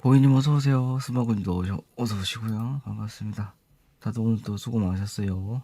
보이님 어서오세요. 스마군도 어서오시고요. 반갑습니다. 다들 오늘 또 수고 많으셨어요.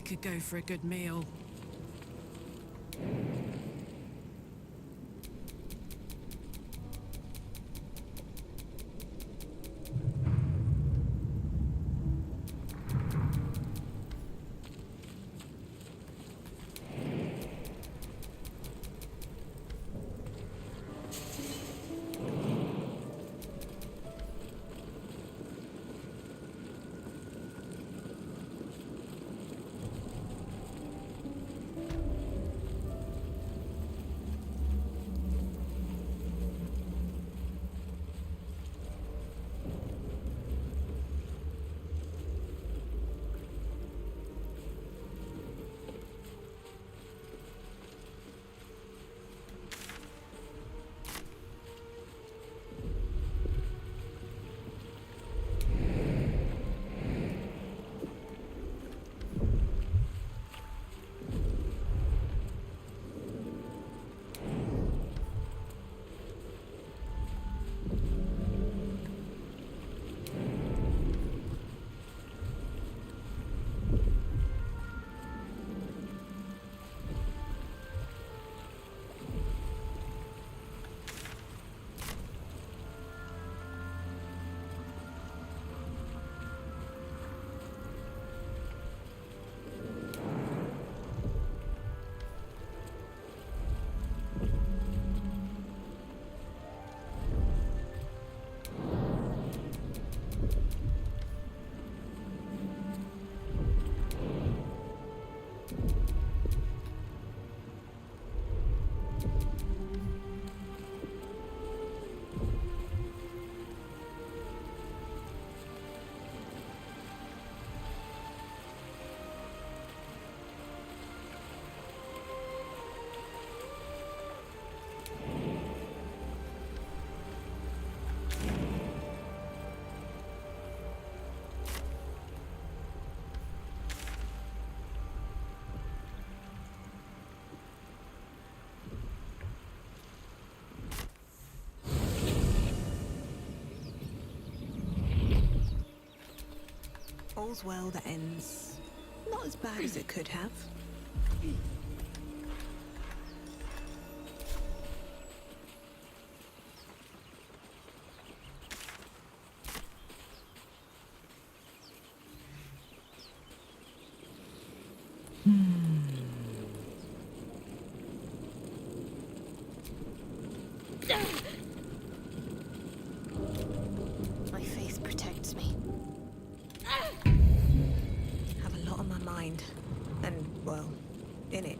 I could go for a good meal. All's well that ends not as bad as it could have. My faith protects me. Have a lot on my mind, and well, in it.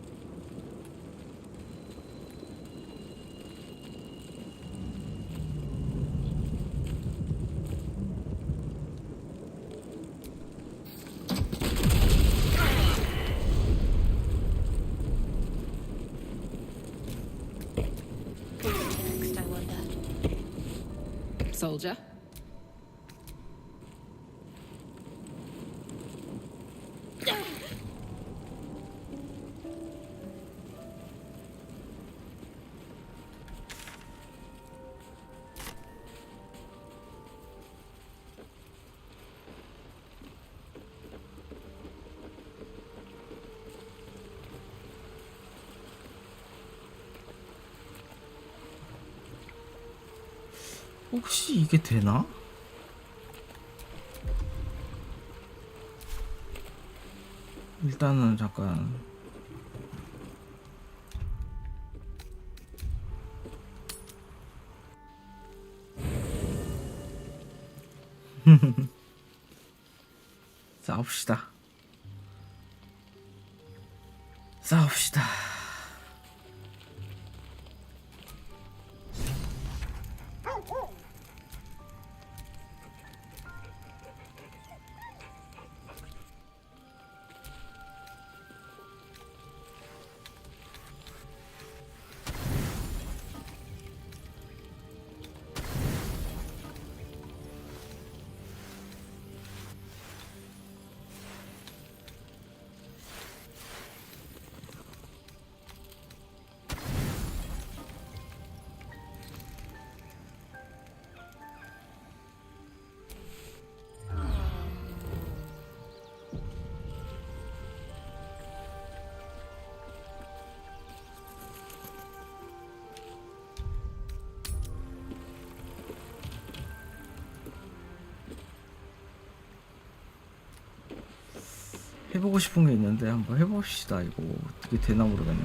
Next, I wonder. Soldier? 혹시 이게 되나? 일단은 잠깐 싸웁시다. 싸웁시다. 해보고 싶은 게 있는데 한번 해봅시다. 이거 어떻게 되나 모르겠네.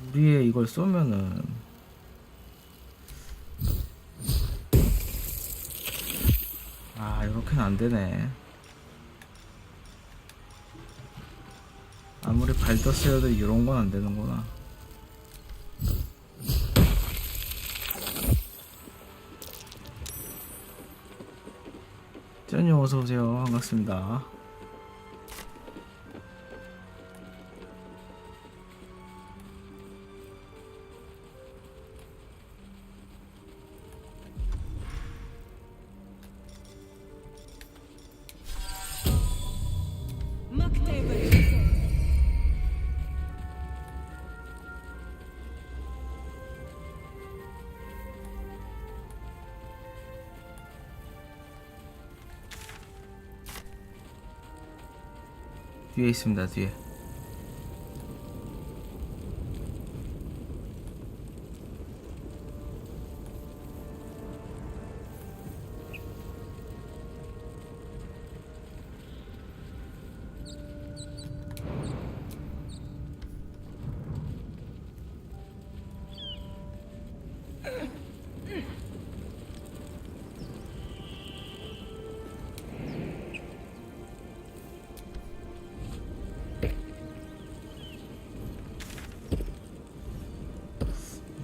우리의 이걸 쏘면은 이렇게는 안 되네. 아무리 발더스여도 이런 건 안 되는구나. 쩌님 어서오세요. 반갑습니다. 뒤에 있습니다. 뒤에.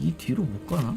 이 뒤로 못 가나?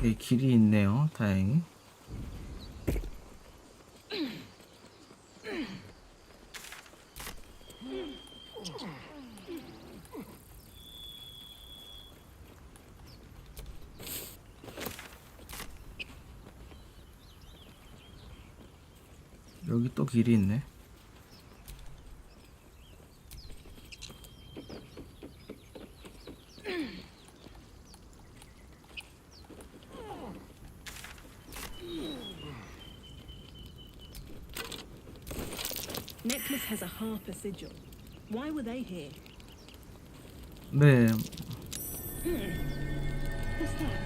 네, 길이 있네요. 다행히. 여기 또 길이 있네. Necklace has a harper sigil. Why were they here? 네, What's that?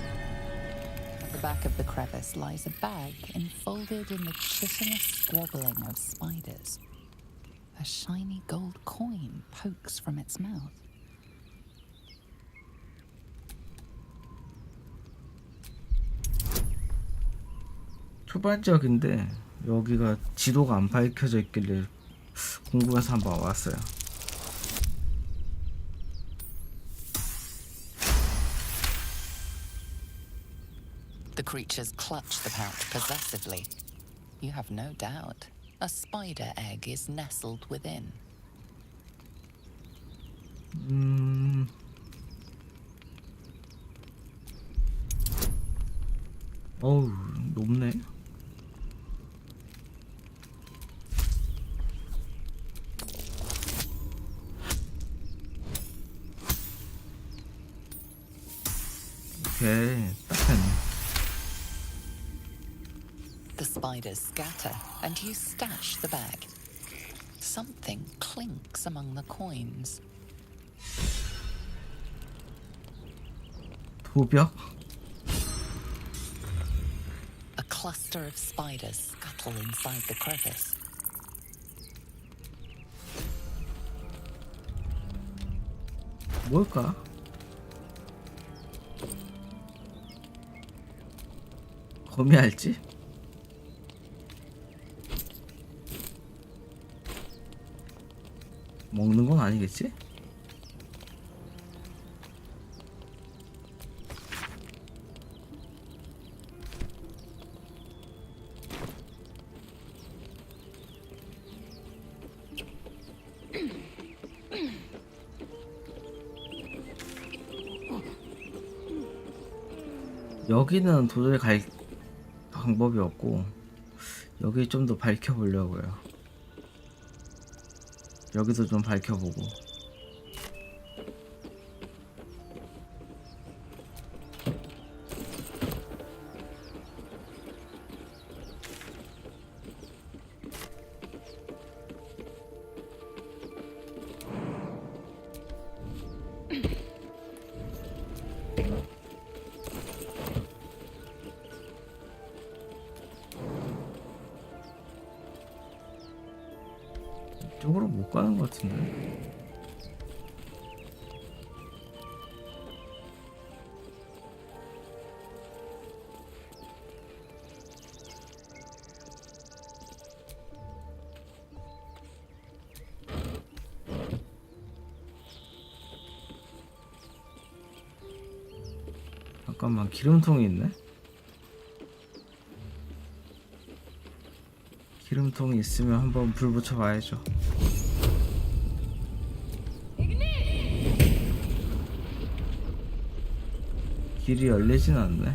At the back of the crevice lies a bag enfolded in the chitinous squabbling of spiders. A shiny gold coin pokes from its mouth. 초반적인데 여기가 지도가 안 밝혀져 있길래 궁금해서 한번 왔어요. The creatures clutch the pouch possessively. You have no doubt. A spider egg is nestled within. 어우, 높네. 오케이, 딱 됐네. The spiders scatter, and you stash the bag. Something clinks among the coins. 도벽? A cluster of spiders scuttle inside the crevice. 뭘까? 거미알지? 먹는 건 아니겠지? 여기는 도저히 갈 방법이 없고 여기 좀 더 밝혀보려고요. 여기도 좀 밝혀보고. 이쪽으로 못 가는 것 같은데. 잠깐만, 기름통이 있네? 기름통이 있으면 한번 불 붙여봐야죠. 길이 열리진 않네.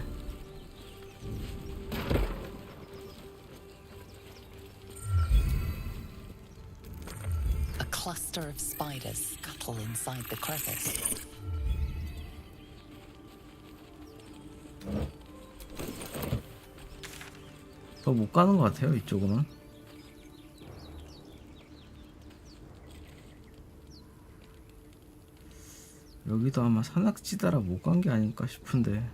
A cluster of spiders scuttle inside the crevice. 더 못 가는 것 같아요, 이쪽으로는. 여기도 아마 산악지대라 못 간 게 아닐까 싶은데.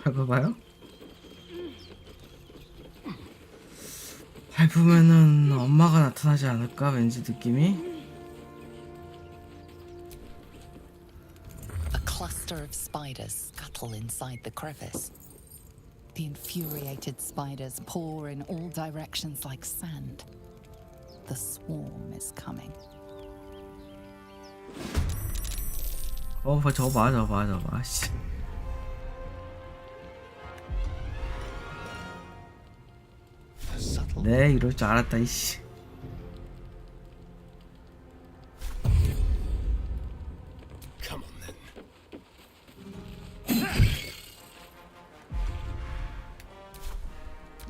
밟아봐요? 밟으면은 엄마가 나타나지 않을까? 왠지 느낌이. A cluster of spiders scuttle inside the crevice. The infuriated spiders pour in all directions like sand. The swarm is coming. 저거 봐. 씨. 네, 이럴 줄 알았다, 이씨. Come on then.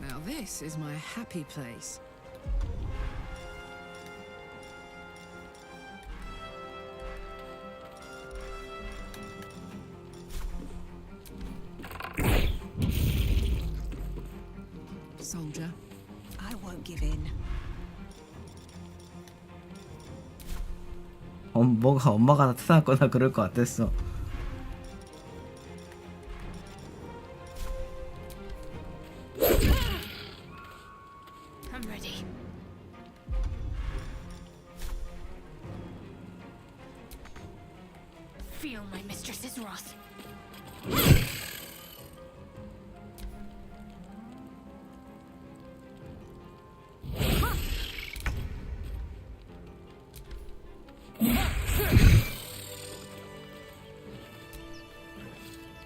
Now this is my happy place. Soldier. I won't give in. 뭐가 엄마가 나타났거나 그럴 것 같았어. I'm ready. Feel my mistress's wrath.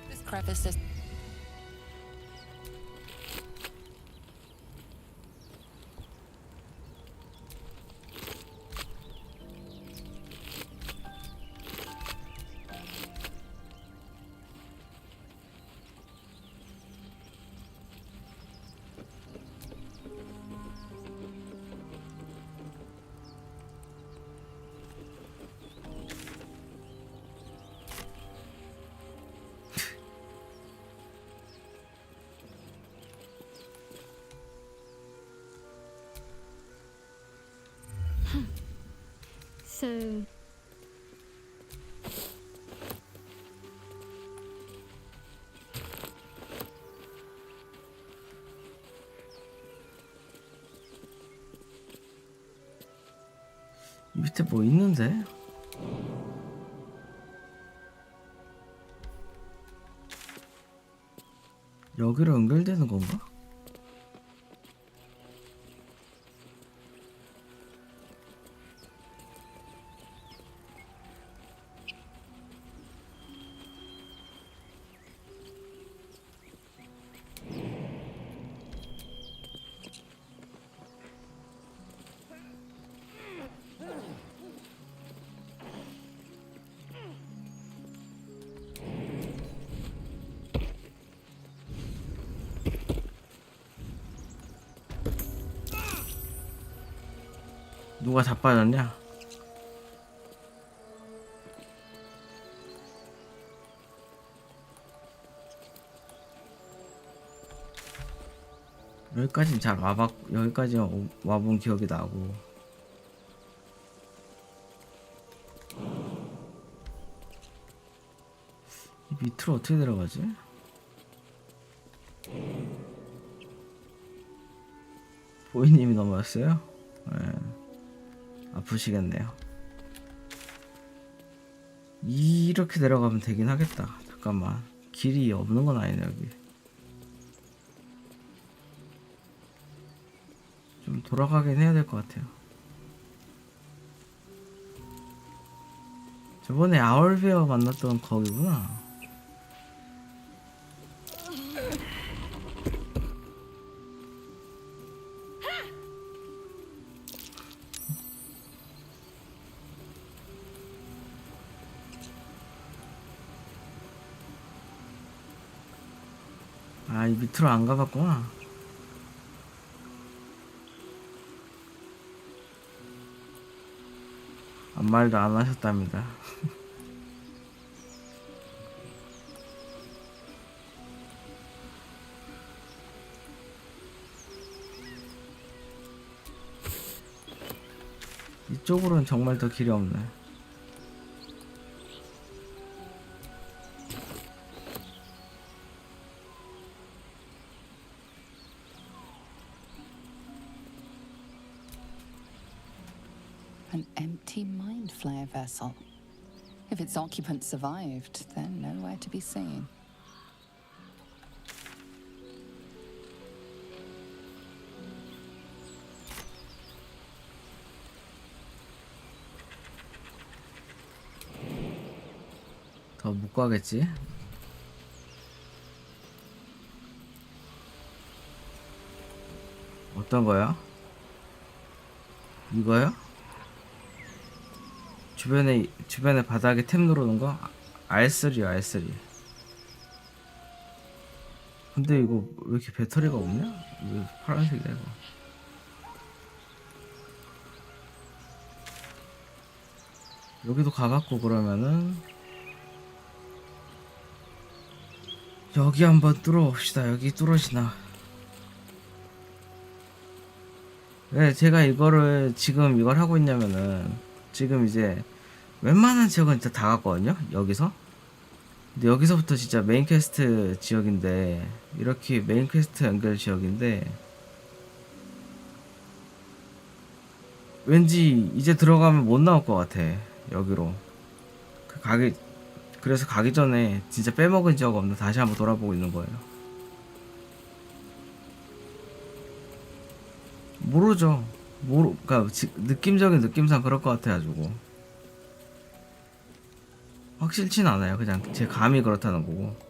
This crevice is So, 이 밑에 뭐 있는데? 여기로 연결되는 건가? 누가 자빠졌냐? 여기까진 잘 여기까지 와본 기억이 나고. 이 밑으로 어떻게 내려가지? 보이님이 넘어졌어요? 네. 아프시겠네요. 이렇게 내려가면 되긴 하겠다. 잠깐만, 길이 없는 건 아니네. 여기 좀 돌아가긴 해야 될 것 같아요. 저번에 아울베어 만났던 거기구나. 아, 이 밑으로 안 가봤구나. 아무 말도 안 하셨답니다. 이쪽으로는 정말 더 길이 없네. An empty mind flare vessel. If its occupants survived, they're nowhere to be seen. 더 못 가겠지? 어떤 거요? 이거요? 주변에 바닥에 탭 누르는 거? R3요, R3. 근데 이거 왜 이렇게 배터리가 없냐? 왜 파란색이야 이거? 여기도 가봤고, 그러면은 여기 한번 뚫어봅시다. 여기 뚫어지나? 왜 제가 지금 이걸 하고 있냐면은, 지금 이제 웬만한 지역은 진짜 다 갔거든요. 여기서. 근데 여기서부터 진짜 메인 퀘스트 지역인데, 이렇게 메인 퀘스트 연결 지역인데, 왠지 이제 들어가면 못 나올 것 같아. 여기로. 그래서 가기 전에 진짜 빼먹은 지역 없나 다시 한번 돌아보고 있는 거예요. 모르죠. 그러니까 느낌적인 느낌상 그럴 것 같아가지고 확실진 않아요. 그냥 제 감이 그렇다는 거고.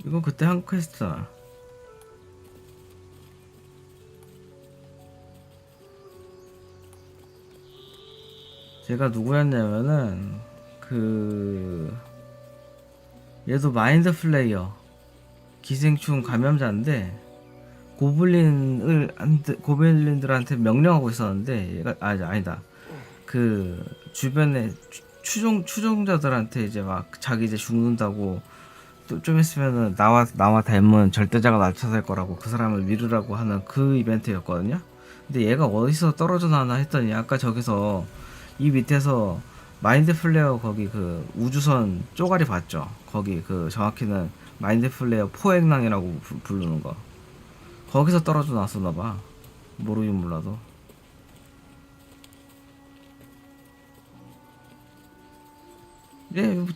이건 그때 한 퀘스트잖아. 제가 누구였냐면은 얘도 마인드 플레이어 기생충 감염자인데 고블린들한테 명령하고 있었는데, 얘가 아니다. 그 주변에 추종자들한테 이제 막 자기 이제 죽는다고, 또 좀 있으면은 나와 닮은 절대자가 나타날 거라고 그 사람을 미루라고 하는 그 이벤트였거든요. 근데 얘가 어디서 떨어져 나나 했더니, 아까 저기서 이 밑에서 마인드 플레이어 거기 그 우주선 쪼가리 봤죠? 거기 그 정확히는 마인드 플레이어 포획랑이라고 부르는 거, 거기서 떨어져 나왔었나봐. 모르긴 몰라도.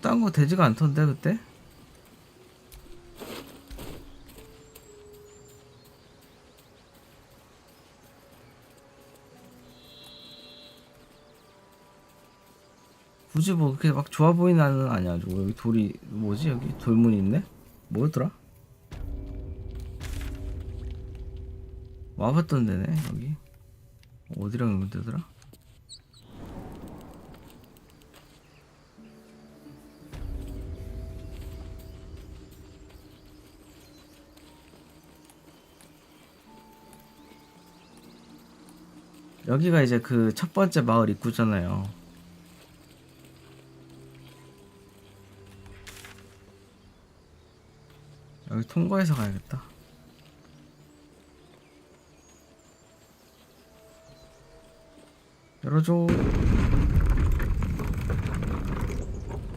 딴 거 되지가 않던데 그때? 굳이 뭐 그렇게 막 좋아 보이는 아니야. 여기 돌이 뭐지? 여기 돌문이 있네? 뭐였더라? 와봤던 데네 여기. 어디랑 있는 데더라? 여기가 이제 그 첫 번째 마을 입구잖아요. 여기 통과해서 가야겠다. 열어줘.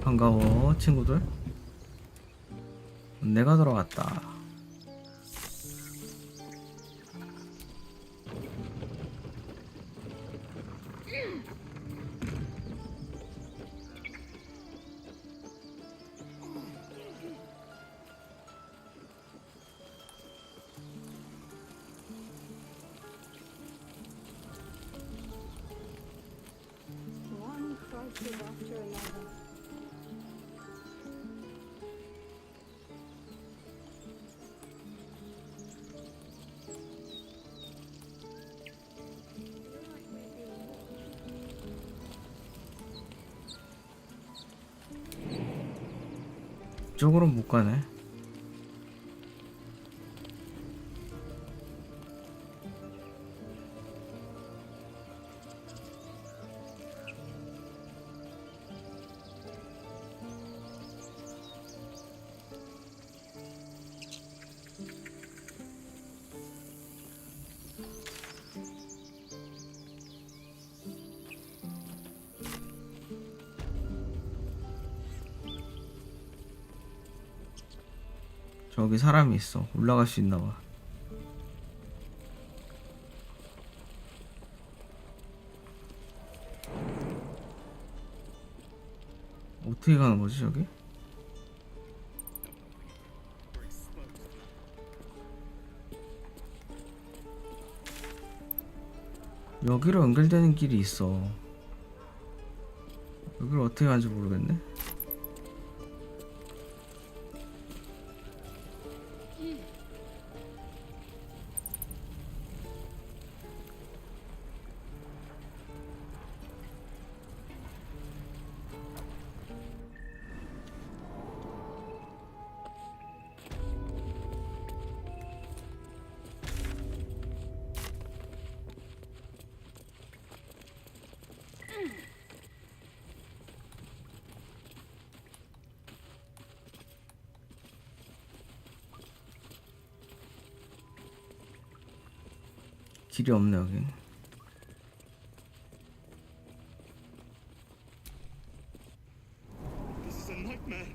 반가워 친구들. 내가 들어갔다. One crisis after another. 이쪽으로 못 가네. 저기 사람이 있어. 올라갈 수 있나 봐. 어떻게 가는 거지 저기? 여기로 연결되는 길이 있어. 여기를 어떻게 가는지 모르겠네. 길이 없네 여긴. This is a nightmare.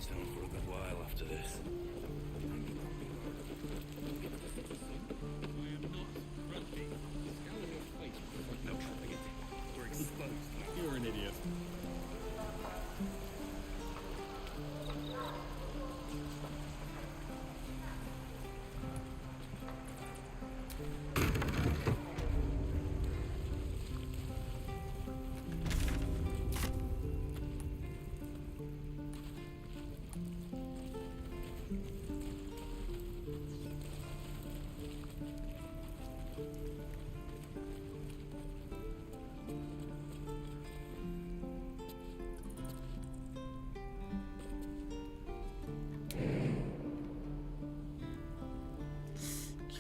Town for a good while after this. No, forget it. We're exposed. You're an idiot.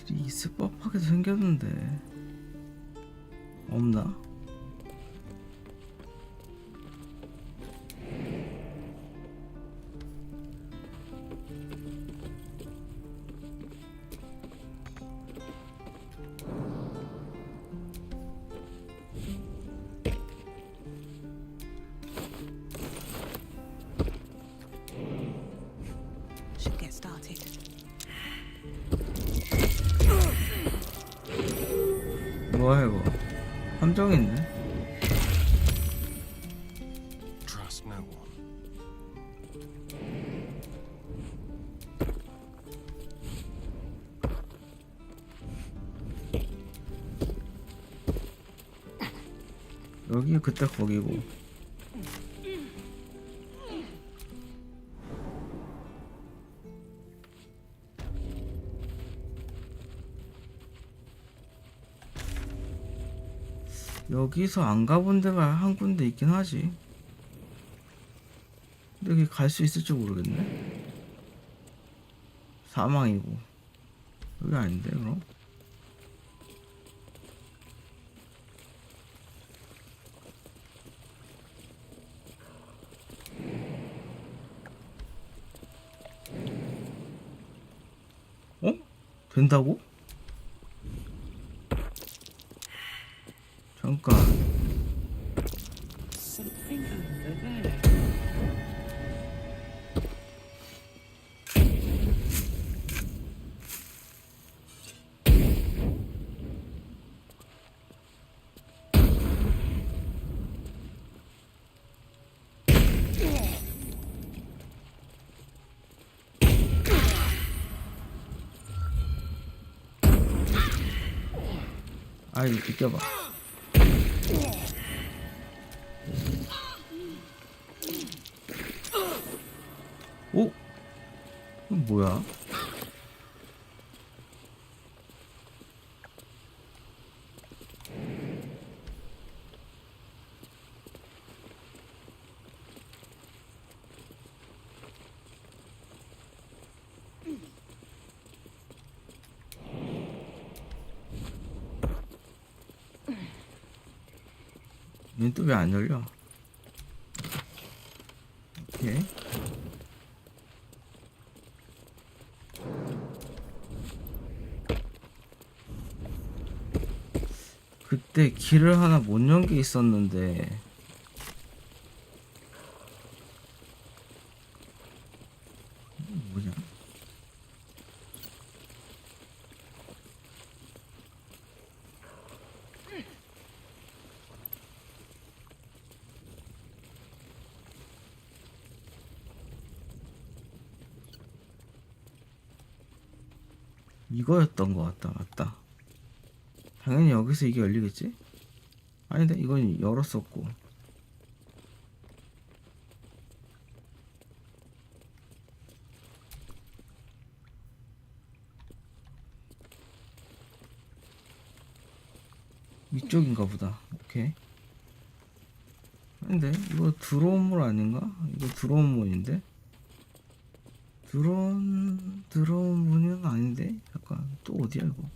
길이 있을 법하게 생겼는데 없나? Should get started. 뭐야 이거? 함정이 있네. Trust no one. 여기 그때 거기고. 여기서 안 가본 데가 한 군데 있긴 하지. 근데 여기 갈 수 있을지 모르겠네. 사망이고. 여기 아닌데 그럼? 어? 된다고? 잠깐. Something over there. 아이 비켜봐. 오? 이건 뭐야? 얘는 또 왜 안 열려? 오케이. 그때 길을 하나 못 연 게 있었는데 뭐냐? 이거였던 것 같다. 맞다. 당연히 여기서 이게 열리겠지? 아닌데 이건 열었었고. 이쪽인가 보다. 오케이. 아닌데 이거 들어온 물 아닌가? 이거 들어온 문인데? 들어온 문은 아닌데? 잠깐 또 어디야 이거?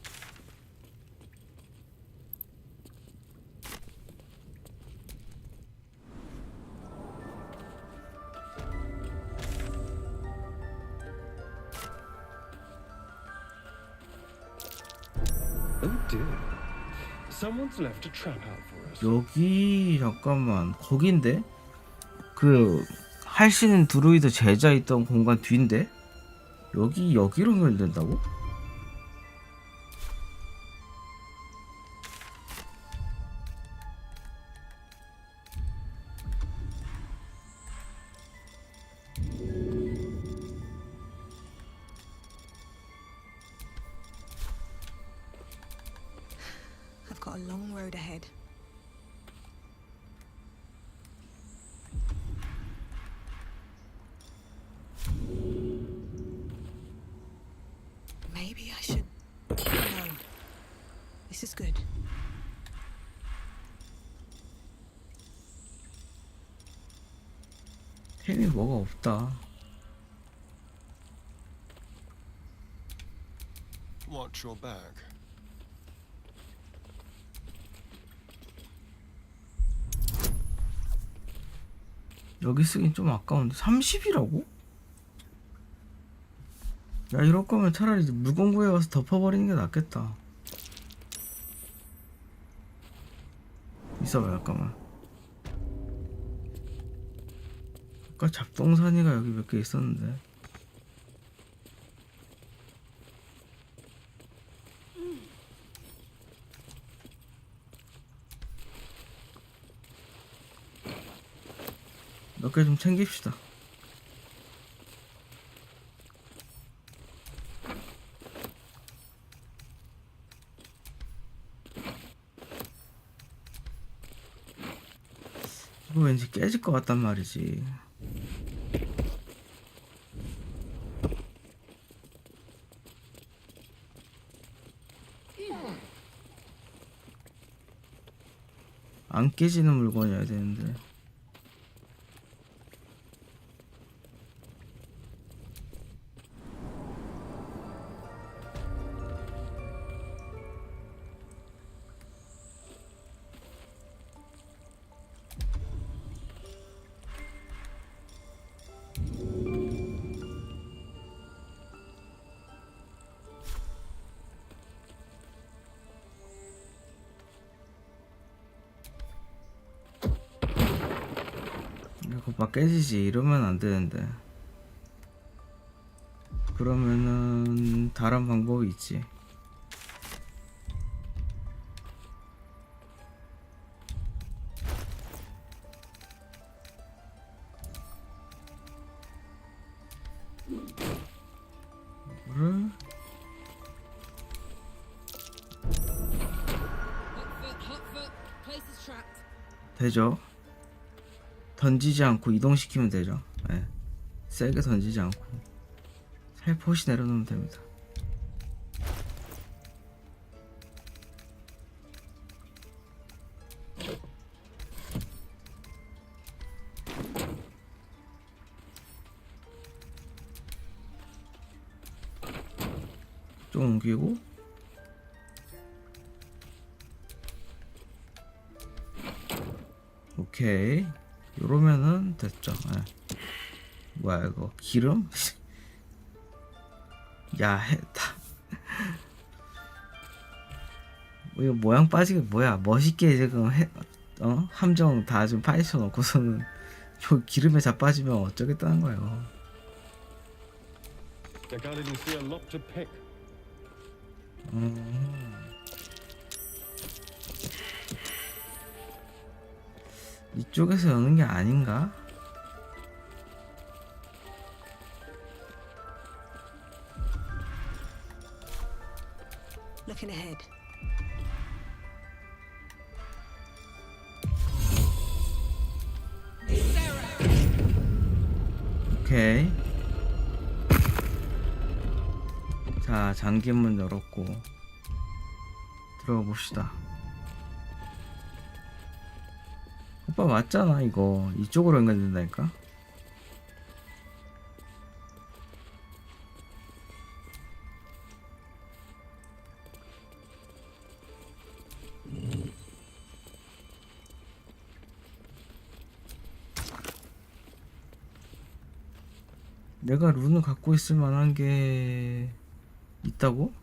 Oh dear. Someone's left a trap out for us. 여기 잠깐만 거긴데? 그 할신 드루이드 제자 있던 공간 뒤인데? 여기로 연결된다고? I've got a long road ahead. Maybe I should. No. This is good. 템이 뭐가 없다. Watch your back. 여기 쓰긴 좀 아까운데 30이라고? 야 이럴 거면 차라리 물건구에 가서 덮어버리는 게 낫겠다. 있어봐 잠깐만. 아까 잡동사니가 여기 몇 개 있었는데. 몇 개 좀 챙깁시다. 이거 왠지 깨질 것 같단 말이지. 안 깨지는 물건이어야 되는데. 이거 막 깨지지. 이러면 안 되는데. 그러면은 다른 방법이 있지. 이거를 되죠. 던지지 않고 이동시키면 되죠. 네. 세게 던지지 않고 살포시 내려놓으면 됩니다. 좀 옮기고 오케이. 요러면은 됐죠. 네. 뭐야 이거 기름? 야 했다. 이거 모양 빠지게 뭐야 멋있게 지금 함정 다 좀 파헤쳐 놓고서는 저 기름에 자빠지면 어쩌겠다는 거예요. The garden see a lot to pick. 이쪽에서 여는 게 아닌가? Looking ahead. 오케이. 자, 잠긴 열었고 들어가 봅시다. 오빠 맞잖아. 이거 이쪽으로 연결된다니까. 내가 룬을 갖고 있을 만한 게 있다고?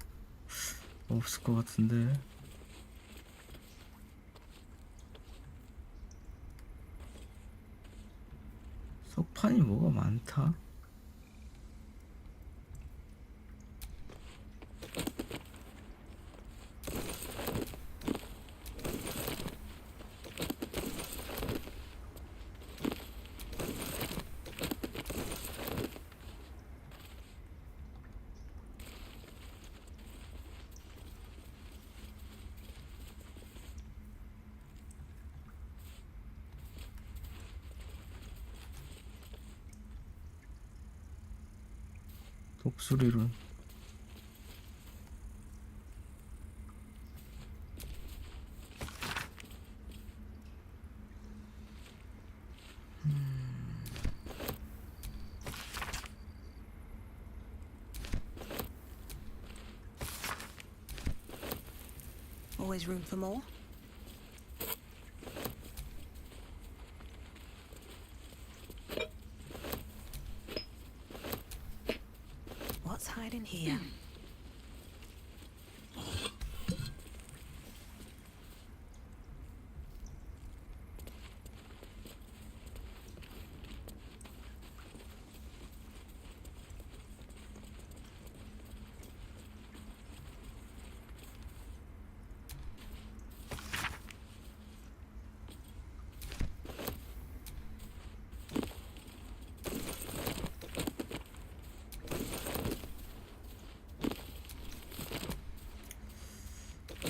없을 것 같은데. 석판이 뭐가 많다. 독수리룬. Always room for more. What's hiding here?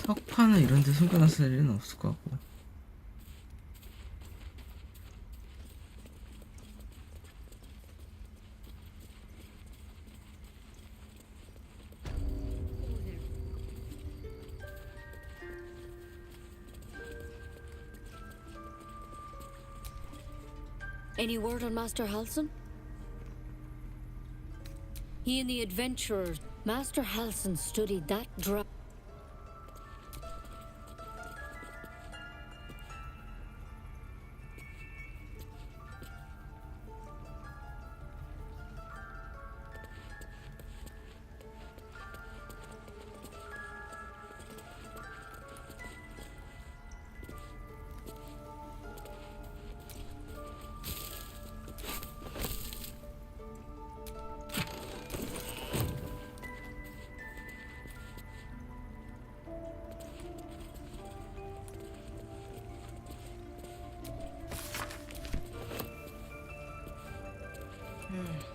석판은 이런 데 숨겨놨을 일은 없을 것 같고. Any word on Master Halsin? He and the adventurers. Master Halsin studied that drop.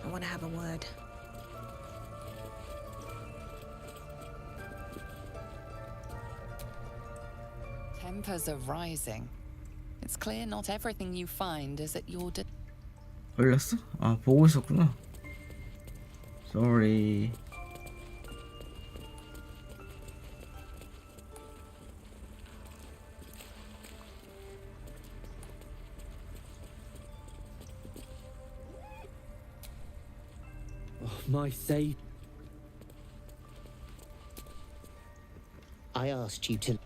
I want to have a word. Tempers are rising. It's clear not everything you find is at your 걸렸어? 아, 보고 있었구나. Sorry. My save. I asked you to.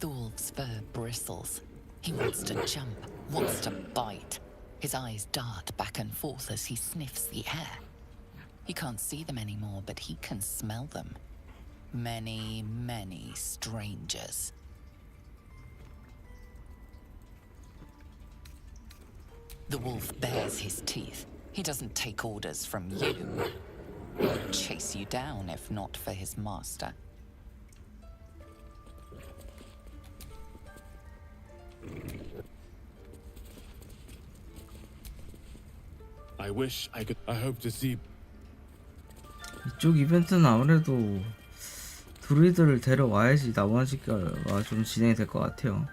The wolf's fur bristles. He wants to jump, wants to bite. His eyes dart back and forth as he sniffs the air. He can't see them anymore, but he can smell them. Many, many strangers. The wolf bares his teeth. He doesn't take orders from you. He'd chase you down if not for his master. I wish I could. I hope to see. 이쪽 이벤트는 아무래도 드루이드를 데려와야지 나머지가 좀 진행이 될 것 같아요.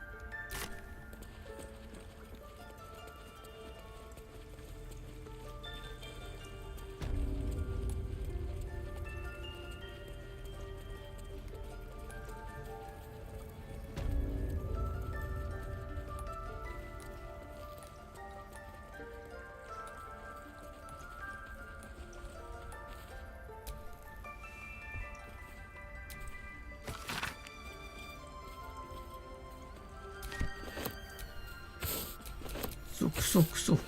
쑥쑥쑥.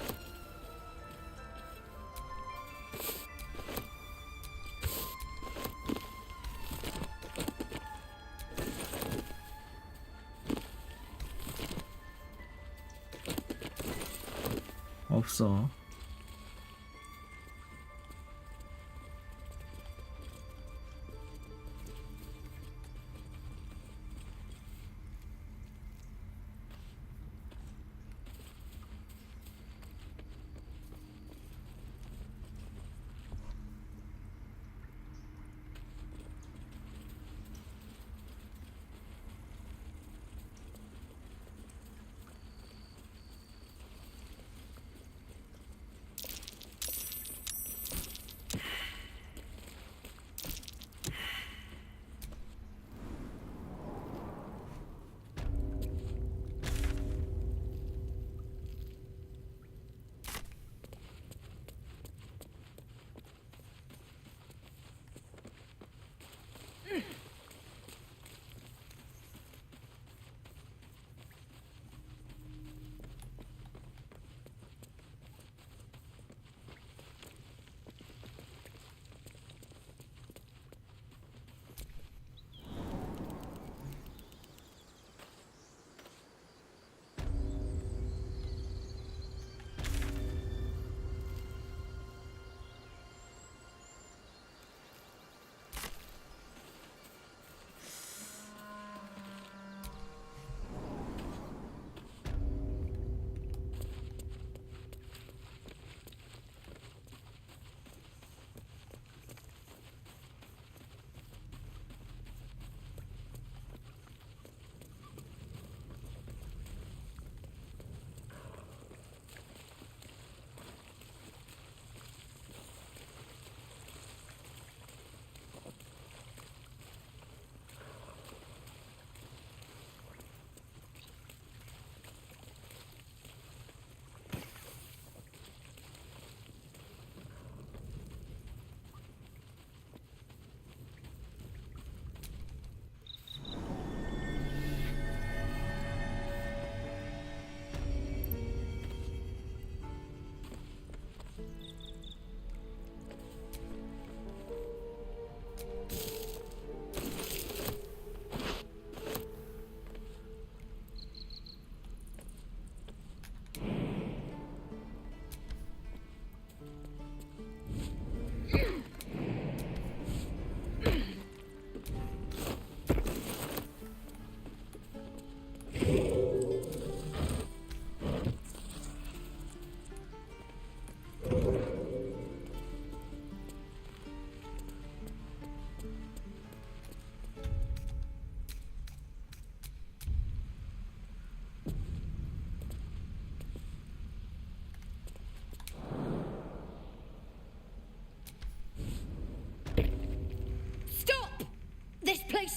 없어.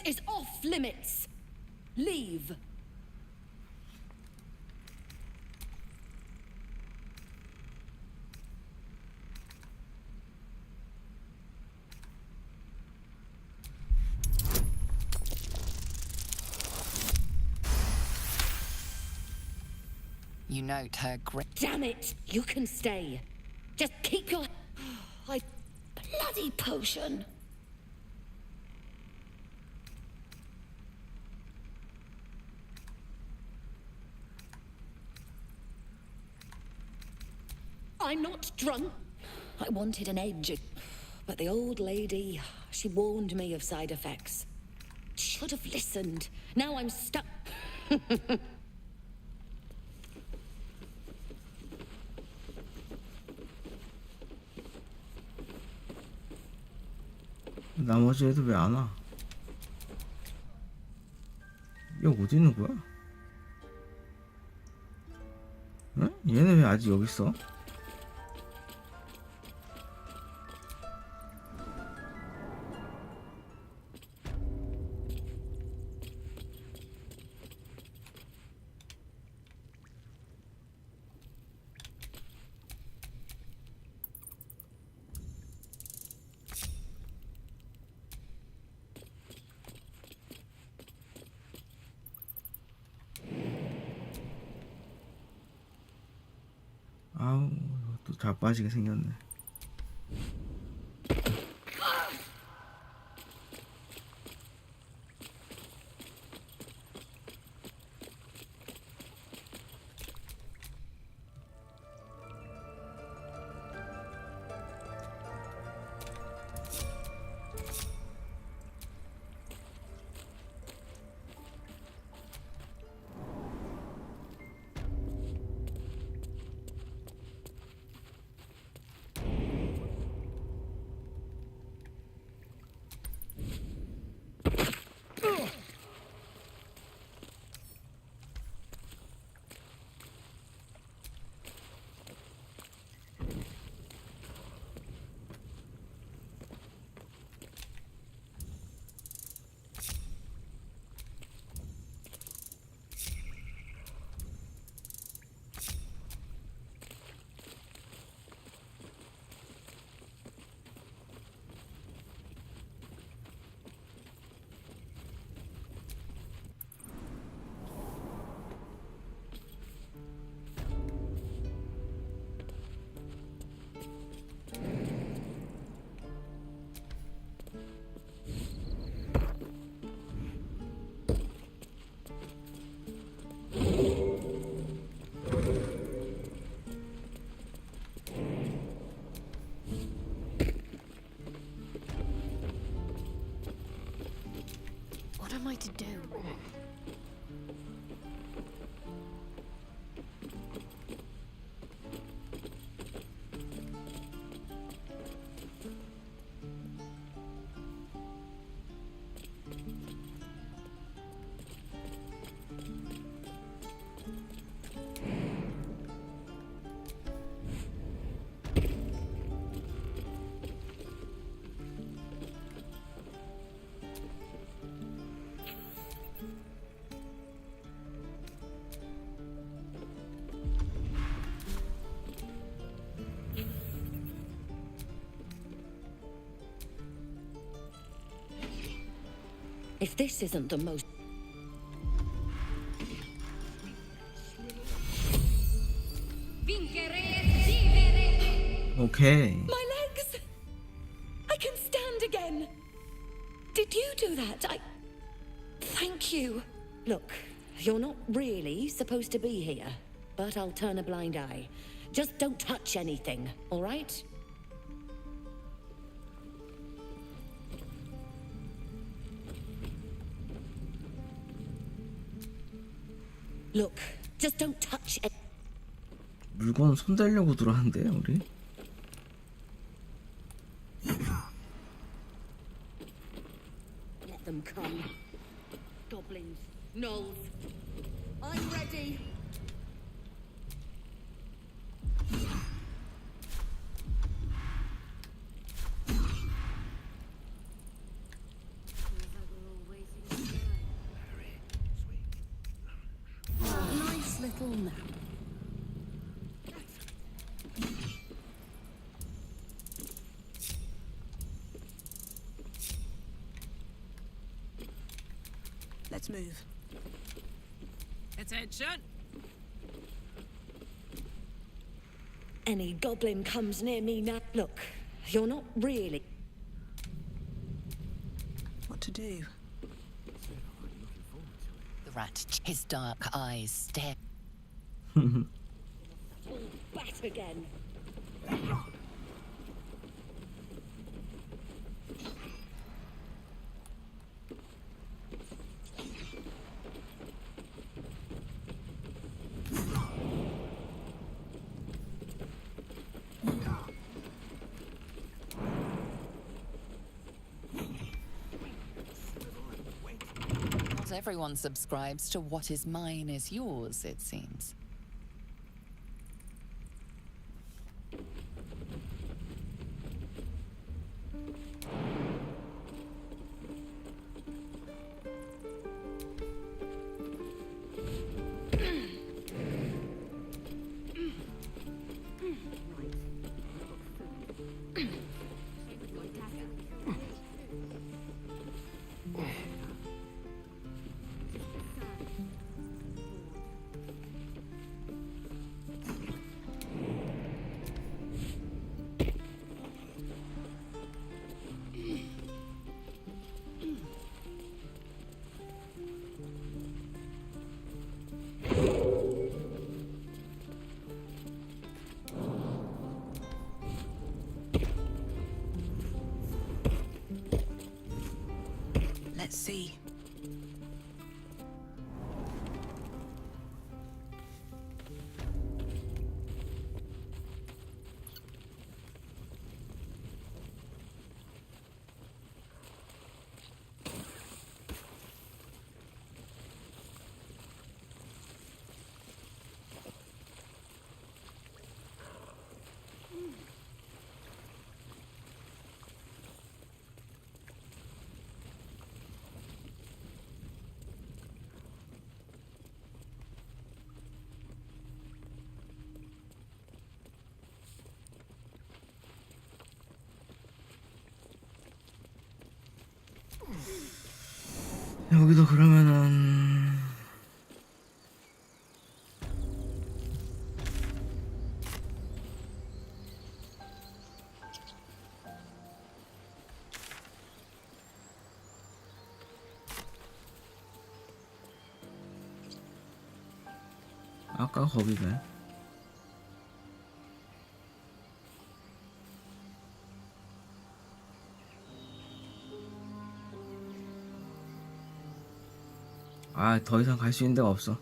is off limits. Leave. You note her great. Damn it! You can stay. Just keep your. I bloody potion. I'm not drunk. I wanted an edge, but the old lady, she warned me of side effects. Should have listened. Now I'm stuck. 나머지 애들 왜 안 와? 얘 어디 있는 거야? 응? 얘는 왜 아직 여기 있어? 아우 또 자빠지게 생겼네. What am I to do? If this isn't the most. 오케이. My legs! I can stand again! Did you do that? Thank you. Look, you're not really supposed to be here, but I'll turn a blind eye. Just don't touch anything, all right? Look, just don't touch it. 물건 손대려고 들어왔는데 우리. Let them come. Goblins, gnolls. I'm ready. full now. Let's move. Attention! Any goblin comes near me now. Look, you're not really. What to do? The rat, his dark eyes stare. All bat again. Not everyone subscribes to what is mine is yours, it seems. Let's see. 여기도 그러면은 아까 거기네. 아, 더 이상 갈 수 있는 데가 없어.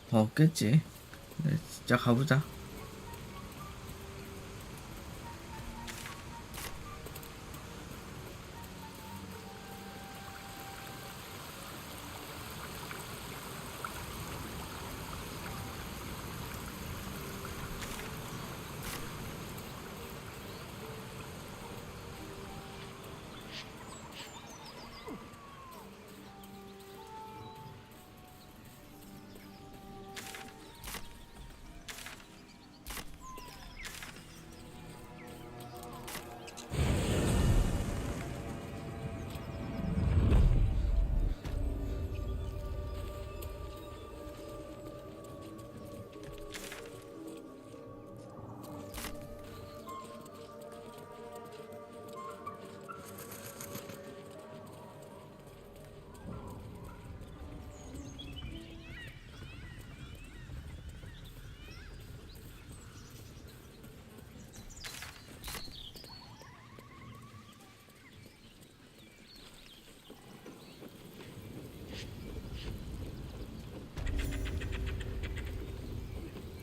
더 없겠지. 네, 진짜 가보자.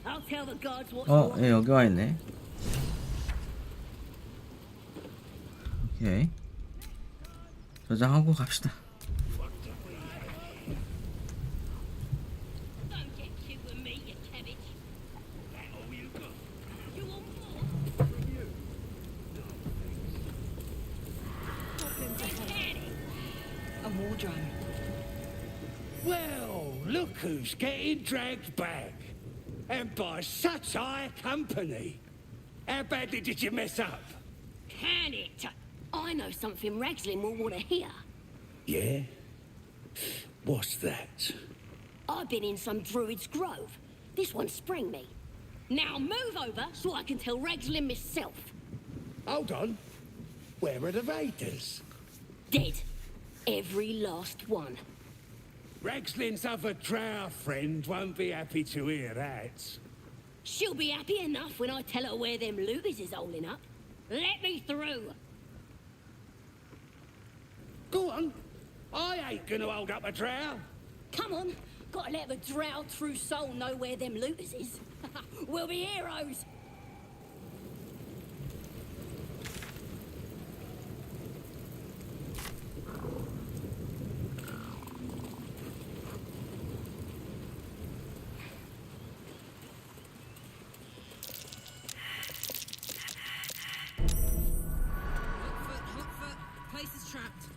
I'll tell the gods what's 어, what. 예, 여기 와 있네. 오케이. 저장하고 갑시다. Don't get cute with me, you cabbage. That all you got? Well, look who's getting dragged back. And by such high company. How badly did you mess up? Can it? I know something Ragslin will want to hear. Yeah? What's that? I've been in some druid's grove. This one sprang me. Now move over so I can tell Ragslin myself. Hold on. Where are the raiders? Dead. Every last one. Ragslin's other drow friend won't be happy to hear that. She'll be happy enough when I tell her where them looters is holding up. Let me through. Go on. I ain't gonna hold up a drow. Come on. Gotta let the drow true soul know where them looters is. We'll be heroes. Hookfoot. Place is trapped.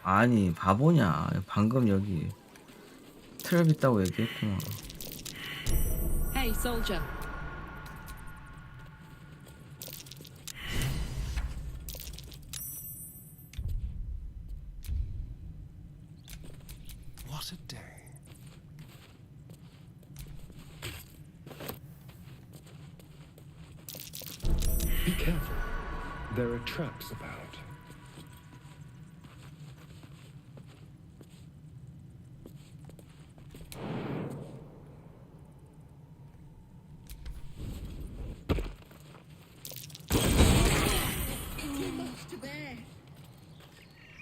아니 바보냐. 방금 여기 트랩 있다고 얘기했구나. Hey, soldier. What a day. Be careful. There are traps about.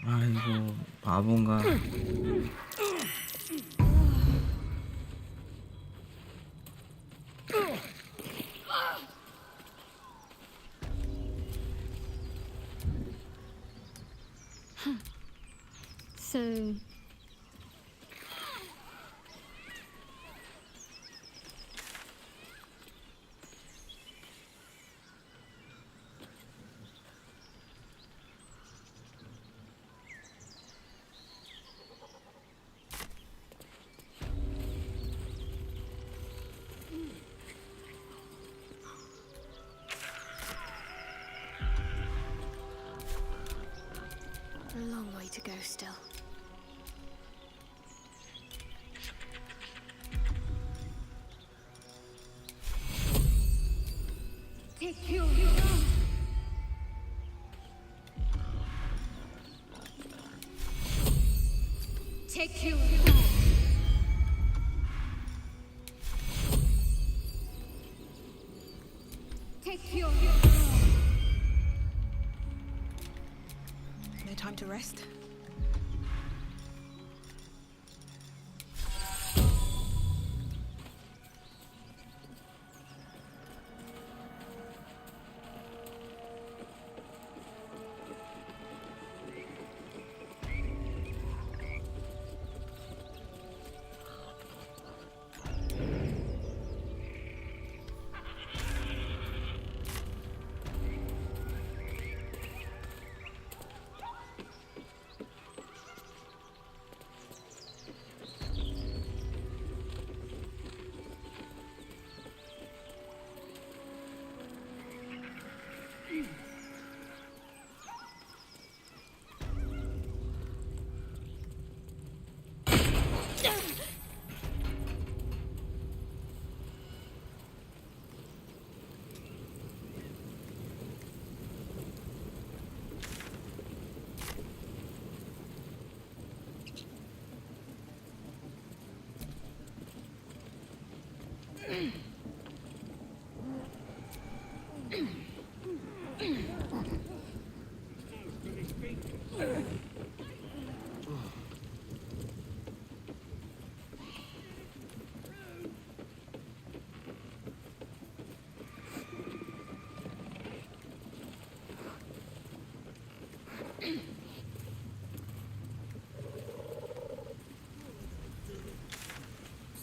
아이고 바본가. So... A long way to go still. Take you. Take you. Take you. No time to rest.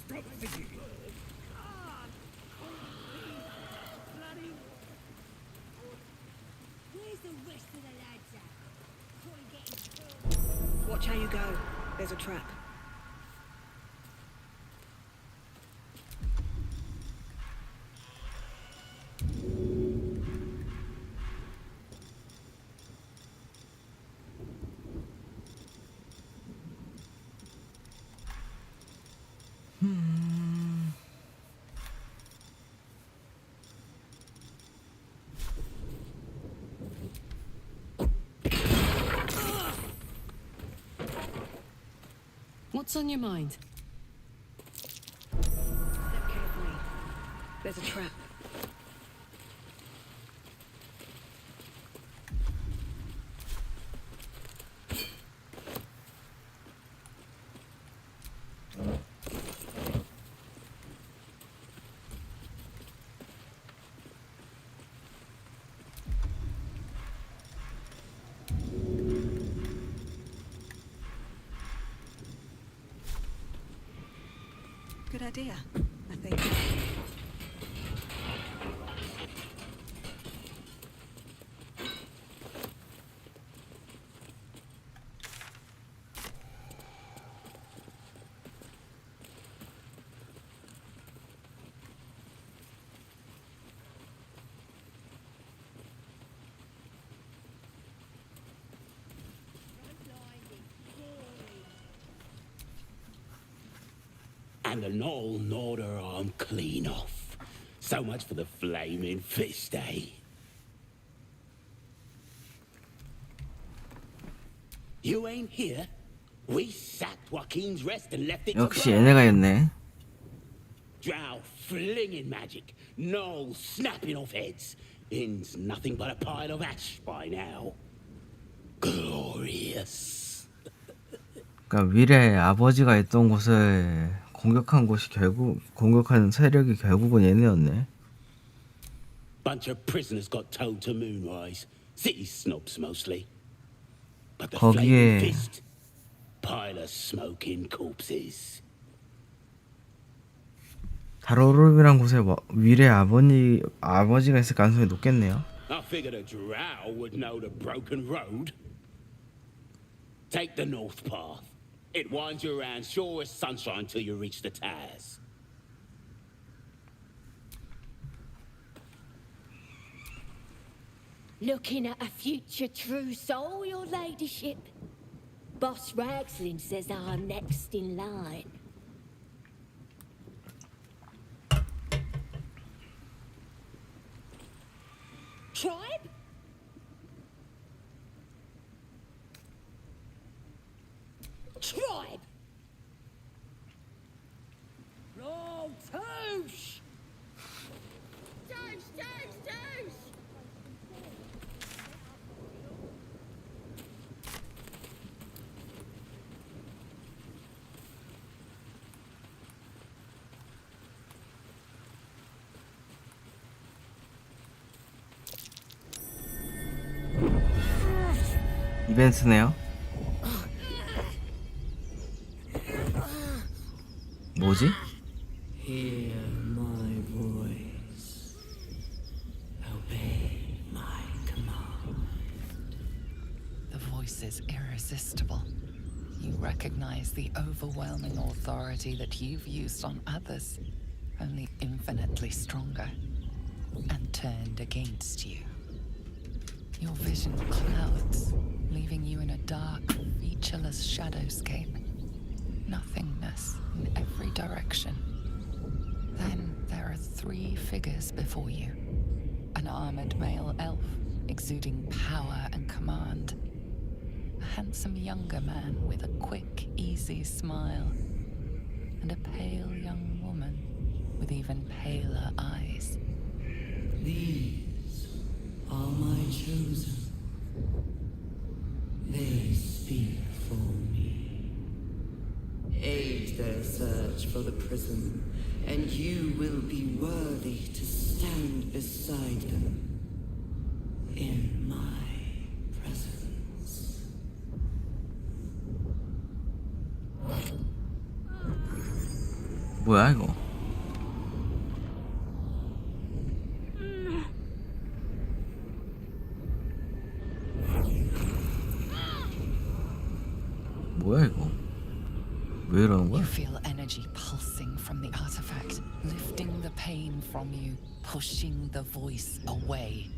Stop thinking. Where's the rest of the lads at? Watch how you go. There's a trap. What's on your mind? Step carefully. There's a trap. Good idea, I think. And an all order I'm clean off. So much for the flaming fist, eh? You ain't here? We sacked Joaquin's Rest and left it to 역시 burn. 얘네가 있네. Drow flinging magic, Knoll snapping off heads. Inn's nothing but a pile of ash by now. Glorious. 그러니까 미래의 아버지가 있던 곳을 공격한 세력이 결국은 얘네였네. Bunch of prisoners got towed to Moonrise. City snobs mostly. But the 거기에 flaming fist, pile of smoking corpses. 다로르비란 곳에 미래 아버지가 있을 가능성이 높겠네요. I figured a drow would know the broken road. Take the north path. It winds you around sure as sunshine till you reach the towers. Looking at a future true soul, your ladyship. Boss Ragslin says I'm next in line. Tribe? Tribe! Oh, Toosh! Toast, toast, toast! 이벤트네요. 뭐지? Hear my voice. Obey my command. The voice is irresistible. You recognize the overwhelming authority that you've used on others, only infinitely stronger, and turned against you. Your vision clouds, leaving you in a dark, featureless shadowscape. Nothingness in every direction. Then there are 3 figures before you. An armored male elf, exuding power and command. A handsome younger man with a quick, easy smile. And a pale young woman with even paler eyes. These are my chosen. They speak for me. Aid their search for the prison, and you will be worthy to stand beside them in my presence. 뭐야 이거? 뭐야 이거? 왜 이러는 거야? You feel energy pulsing from the artifact, lifting the pain from you, pushing the voice away.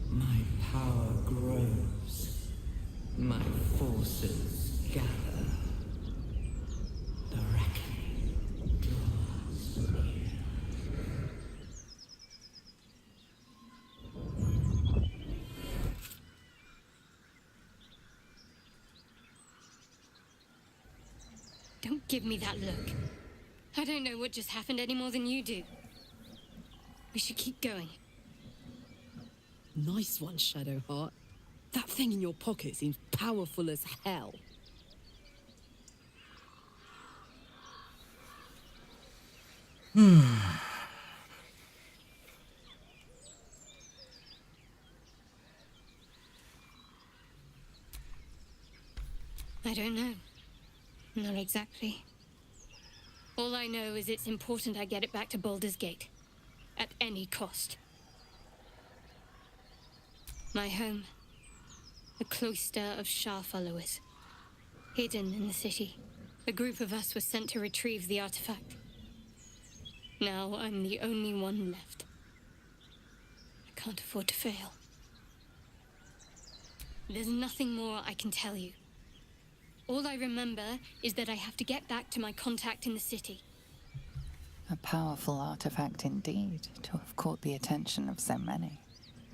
My power grows. My forces gather. The reckoning draws near. Don't give me that look. I don't know what just happened any more than you do. We should keep going. Nice one, Shadowheart. That thing in your pocket seems powerful as hell. I don't know. Not exactly. All I know is it's important I get it back to Baldur's Gate. At any cost. My home. A cloister of Shah followers. Hidden in the city. A group of us was sent to retrieve the artifact. Now I'm the only one left. I can't afford to fail. There's nothing more I can tell you. All I remember is that I have to get back to my contact in the city. A powerful artifact indeed, to have caught the attention of so many.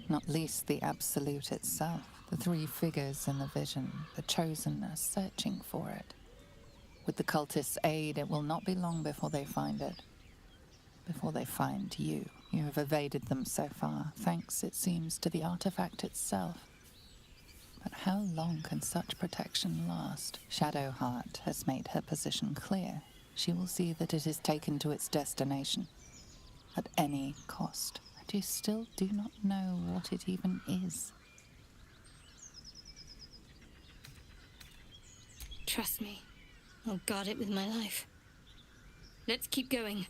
Not least the Absolute itself, the three figures in the vision, the Chosen are searching for it. With the cultists' aid, it will not be long before they find it. Before they find you. You have evaded them so far, thanks, it seems, to the artifact itself. But how long can such protection last? Shadowheart has made her position clear. She will see that it is taken to its destination. At any cost. And you still do not know what it even is. Trust me. I'll guard it with my life. Let's keep going.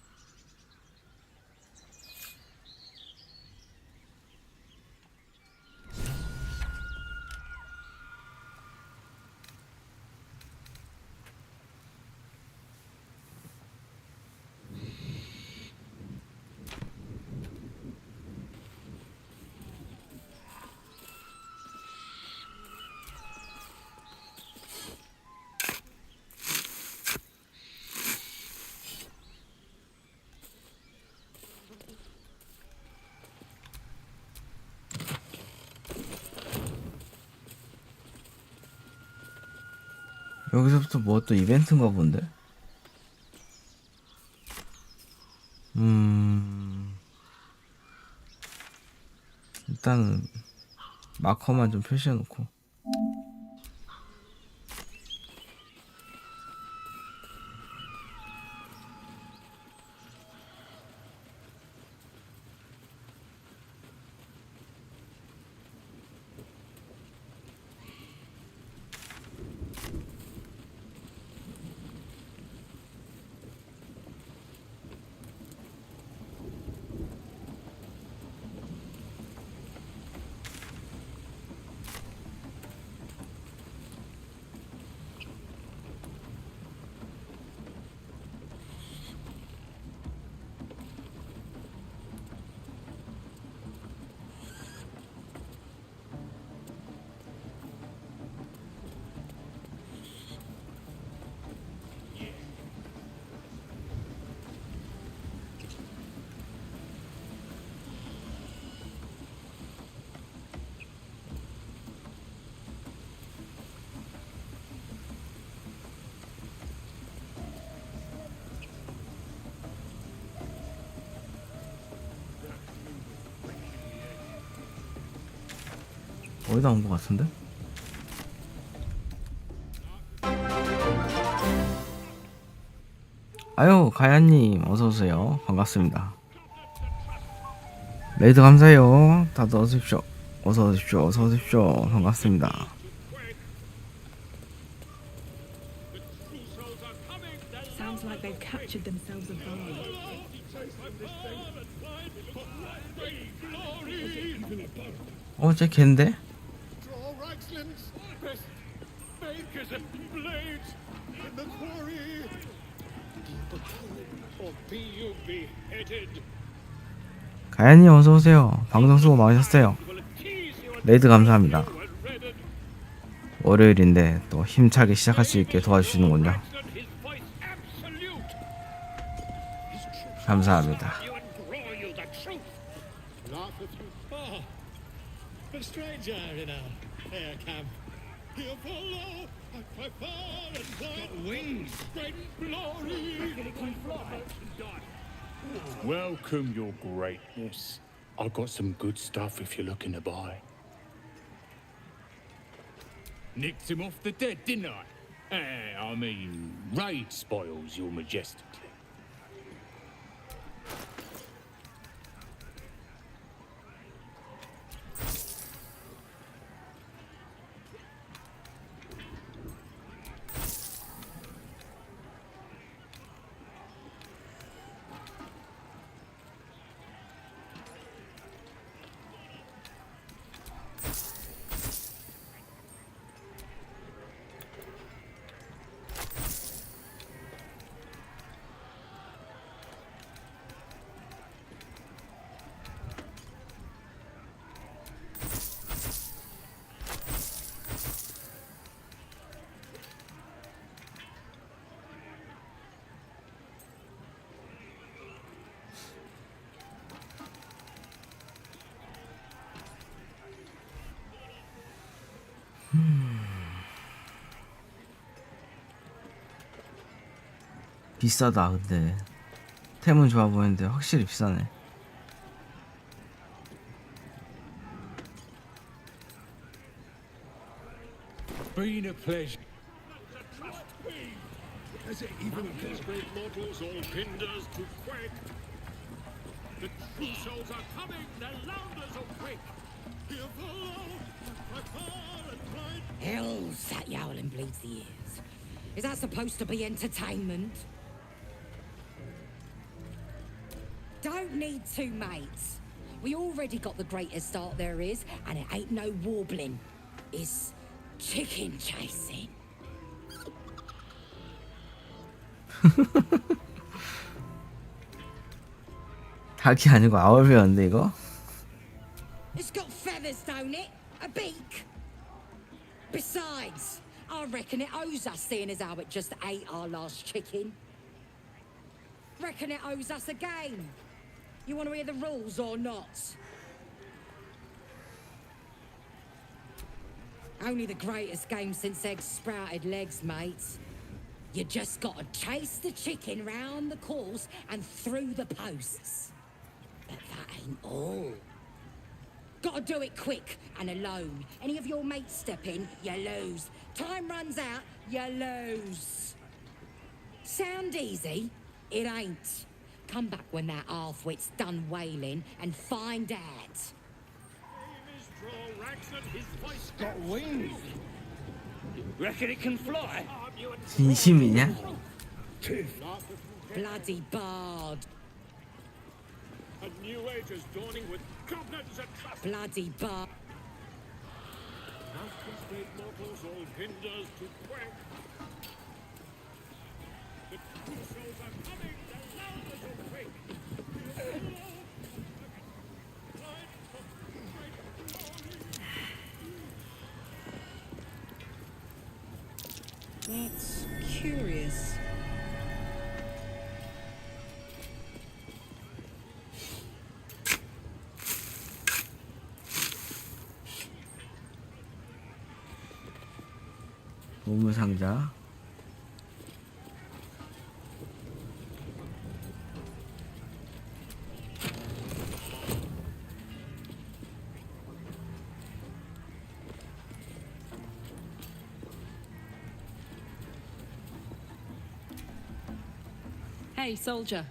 여기서부터 뭐 또 이벤트인가 본데? 일단 마커만 좀 표시해놓고. 어디다 온 것 같은데? 아유, 가야님 어서오세요. 반갑습니다. 레이드 감사해요. 다들 어서오십시오. 어서오십시오. 어서오십시오. 반갑습니다. Sounds like they've captured themselves a bard. 쟤 걘데? Draw Raxlands! Make us a 가연님 어서오세요. 방송 수고 많으셨어요. 레이드 감사합니다. 월요일인데 또 힘차게 시작할 수 있게 도와주시는군요. 감사합니다. Welcome, your greatness. I've got some good stuff if you're looking to buy. Nicked him off the dead, didn't I? I mean, raid spoils your majestically. 비싸다. 근데 템은 좋아 보이는데 확실히 비싸네. Been a pleasure. Has it even these great mortals all pinned us to quake? The true souls are coming, the louders are quick. Here follow, by far and wide. Hell's that yowling bleeds the ears. Is that supposed to be entertainment? Don't need two mates. We already got the greatest art there is, and it ain't no warbling. It's chicken chasing. 닭이 아니고 아울배였는데 이거? It's got feathers, don't it? A beak. Besides, I reckon it owes us, seeing as how it just ate our last chicken. Reckon it owes us a game. You want to hear the rules or not? Only the greatest game since eggs sprouted legs, mates. You just gotta chase the chicken round the course and through the posts. But that ain't all. Gotta do it quick and alone. Any of your mates step in, you lose. Time runs out, you lose. Sound easy? It ain't. Come back when that half-wit's done wailing and find out. Got wings. Reckon it can fly? 진심이냐? Bloody bard. A new age is dawning with goblins and trust. Bloody bard. Now these great mortals all pinned us to quake. The true souls are coming, the louders are quick. That's curious. 보물상자. Hey, soldier.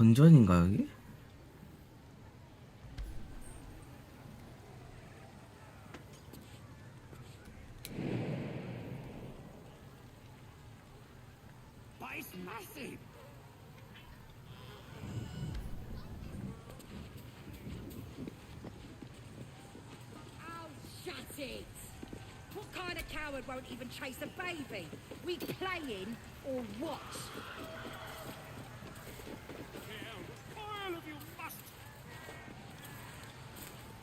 던전인가 여기? Shut it! What kind of coward won't even chase a baby? We playing or what? All of you must.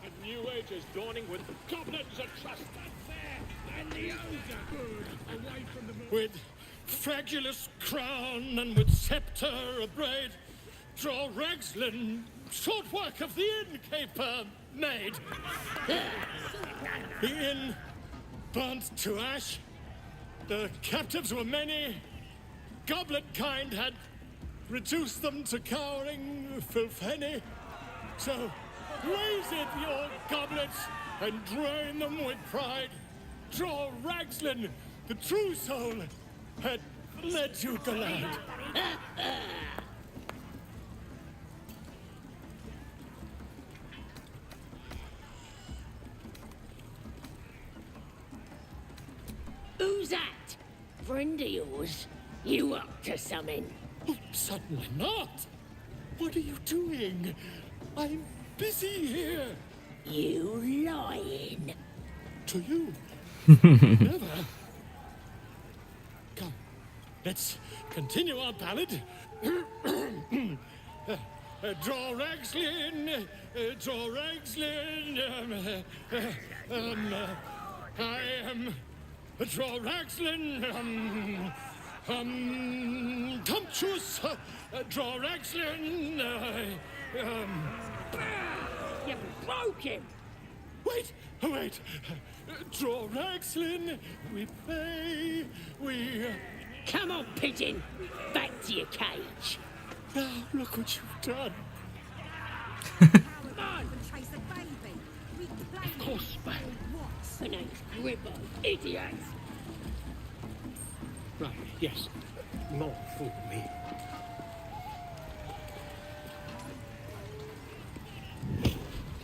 A new age is dawning with goblins and trust and the elves are good away from the moon. With fragulous crown and with scepter abraid, draw Ragslin, short work of the innkeeper made. The inn burnt to ash. The captives were many. Goblet kind had reduced them to cowering filthenny. So raise it, your goblets, and drain them with pride. Draw Ragslin, the true soul, had led you to land. Who's that? Friend of yours? You up to something? Oh, certainly not. What are you doing? I'm busy here. You lying. To you? Never. Come, let's continue our ballad. Draw Ragslin, draw Ragslin. I am draw Ragslin. Tumptuous. Draw Ragslin. You broke him. Wait. Draw Ragslin. We play. We. Come on, pigeon. Back to your cage. Now look what you've done. Of course, but The name's Gribbo, idiot. right. Yes. Not fool me.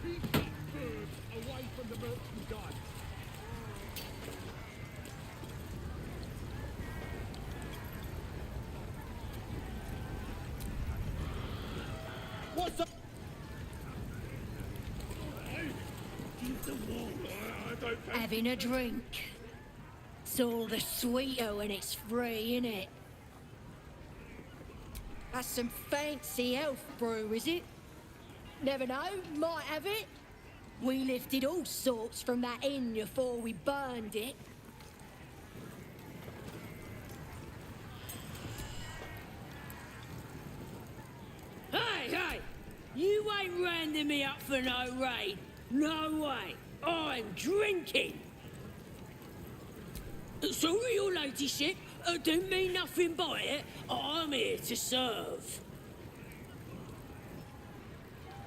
Keep that bird away from the merchant guy. What's up? Having a drink. It's all the sweeter when it's free, innit? That's some fancy elf brew, is it? Never know, might have it. We lifted all sorts from that inn before we burned it. Hey! You ain't rounding me up for no raid. No way. I'm drinking. Sorry, your ladyship. Don't mean nothing by it. I'm here to serve.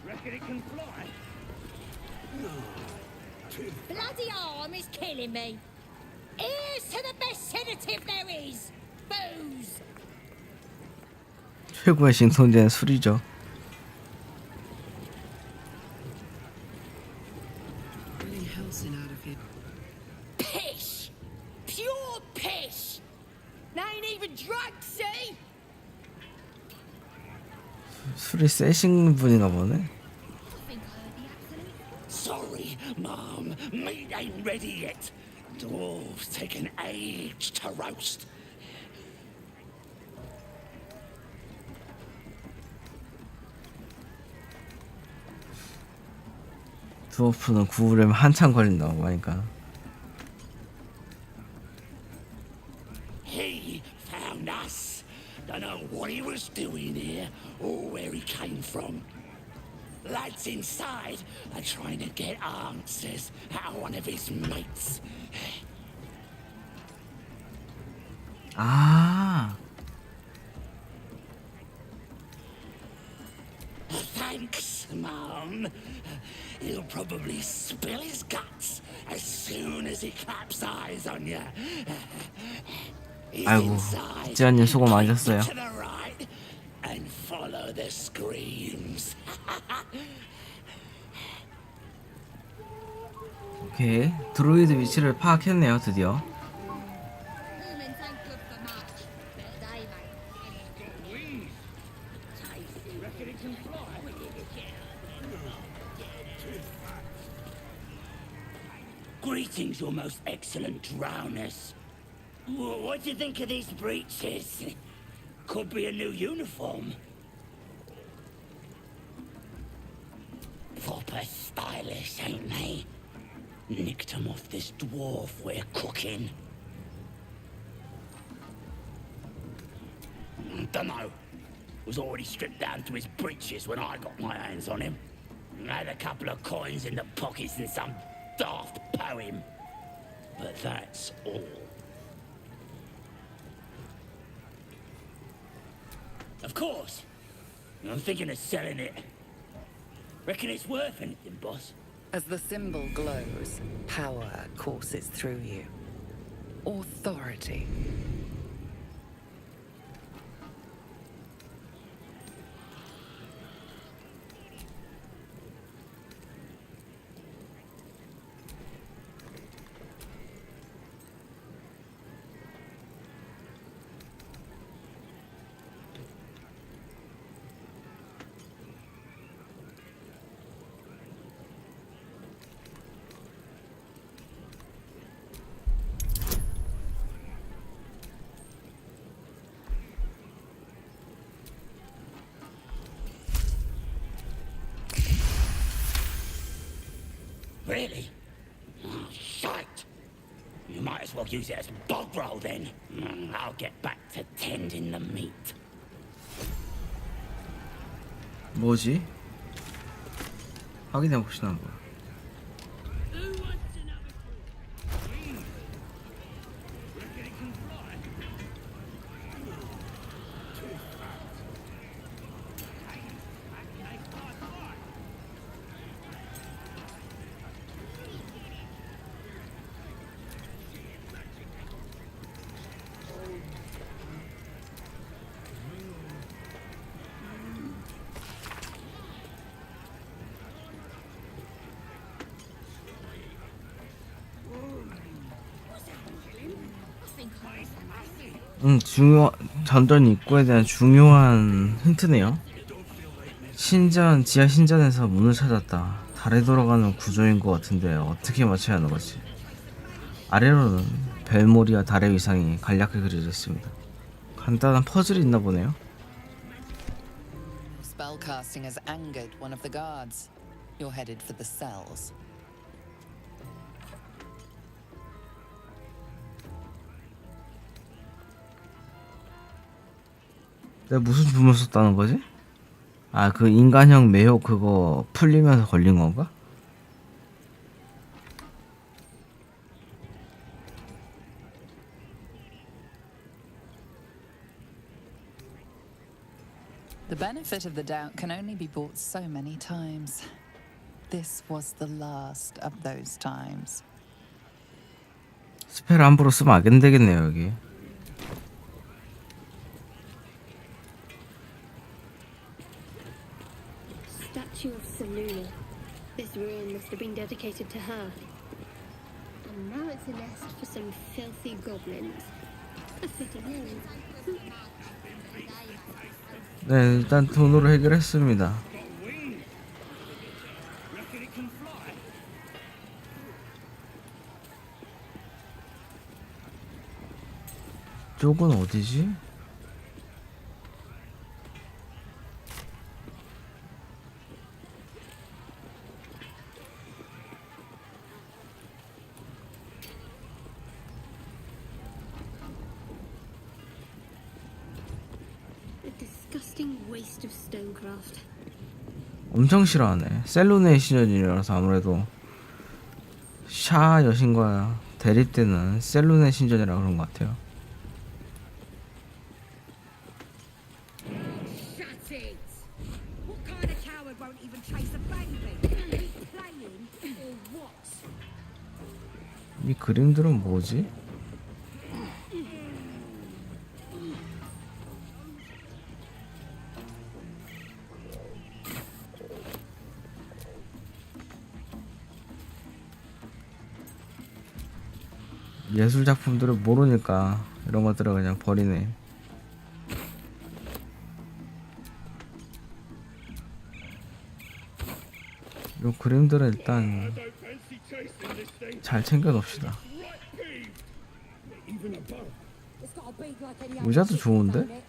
Reckon it can fly? Bloody arm is killing me. Here's to the best sedative there is. Booze. 최고의 싱송제는 술이죠. Really helsing out of here. Pish. Pure pish. They ain't even drunk, see? 술이 세신 분인가 보네. Sorry, Mom. Meat ain't ready yet. Dwarves take an age to roast. 드워프는 구우려면 한참 걸린다고 하니까. He found us. Don't know what he was doing here or where he came from. Lads inside are trying to get answers out of one of his mates. 아, Thanks, Mum. He'll probably spill his guts as soon as he claps eyes on you. He's 아이고, inside. 지아님 수고 많으셨어요. To the right and follow the screams. 오케이, 드로이드 위치를 파악했네요, 드디어. Greetings, your most excellent drowners. What do you think of these breeches? Could be a new uniform. Proper stylish, ain't they? Nicked 'em off this dwarf we're cooking. Dunno. Was already stripped down to his breeches when I got my hands on him. Had a couple of coins in the pockets and some daft poem. But that's all. Of course. I'm thinking of selling it. Reckon it's worth anything, boss? As the symbol glows, power courses through you. Authority. Really? Oh, shite. You might as well use it as bog roll then. I'll get back to tending the meat. 뭐지? 확인해 봅시다 한번. 전전 입구에 대한 중요한 힌트네요. 지하 신전에서 문을 찾았다. 달에 돌아가는 구조인 것 같은데 어떻게 맞춰야 하는 거지? 아래로는 벨모리와 달의 위상이 간략하게 그려져 있습니다. 간단한 퍼즐이 있나 보네요. Spellcasting has angered one of the guards. You're headed for the cells. 내가 무슨 주문 썼다는 거지? 아, 그 인간형 매혹 그거 풀리면서 걸린 건가? The benefit of the doubt can only be bought so many times. This was the last of those times. 스펠 함부로 쓰면 안 되겠네요, 여기. Statue of Saluna. This ruin must have been dedicated to her. And now it's a nest for some filthy goblins. A fitting end. 네, 일단 돈으로 해결했습니다. 쪽은 어디지? Waste of stonecraft. 엄청 싫어하네. 셀로네의 신전이라서 아무래도 샤 여신과 대립되는 셀로네 신전이라 그런 것 같아요. 이 그림들은 뭐지? 예술 작품들을 모르니까 이런 것들을 그냥 버리네. 요 그림들은 일단 잘 챙겨 놓읍시다. 의자도 좋은데?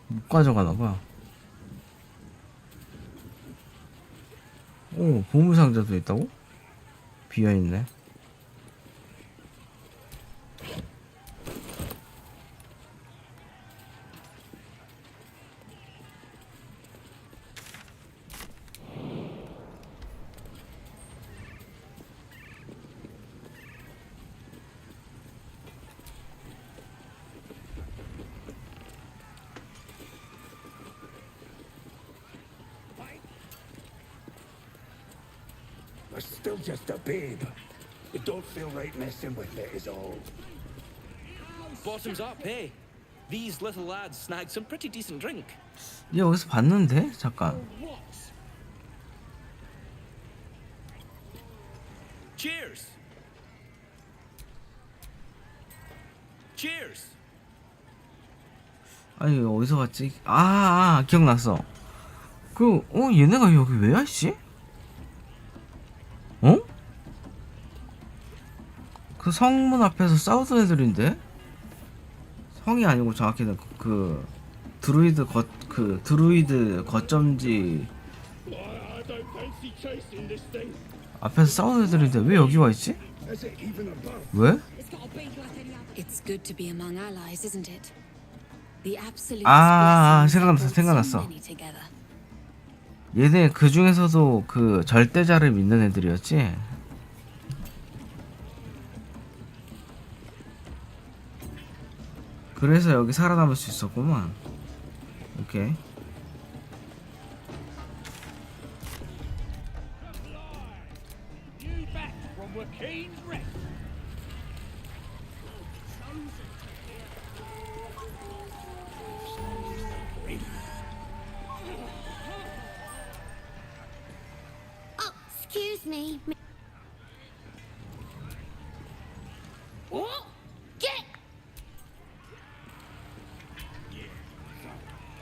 못 가져가나봐. 오, 보물상자도 있다고? 비어있네. I'm still just a babe. It don't feel right messing with it is all. Bottoms up, hey. These little lads snagged some pretty decent drink. 얘 어디서 봤는데? 잠깐. Cheers. Cheers. 아니 어디서 봤지? 기억났어. 얘네가 여기 왜 왔지? 어? 그 성문 앞에서 싸우던 애들인데? 성이 아니고 정확히는 드루이드 거점지 앞에서 싸우는 애들인데 왜 여기 와 있지? 왜? It's good to be among allies, isn't it? The absolute 생각났어. 얘네 그 중에서도 그 절대자를 믿는 애들이었지? 그래서 여기 살아남을 수 있었구만. 오케이. Excuse me. What? Get!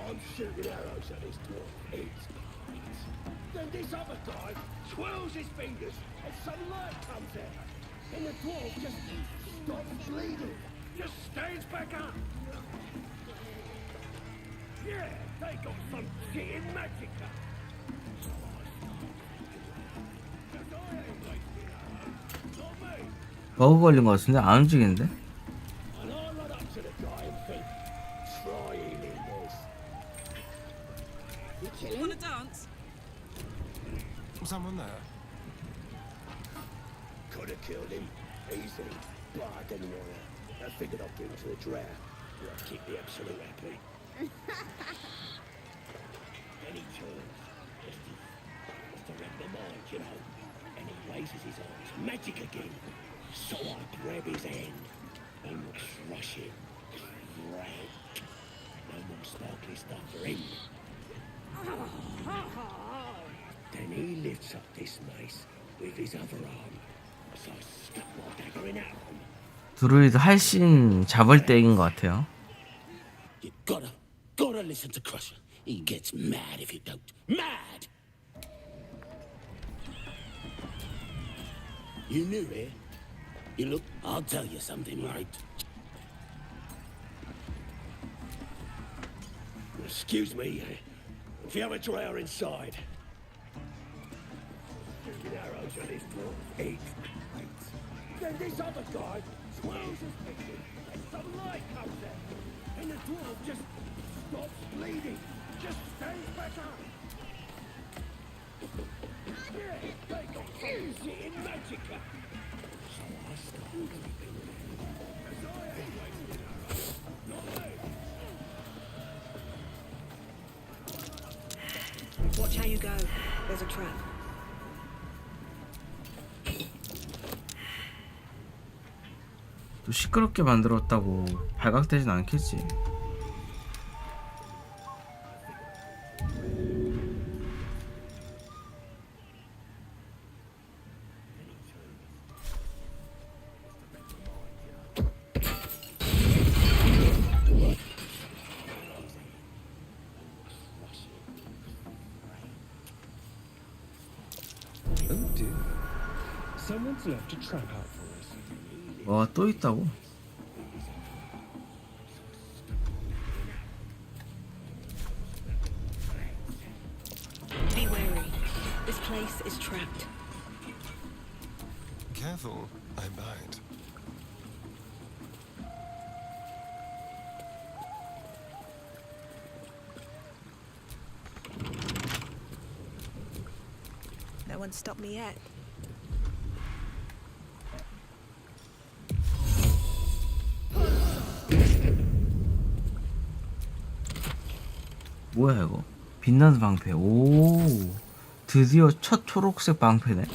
I'm shooting arrows at his dwarf. Then this other guy twirls his fingers and some light comes out. And the dwarf just stops bleeding. Just stands back up. Yeah, they got some shit in magic. 버그 걸린 것 같은데? 안 움직이는데? Someone there? Could have killed him. Easy. But I didn't want to. I figured I'd give him to a drow. I'd keep the absolute happy. Any chance? Just to read the mind, you know. And he raises his arms. Magic again. So I grab his hand and crush it. Crank. No more sparkly stuff for him. Then he lifts up this mace with his other arm. So I stuck my dagger in that one. 드루이드 할신 잡을 때인 것 같아요. You gotta listen to Crusher. He gets mad if you don't. Mad! You new here? You look, I'll tell you something, right? Excuse me, if you have a drow inside. Shooting arrows at his dwarf. Eight. Then this other guy swells his fingers and some light comes out. And the dwarf just stops bleeding. Just stands back up. Yeah, they got some shit in magica. So I started creeping there. As I ain't wasting arrows. Not me. Watch how you go. There's a trap. 또 시끄럽게 만들었다고 발각되진 않겠지. Oh dear. Someone's left a trap out for us. 와, 또 있다고? Be wary. This place is trapped. Careful, I might. No one stopped me yet. 뭐야 이거? 빛나는 방패. 오, 드디어 첫 초록색 방패네.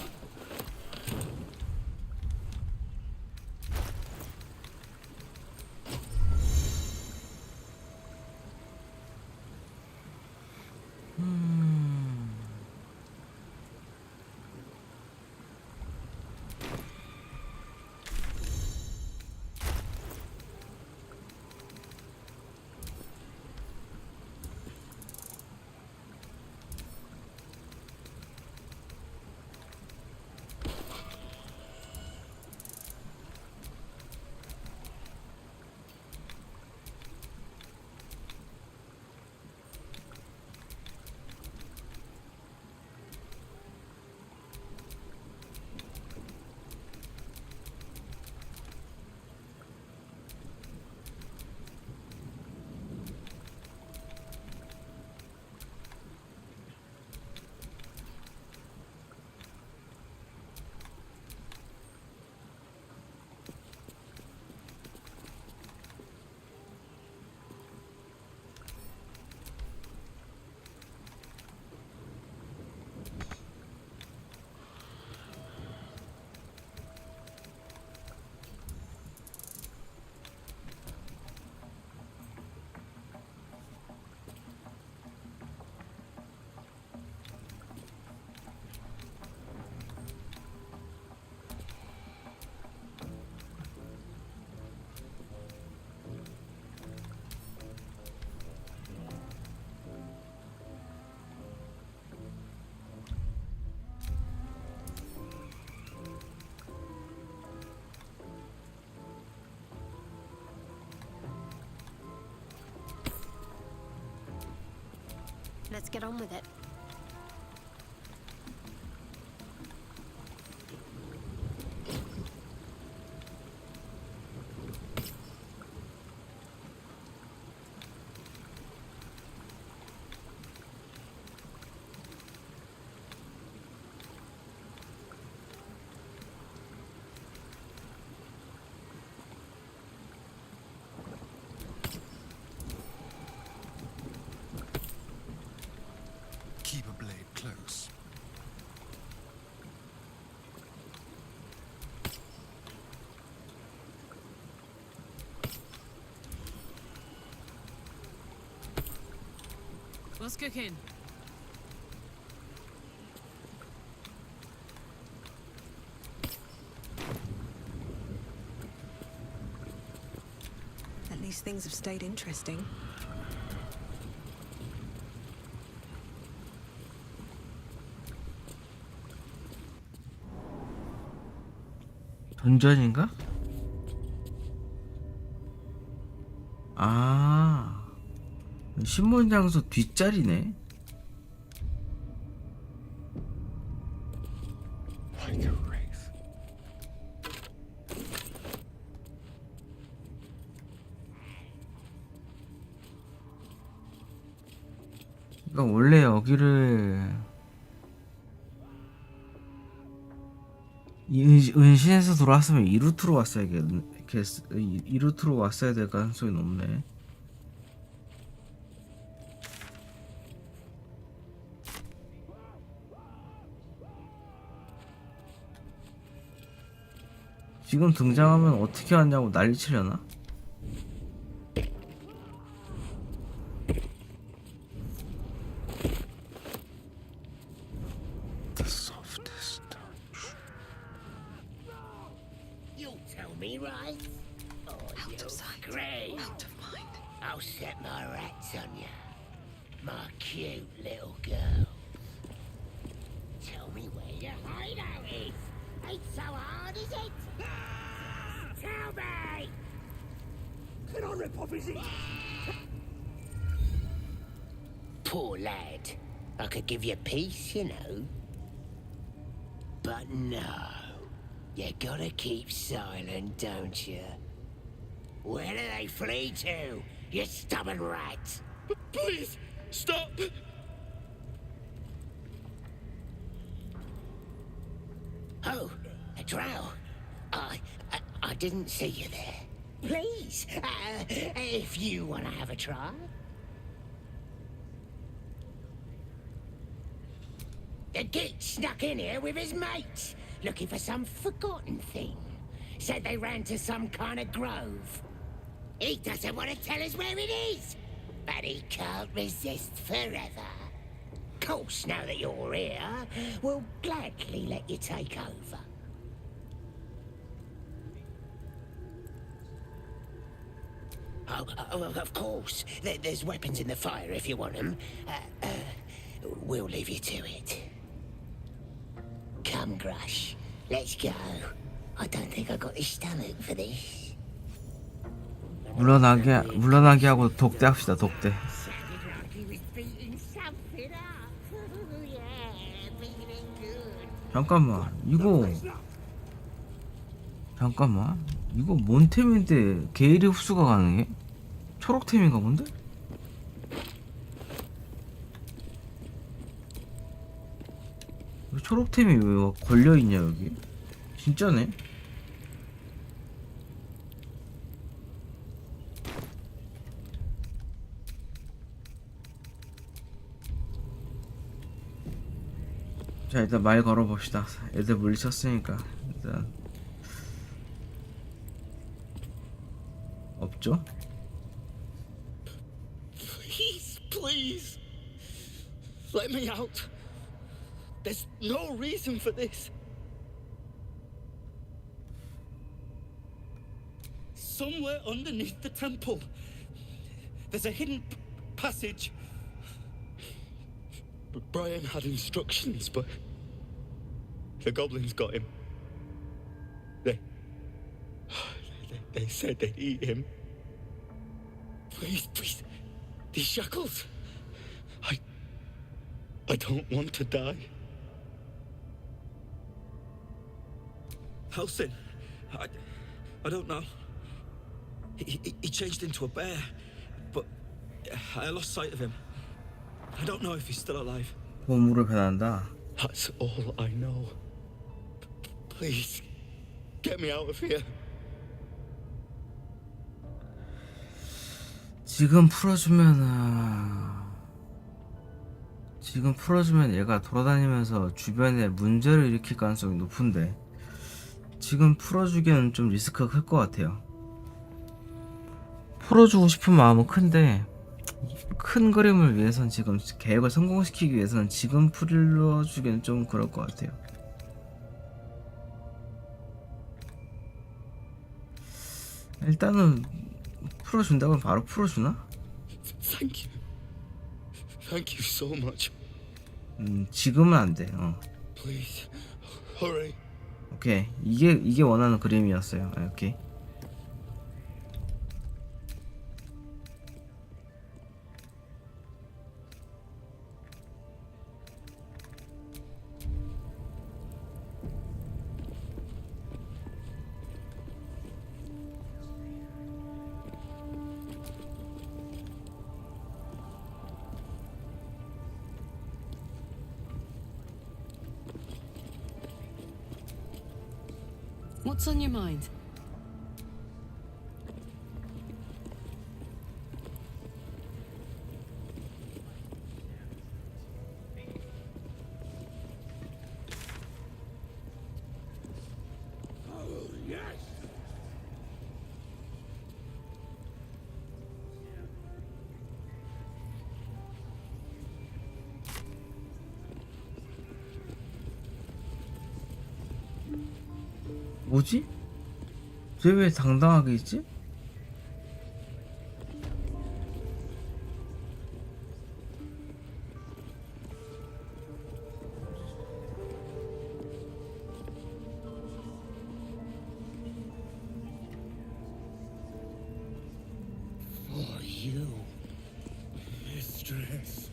Let's get on with it. Keep a blade close. What's cooking? At least things have stayed interesting. 던전인가? 아, 신문 장소 뒷자리네. Like a wraith. 그러니까 원래 여기를 은신에서 돌아왔으면 이 루트로 이 루트로 왔어야 될 가능성이 높네. 지금 등장하면 어떻게 하냐고 난리치려나? The softest touch. You'll tell me, right? Oh, Out of sight. Great. Out of mind. I'll set my rats on you. My cute little girl. Tell me where your hideout is. Ain't so hard, is it? Tell me! Can I rip off his ear? Poor lad. I could give you peace, you know. But no. You gotta keep silent, don't you? Where do they flee to, you stubborn rat? Please, stop! Oh, a drow. I didn't see you there. Please, if you want to have a try. The geek snuck in here with his mates, looking for some forgotten thing. Said they ran to some kind of grove. He doesn't want to tell us where it is, but he can't resist forever. Course, now that you're here, we'll gladly let you take over. Oh, of course. There's weapons in the fire if you want them. We'll leave you to it. Come, Grush. Let's go. I don't think I got the stomach for this. 물러나게 하고 독대 합시다. 독대. Sounded like he was beating something up. Yeah, feeling good. 잠깐만. 이거 뭔 템인데 게일이 흡수가 가능해? 초록템인가 본데? 왜 초록템이 왜 걸려있냐 여기? 진짜네? 자, 일단 말 걸어봅시다. 애들 물리쳤으니까 일단 없죠? Please. Let me out. There's no reason for this. Somewhere underneath the temple, there's a hidden passage. Brian had instructions, but the goblins got him. They said they'd eat him. Please, these shackles. I don't want to die. Halsin, I don't know. He changed into a bear, but I lost sight of him. I don't know if he's still alive. 보물을 변한다. That's all I know. Please, get me out of here. 지금 풀어주면 얘가 돌아다니면서 주변에 문제를 일으킬 가능성이 높은데 지금 풀어주기에는 좀 리스크가 클 것 같아요. 풀어주고 싶은 마음은 큰데 큰 그림을 위해선 지금 계획을 성공시키기 위해서는 지금 풀어주기는 좀 그럴 것 같아요. 일단은 풀어준다면 바로 풀어주나? Thank you so much. 지금은 안 돼. Please, hurry. 오케이. 이게 원하는 그림이었어요. 오케이. What's on your mind? Oh, yes! 뭐지? 쟤 왜 당당하게 있지? For you, mistress.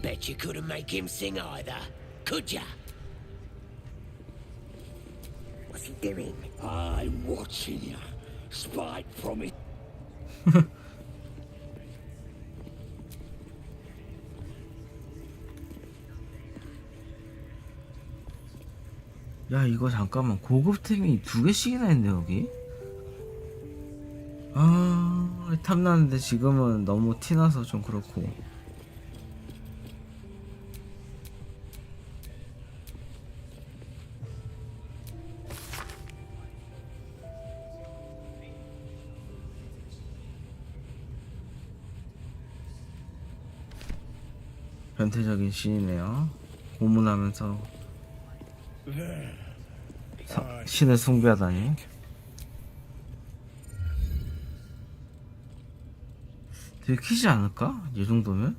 Bet you couldn't make him sing either, could ya? What's he doing? I'm watching you. Spite from it. 야 이거 잠깐만 고급템이 2개씩이나 있네 여기. 아 탐나는데 지금은 너무 티나서 좀 그렇고. 변태적인 신이네요. 고문하면서 신을 숭배하다니. 들키지 않을까? 이 정도면?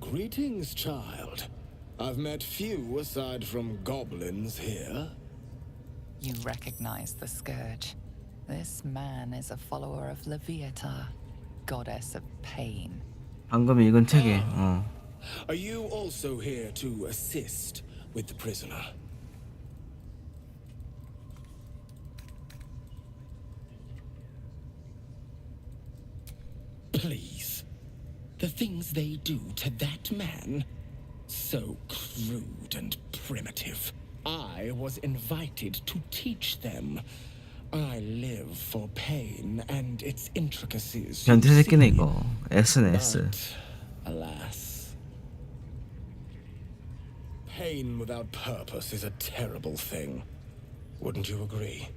Greetings, child. I've met few aside from goblins here. You recognize the scourge. This man is a follower of Leviata, goddess of pain. 방금 읽은 책에 Are you also here to assist with the prisoner? Please. The things they do to that man, so crude and primitive. I was invited to teach them. I live for pain and its intricacies. 변태 새끼네 이거. S는 S. But, alas. Pain without purpose is a terrible thing. Wouldn't you agree?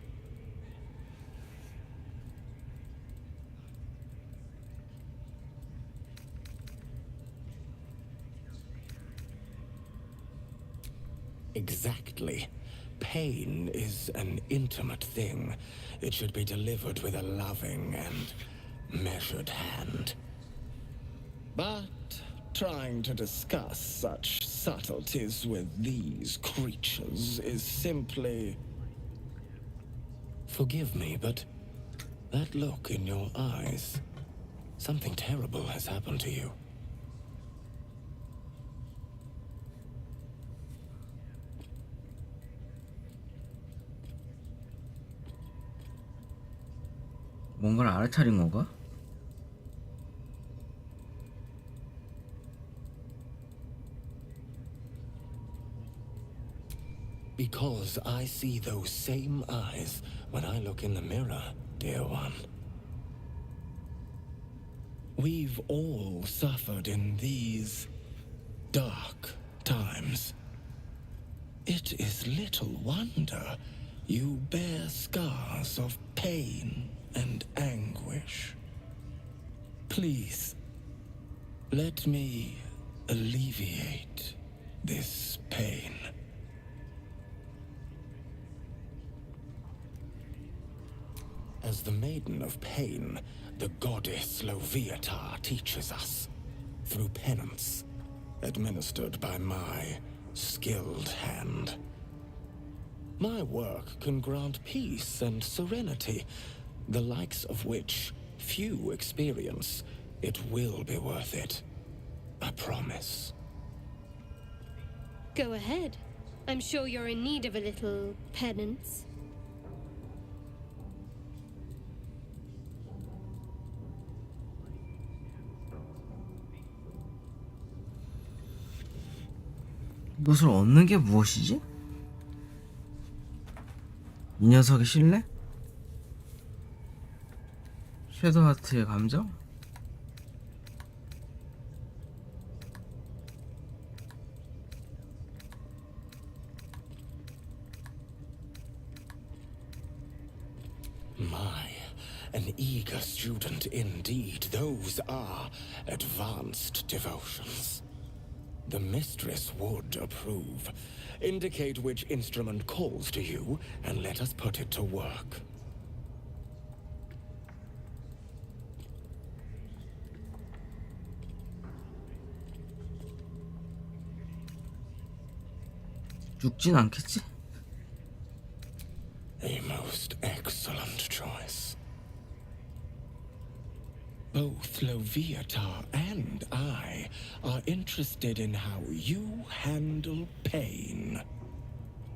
Exactly. Pain is an intimate thing. It should be delivered with a loving and measured hand. But trying to discuss such subtleties with these creatures is simply... Forgive me, but that look in your eyes, something terrible has happened to you. 뭔가를 알아차린 건가? Because I see those same eyes when I look in the mirror, dear one. We've all suffered in these dark times. It is little wonder you bear scars of pain and anguish. Please, let me alleviate this pain. As the Maiden of Pain, the goddess Leviata teaches us, through penance, administered by my skilled hand. My work can grant peace and serenity, the likes of which few experience. It will be worth it. I promise. Go ahead. I'm sure you're in need of a little penance. 이것을 얻는 게 무엇이지? 이 녀석의 신뢰? 섀도하트의 감정? My, an eager student indeed. Those are advanced devotions. The mistress would approve. Indicate which instrument calls to you, and let us put it to work. 죽진 않겠지? A most excellent choice. Both Loviatar and I are interested in how you handle pain,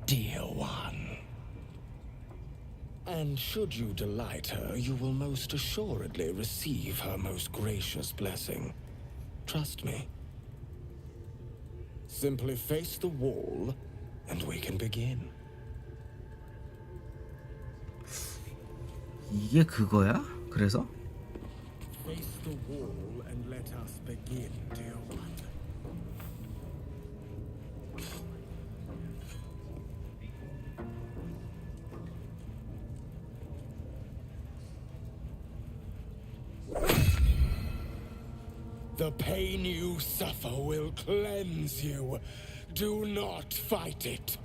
dear one. And should you delight her, you will most assuredly receive her most gracious blessing. Trust me. Simply face the wall, and we can begin. 이게 그거야? 그래서? Face the wall and let us begin, dear one. The pain you suffer will cleanse you. Do not fight it.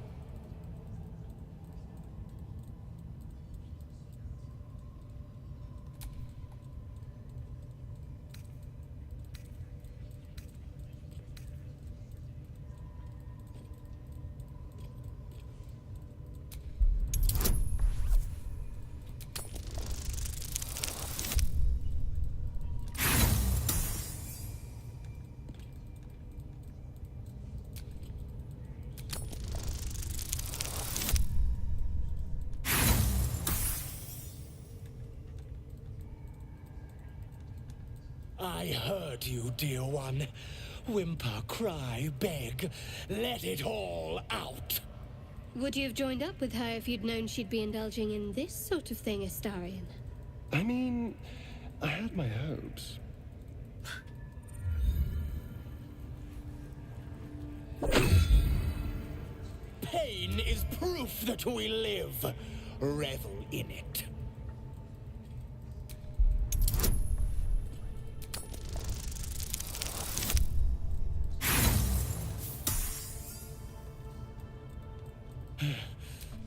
I heard you, dear one. Whimper, cry, beg. Let it all out. Would you have joined up with her if you'd known she'd be indulging in this sort of thing, Astarion? I mean, I had my hopes. Pain is proof that we live. Revel in it.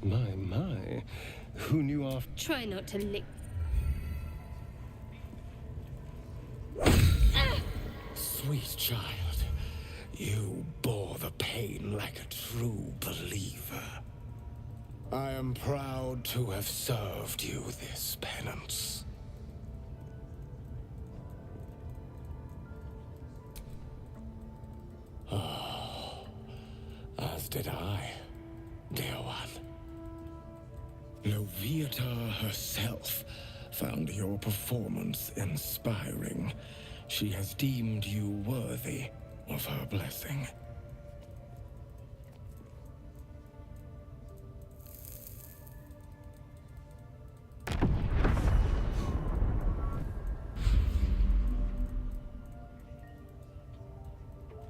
My. Who knew after... Try not to lick. Sweet child, you bore the pain like a true believer. I am proud to have served you this penance. Oh, as did I, dear one. Loviatar herself found your performance inspiring. She has deemed you worthy of her blessing.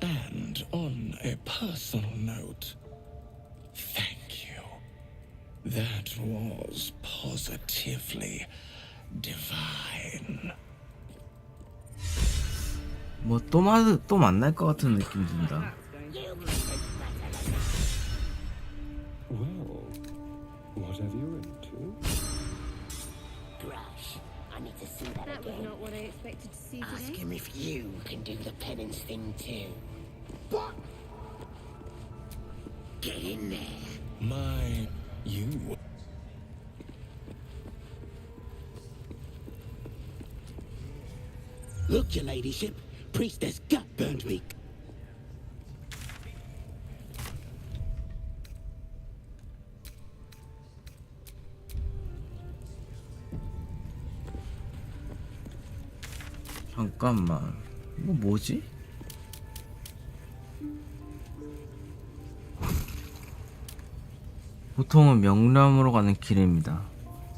And on a personal note, thank you. That was positively divine. 뭐 또 만날 것 같은 느낌 든다. Well, whatever you're into. Brush, I need to see that That was again. not what I expected to see Ask today. him if you can do the penance thing too. What? Get in there. You. Look, your ladyship. Priestess gut burned me. 잠깐만. 이거 뭐지? 보통은 명람으로 가는 길입니다.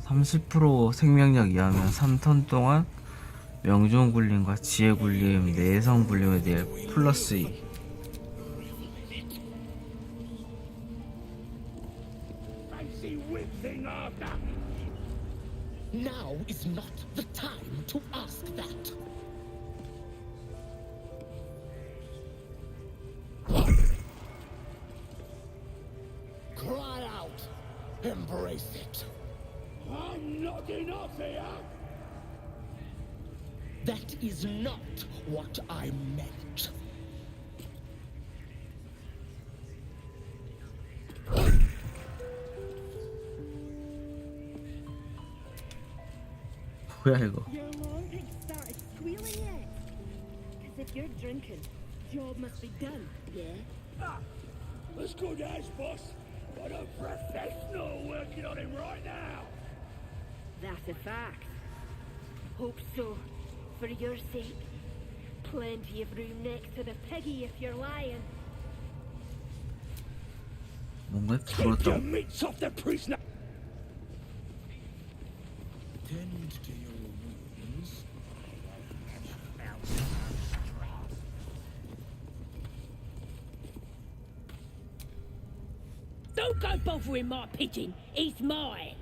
30% 생명력 이하면 3턴 동안 명중 굴림과 지혜 굴림, 내성 굴림에 대해 플러스 2. Now is not the time to ask that. Embrace it. I'm nodding off here. That is not what I meant. 뭐야 이거? Your laundry started squealing yet? Because if you're drinking, job must be done, yeah? Ah, as good as, boss. Got a professional working on him right now. That's a fact. Hope so. For your sake. Plenty of room next to the piggy if you're lying. 뭔가 Keep your 부끄럽다고. meats off the prisoner. Tend to your wounds. Don't go bothering my pigeon. He's mine.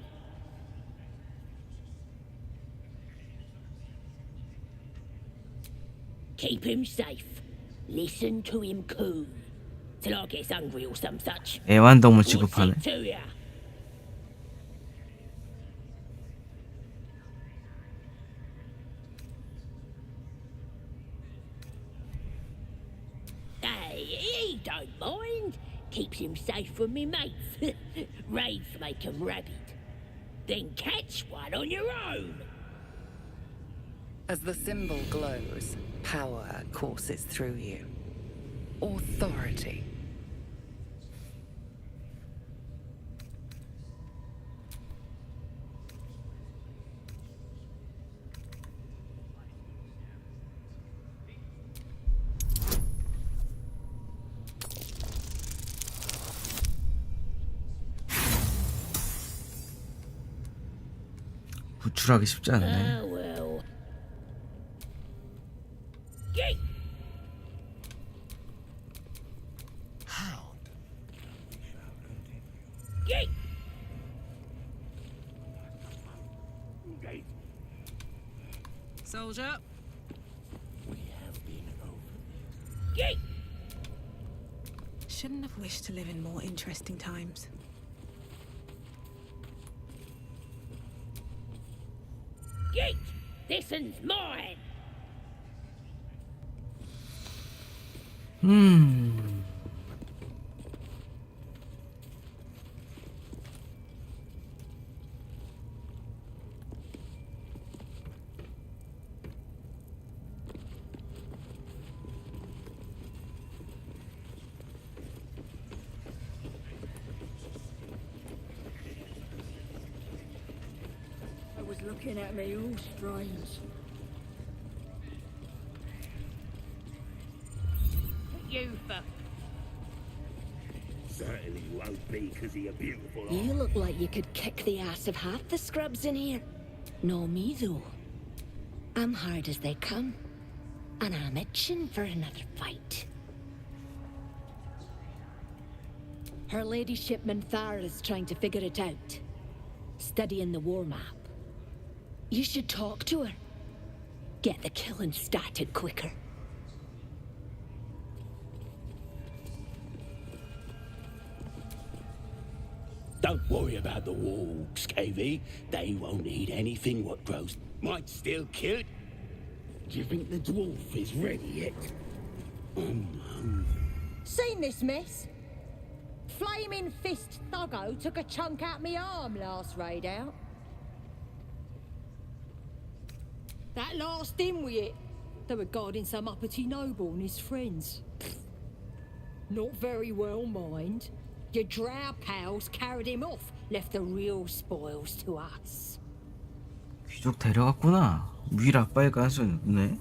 Keep him safe. Listen to him coo. Till I get hungry or some such. 애완동물 What's 취급하네. it to ya? Hey, he don't mind. Keeps him safe from me mates. Raids make 'em rabid. Then catch one on your own. As the symbol glows, power courses through you. Authority. 구출하기 쉽지 않네. Oh well. Yeet! Hound. Yeet! Soldier. Yeet! Shouldn't have wished to live in more interesting times. Yeet! This one's mine. I was looking at me all strange. You for Certainly won't be because of your beautiful eyes. You look like you could kick the ass of half the scrubs in here. No me though. I'm hard as they come. And I'm itching for another fight. Her ladyship Minthara is trying to figure it out. Studying the war map. You should talk to her. Get the killing started quicker. Don't worry about the walks, KV. They won't eat anything what grows. Might still kill it. Do you think the dwarf is ready yet? Seen this mess? Flaming Fist Thuggo took a chunk out me arm last raid out. That last in with it. They were guarding some uppity noble and his friends. Not very well, mind. Your drow pals carried him off, left the real spoils to us. 귀족 데려갔구나. 위일 아빠일 가능성이 높네.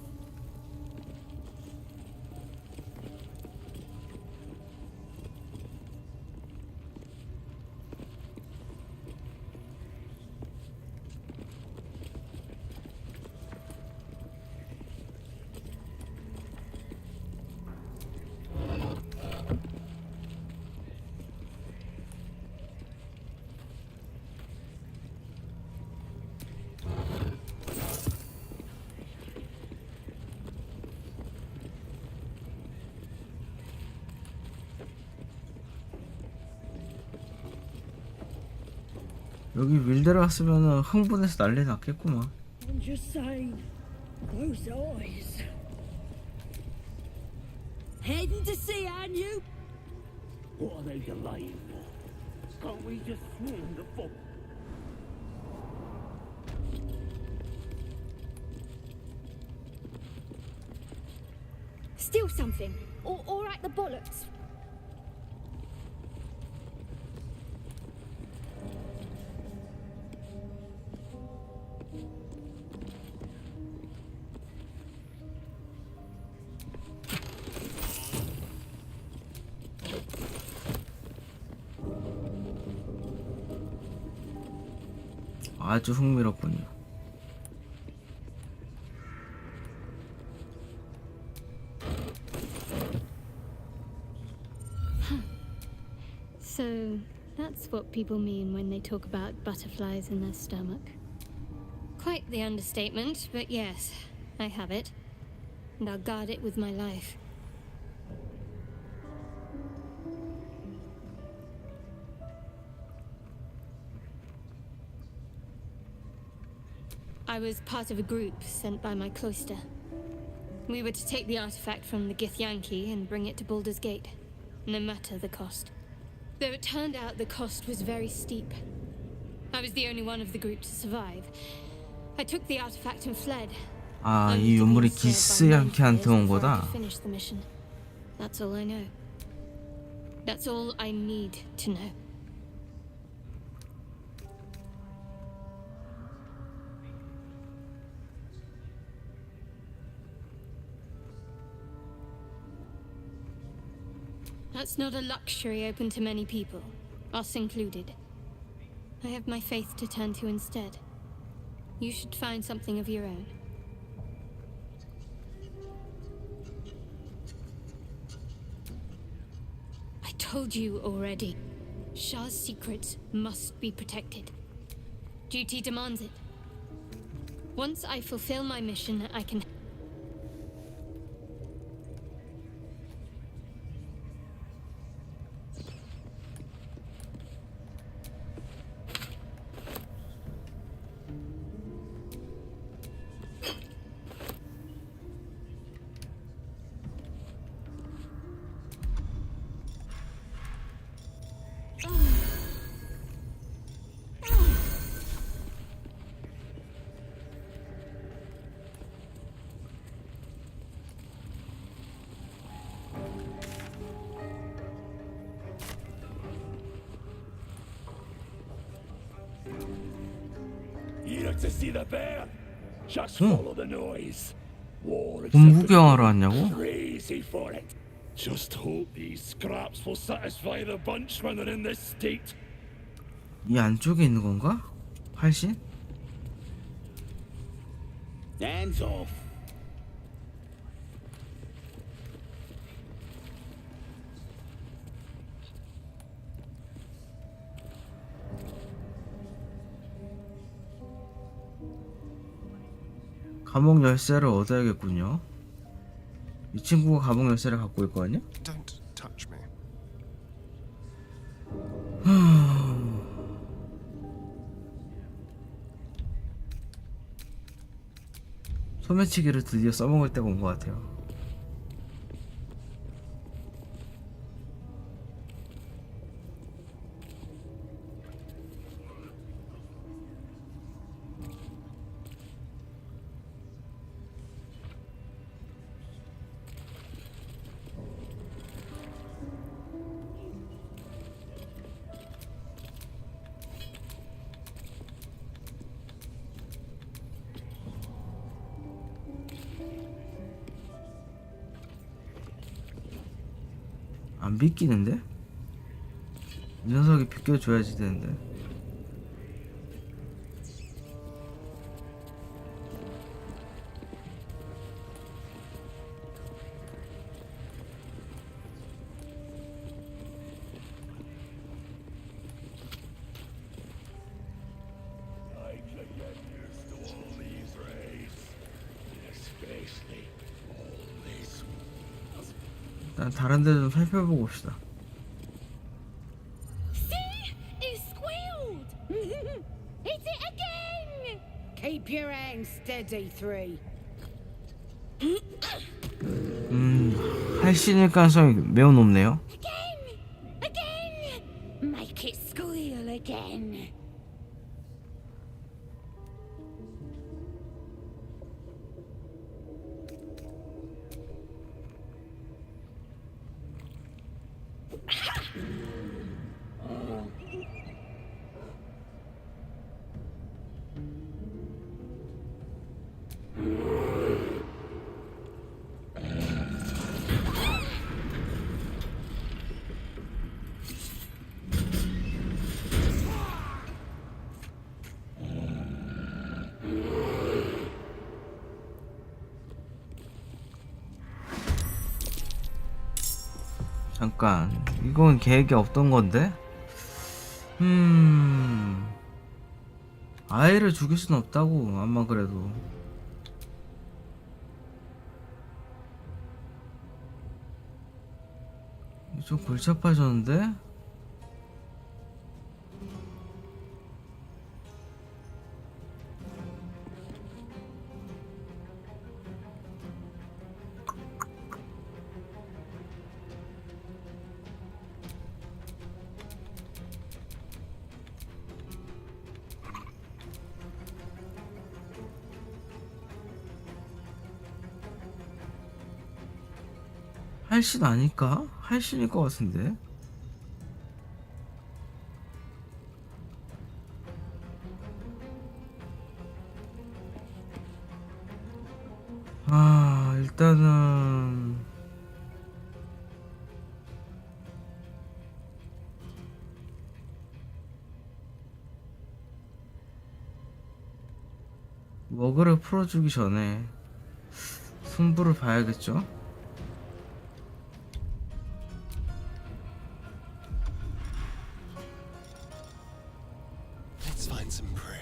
여기 밀대로 왔으면은 흥분해서 난리 났겠구만. I'm just saying, those eyes. Heading to see, aren't you? What are they delaying for? Can't we just swing the fog? Steal something, or act the bollocks. 아주 흥미롭군요. So, that's what people mean when they talk about butterflies in their stomach. Quite the understatement, but yes, I have it. And I'll guard it with my life. I was part of a group sent by my cloister. We were to take the artifact from the Githyanki and bring it to Baldur's Gate, no matter the cost. Though it turned out the cost was very steep. I was the only one of the group to survive. I took the artifact and fled. 아, 이 유물이 기스양키한테 온 거다. Finish the mission. That's all I know. That's all I need to know. That's not a luxury open to many people, us included. I have my faith to turn to instead. You should find something of your own. I told you already. Shah's secrets must be protected. Duty demands it. Once I fulfill my mission, I can... You like to see the bear? Just follow the noise. War 곰 구경하러 왔냐고? crazy for it. Just hope these scraps will satisfy the bunch when they're in this state. 이 안쪽에 있는 건가? 활신? Hands off. 감옥 열쇠를 얻어야겠군요. 이 친구가 감옥 열쇠를 갖고 있거든요. Don't touch me. 소매치기를 드디어 써먹을 때가 온 것 같아요. 안 비끼는데? 이 녀석이 비껴줘야지 되는데. 일단 다른 데 좀 살펴보고 봅시다. See? It squealed! your hand steady, Three. 할신일 가능성이 매우 높네요. Again! Make it squeal again. 잠깐, 이건 계획이 없던 건데? 아이를 죽일 순 없다고, 암만 그래도. 좀 골치 아파졌는데? 할신 아닐까? 할신일 것 같은데. 일단은 워그를 풀어주기 전에 승부를 봐야겠죠? Let's find some prey.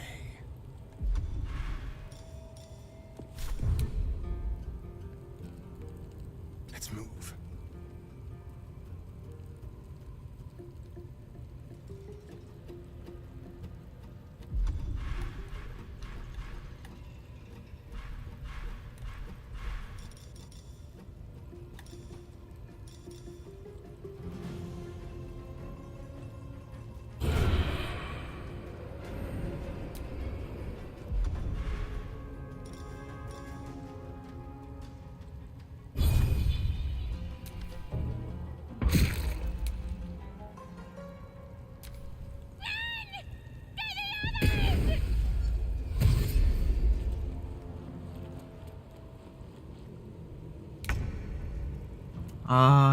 Let's move.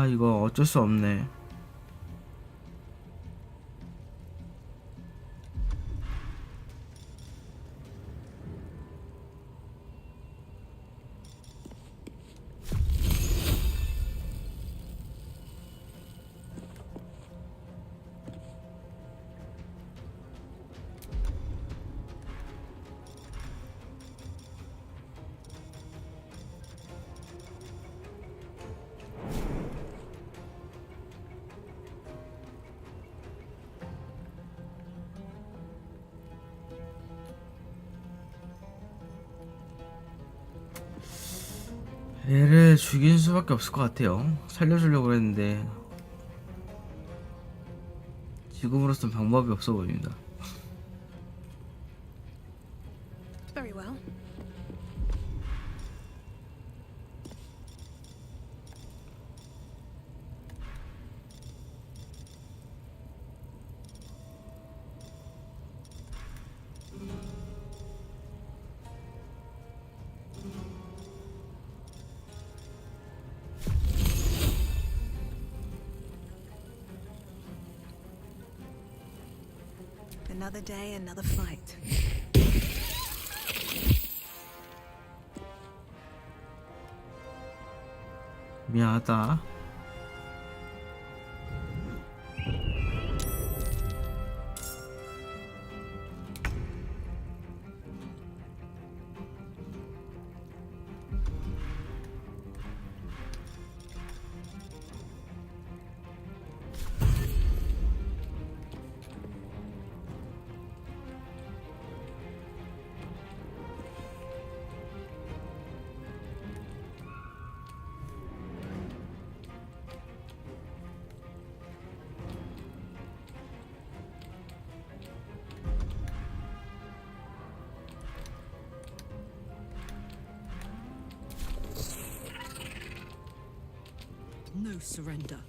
이거 어쩔 수 없네. 얘를 죽일 수밖에 없을 것 같아요. 살려주려고 했는데 지금으로선 방법이 없어 보입니다. Very well. Another day, another fight. 미안하다. No surrender.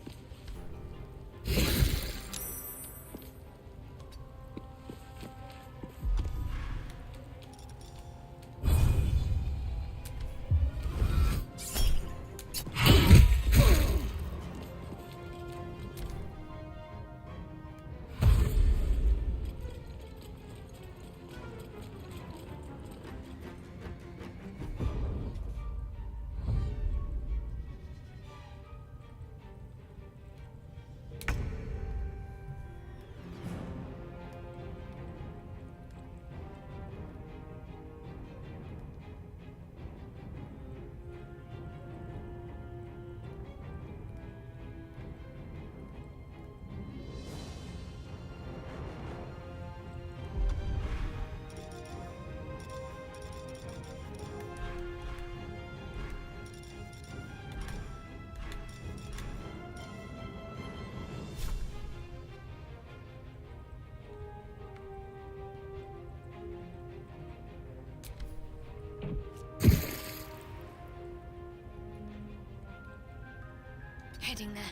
Heading there.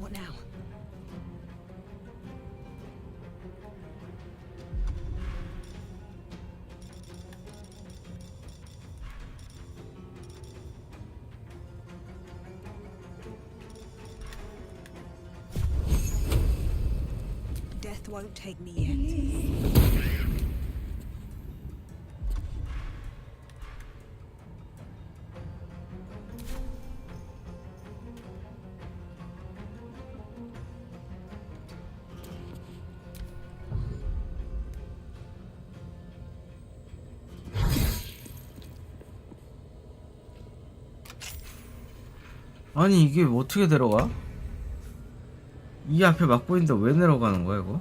What now? Death won't take me yet. 아니 이게 어떻게 내려가? 이 앞에 막고 있는데 왜 내려가는 거야 이거?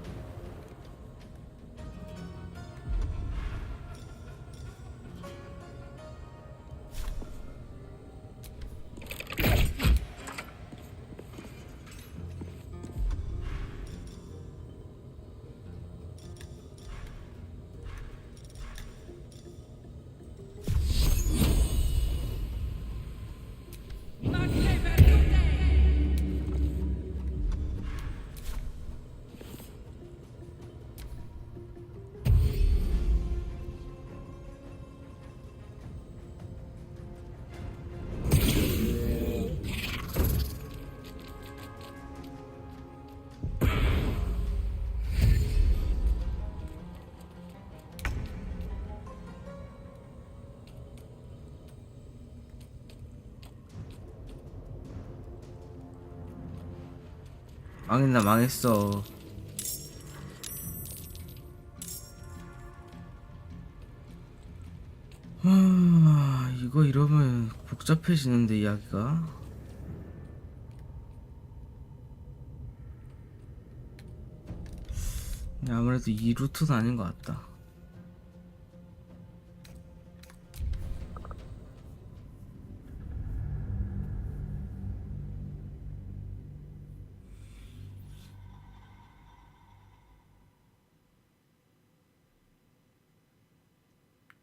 망했나 망했어. 이거 이러면 복잡해지는데 이야기가. 근데 아무래도 이 루트는 아닌 것 같다.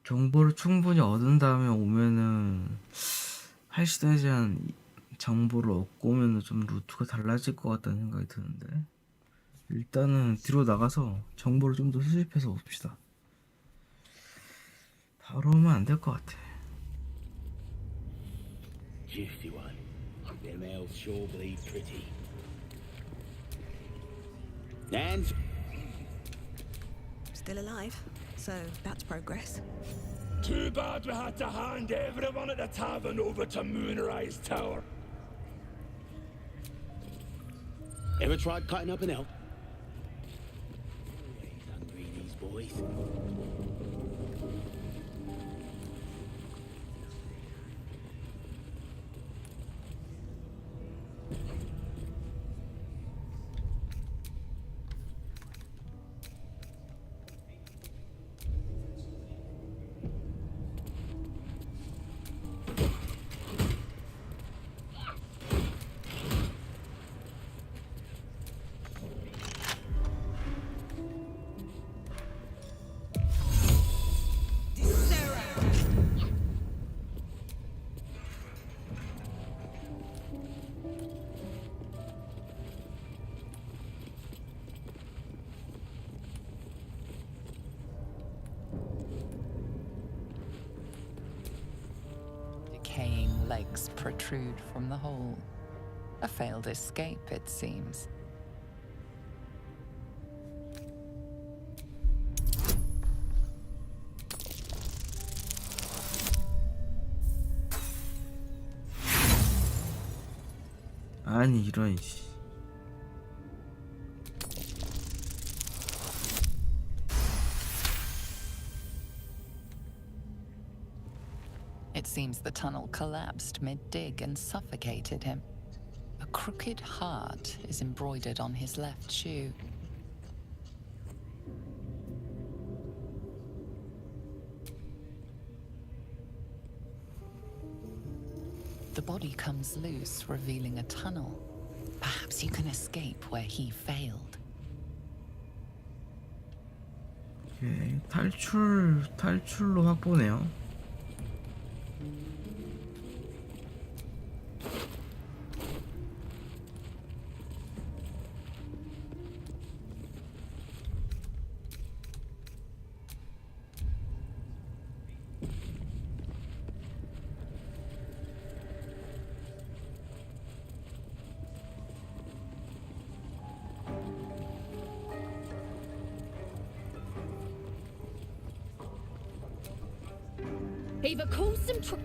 정보를 충분히 얻은 다음에 오면은 할시도에 대한 정보를 얻고 오면은 좀 루트가 달라질 것 같다는 생각이 드는데 일단은 뒤로 나가서 정보를 좀 더 수집해서 옵시다. 바로 오면 안 될 것 같아. Juicy one. Them elves sure bleed pretty. And Still alive, so that's progress. Too bad we had to hand everyone at the tavern over to Moonrise Tower. ever tried cutting up an elf? Always hungry, these boys. Decaying legs protrude from the hole. A failed escape, it seems. 아니 이런 씨. It seems the tunnel collapsed mid-dig and suffocated him. A crooked heart is embroidered on his left shoe. The body comes loose, revealing a tunnel. Perhaps you can escape where he failed. 오케이. 탈출로 확보네요. Either cause some trouble.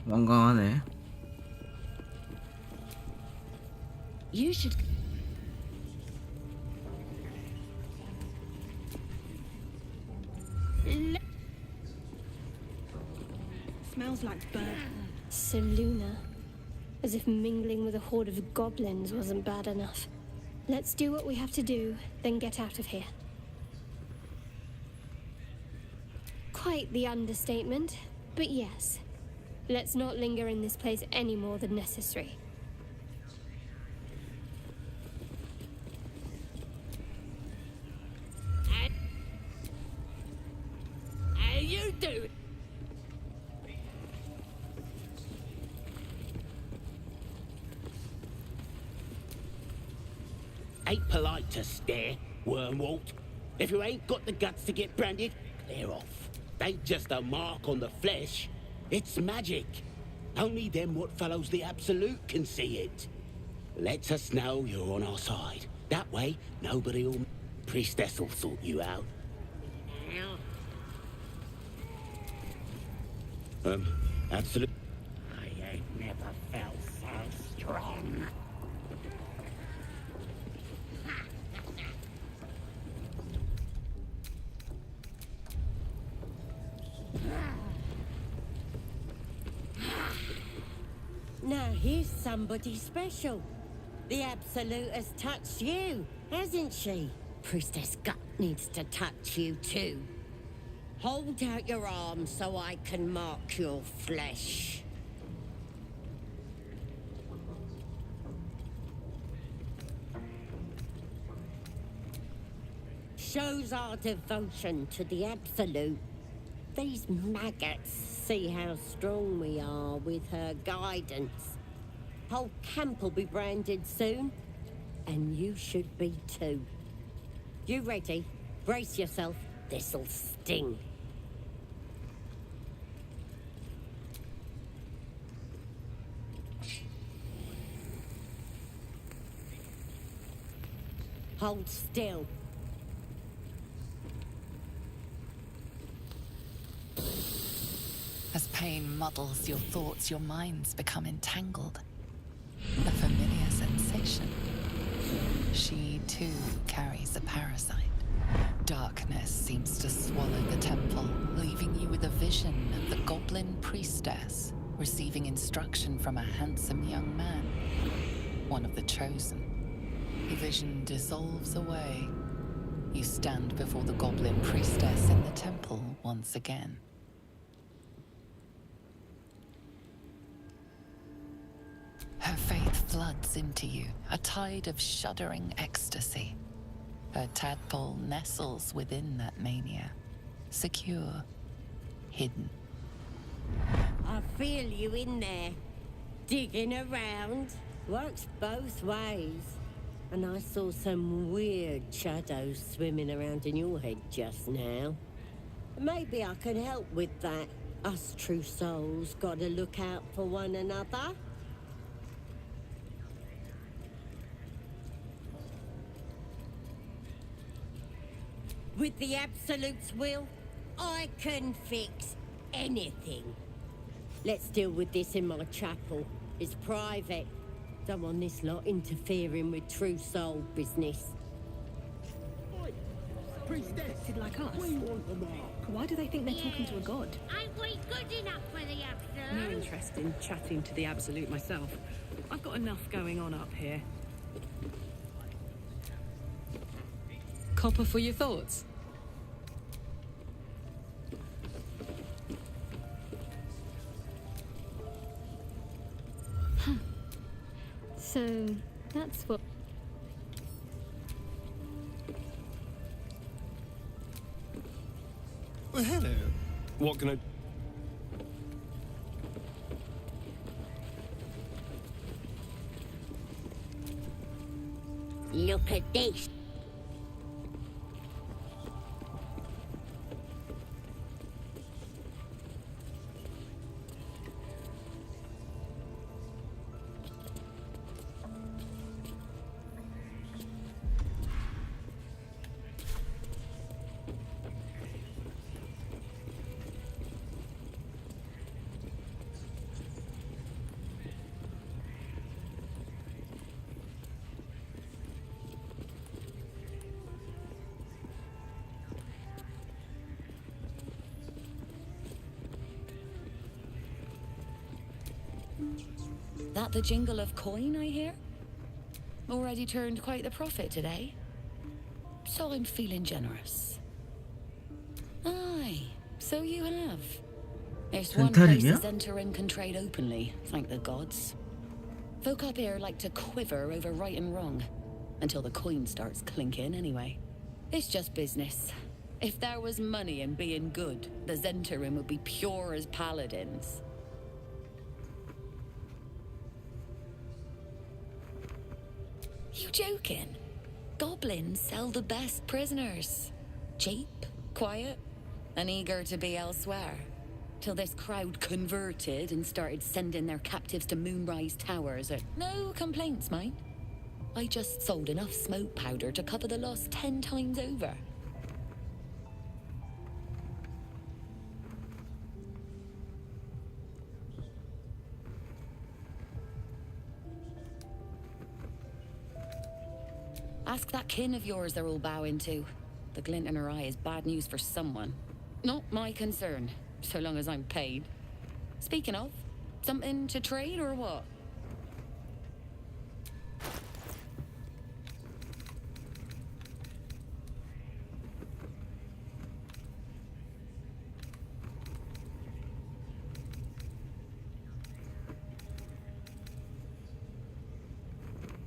완강하네. You should. Smells like burnt. Seluna. As if mingling with a horde of goblins wasn't bad enough. Let's do what we have to do, then get out of here. Quite the understatement, but yes. Let's not linger in this place any more than necessary. How you doing? Ain't polite to stare, Wormwalt. If you ain't got the guts to get branded, clear off. Ain't just a mark on the flesh. It's magic. Only them what follows the Absolute can see it. Lets us know you're on our side. That way, nobody'll... Priestess'll sort you out. Absolutely. I ain't never felt so strong. Now here's somebody special. The Absolute has touched you, hasn't she? Priestess Gut needs to touch you too. Hold out your arm so I can mark your flesh. Shows our devotion to the Absolute. These maggots see how strong we are with her guidance. Whole camp will be branded soon, and you should be too. You ready? Brace yourself. This'll sting. Hold still. As pain muddles your thoughts, your minds become entangled. A familiar sensation. She too carries a parasite. Darkness seems to swallow the temple, leaving you with a vision of the goblin priestess receiving instruction from a handsome young man, one of the chosen. The vision dissolves away. You stand before the goblin priestess in the temple once again. Her faith floods into you, a tide of shuddering ecstasy. Her tadpole nestles within that mania, secure, hidden. I feel you in there, digging around. Works both ways. And I saw some weird shadows swimming around in your head just now. Maybe I can help with that. Us true souls gotta look out for one another. With the Absolute's will, I can fix anything. Let's deal with this in my chapel. It's private. Don't want this lot interfering with true soul business. Priestess, like us. We want the mark. Why do they think they're talking to a god? Ain't we good enough for the Absolute? No interest in chatting to the Absolute myself. I've got enough going on up here. Copper for your thoughts? So, that's what... Well, hello. What can I... Look at this. That the jingle of coin, I hear? Already turned quite the profit today. So I'm feeling generous. Aye, so you have. There's one place the Zentarim can trade openly, thank the gods. Folk up here like to quiver over right and wrong, until the coin starts clinking anyway. It's just business. If there was money in being good, the Zentarim would be pure as paladins. You joking? Goblins sell the best prisoners. Cheap, quiet, and eager to be elsewhere. Till this crowd converted and started sending their captives to Moonrise Towers. No complaints, mind. I just sold enough smoke powder to cover the loss 10 times over. Ask that kin of yours they're all bowing to. The glint in her eye is bad news for someone. Not my concern, so long as I'm paid. Speaking of, something to trade or what?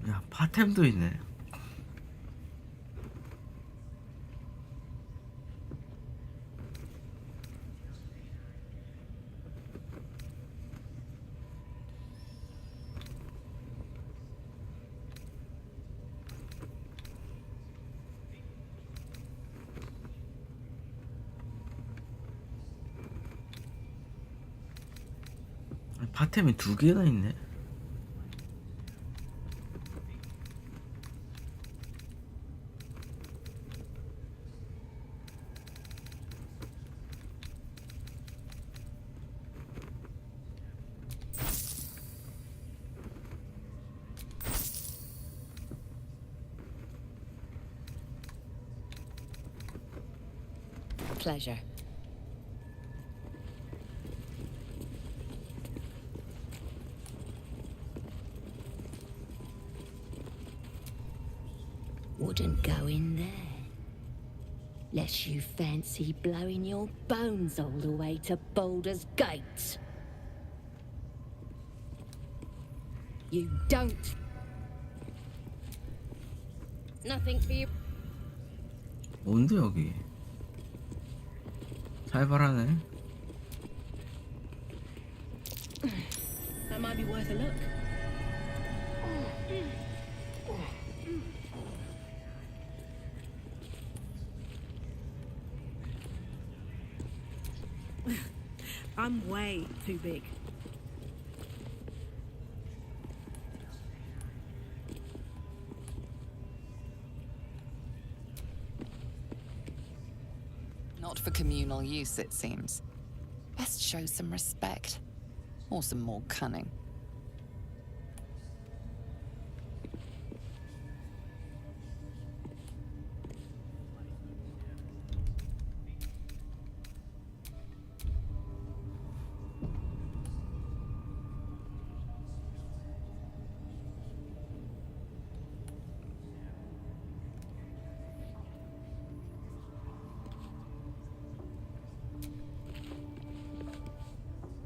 야, 파템도 있네. 파템이 2개나 있네. Pleasure. Wouldn't go in there. Lest you fancy blowing your bones all the way to Baldur's Gate. You don't. Nothing for you. 뭔데 여기? 살벌하네. That might be worth a look. I'm way too big. Not for communal use, it seems. Best show some respect. Or some more cunning.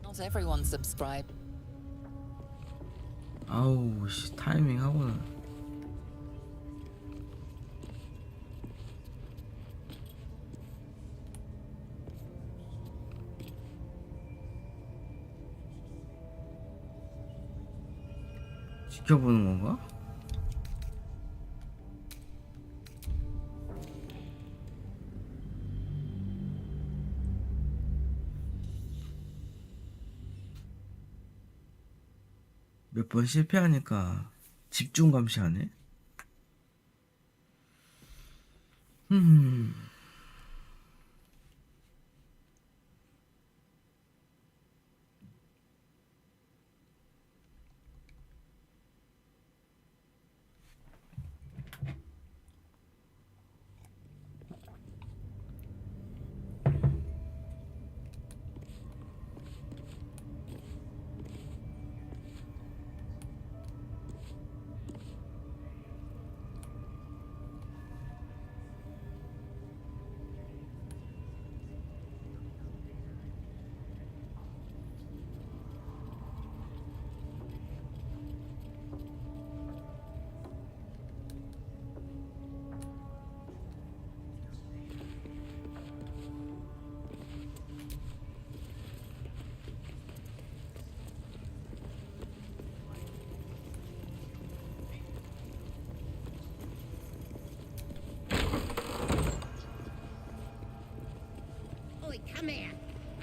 Not everyone subscribed. 아우 씨, 타이밍 하고는. 지켜보는 건가? 몇 번 실패하니까 집중 감시하네. Oi, come here.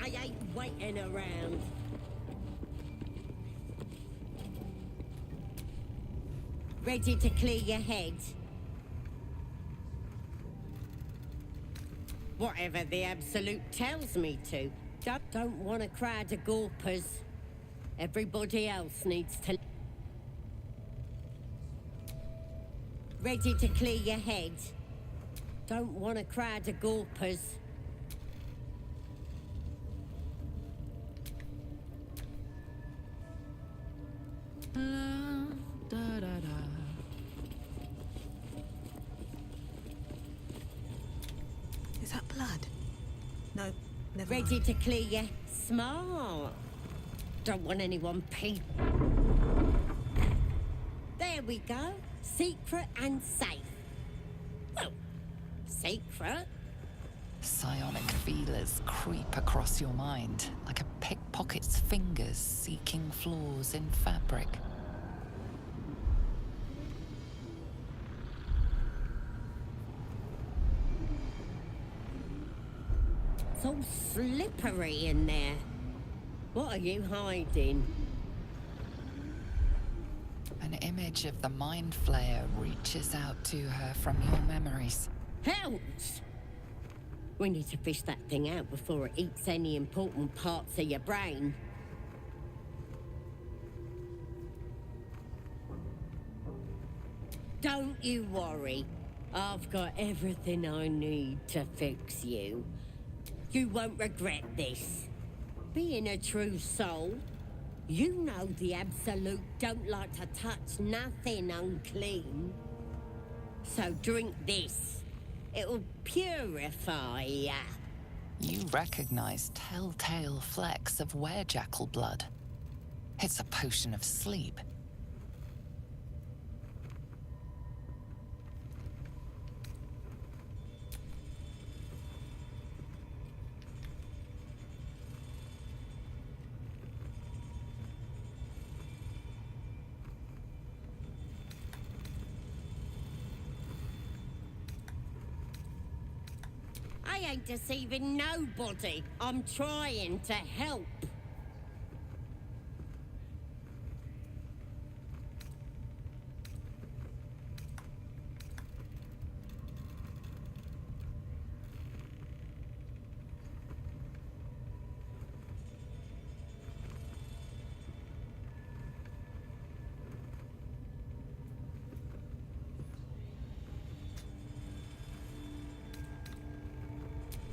I ain't waiting around. Ready to clear your head? Whatever the Absolute tells me to. Don't want a crowd of gawpers. Everybody else needs to... Ready to clear your head? Don't want a crowd of gawpers. Is that blood? No, never Ready mind. to clear your... Smart. Don't want anyone peep. There we go. Secret and safe. Well, secret. Psionic feelers creep across your mind like a pickpocket's fingers seeking flaws in fabric. It's all slippery in there. What are you hiding? An image of the Mind Flayer reaches out to her from your memories. Hells! We need to fish that thing out before it eats any important parts of your brain. Don't you worry. I've got everything I need to fix you. You won't regret this. Being a true soul, you know the Absolute don't like to touch nothing unclean. So drink this. It'll purify ya. You recognize telltale flecks of werejackal blood. It's a potion of sleep. I ain't deceiving nobody. I'm trying to help.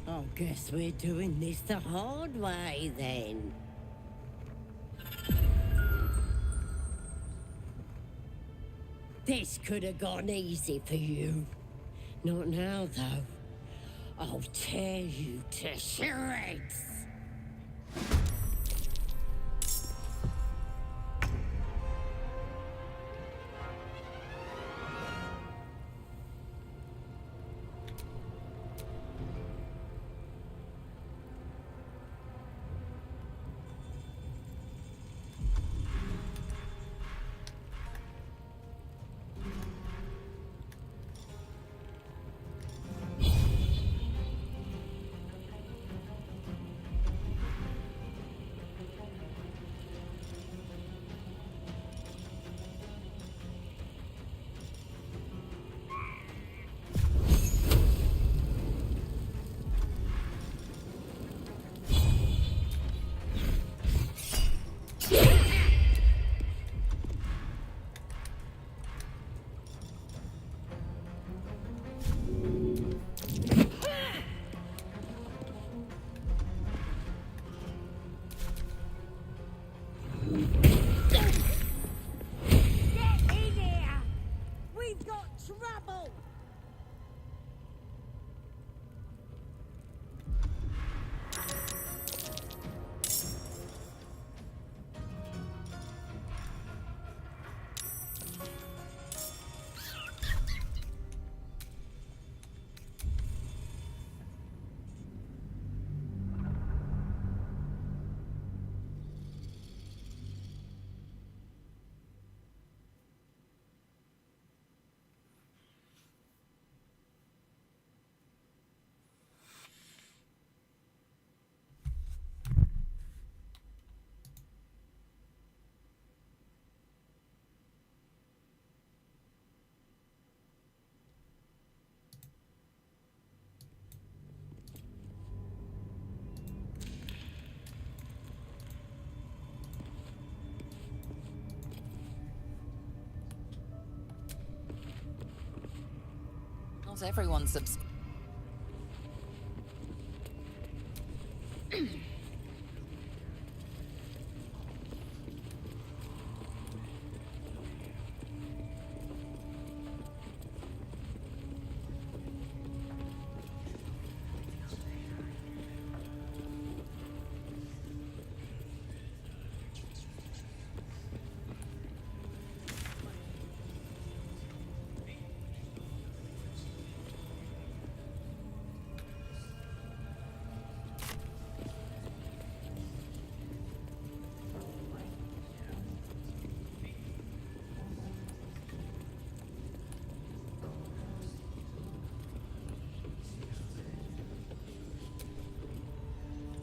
I guess we're doing this the hard way, then. This could have gone easy for you. Not now, though. I'll tear you to shreds. Not everyone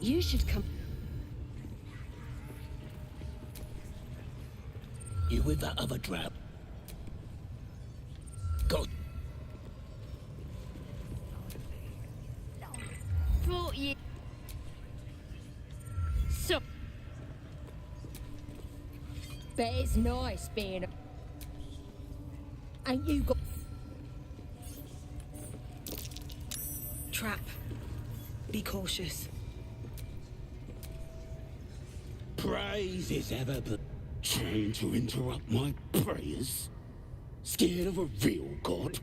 You should come. You with that other drab? Go. Thought you. So. Bet it's nice being. Ain't you got. Trap. Be cautious. Praise is ever but trying to interrupt my prayers? Scared of a real god?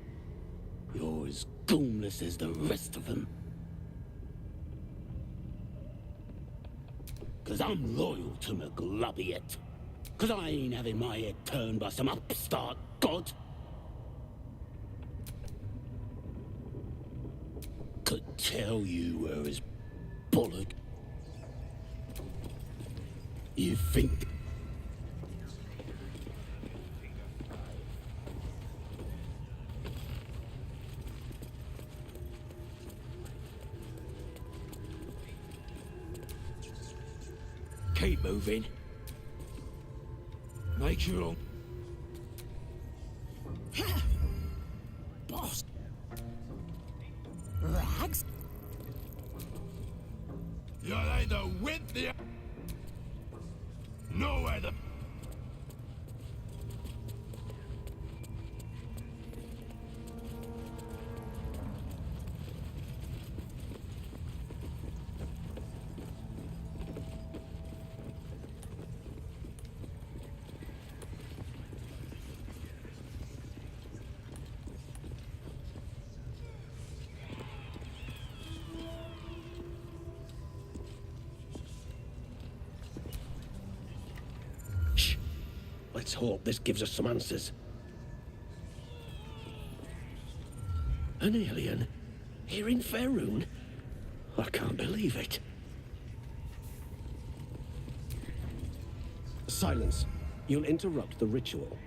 You're as goonless as the rest of them. 'Cause I'm loyal to McGlubbiet. 'Cause I ain't having my head turned by some upstart god. Could tell you were as bollock. You think... Keep moving. Make you long. Boss. Rags? You're either with the... Nowhere the... Let's hope this gives us some answers. An alien? Here in Faerun? I can't believe it. Silence. You'll interrupt the ritual.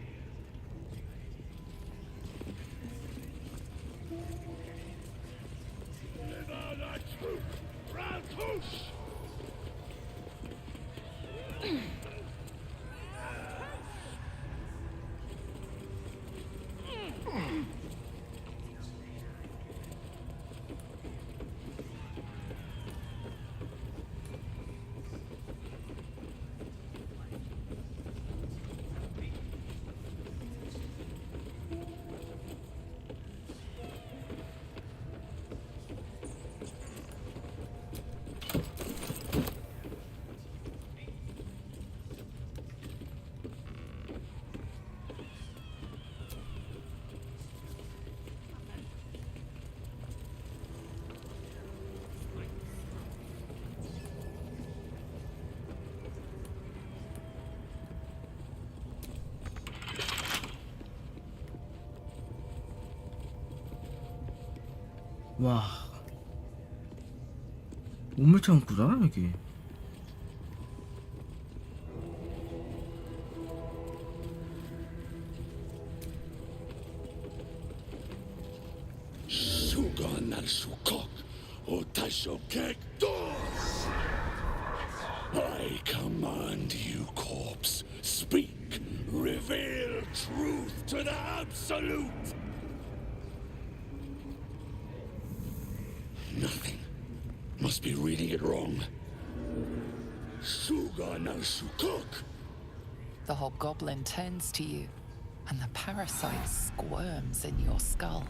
와, 우물창고잖아 여기. I command you, corpse. Speak. Reveal truth to the absolute. Nothing. Must be reading it wrong. Suga no Sukok. The hobgoblin turns to you, and the parasite squirms in your skull.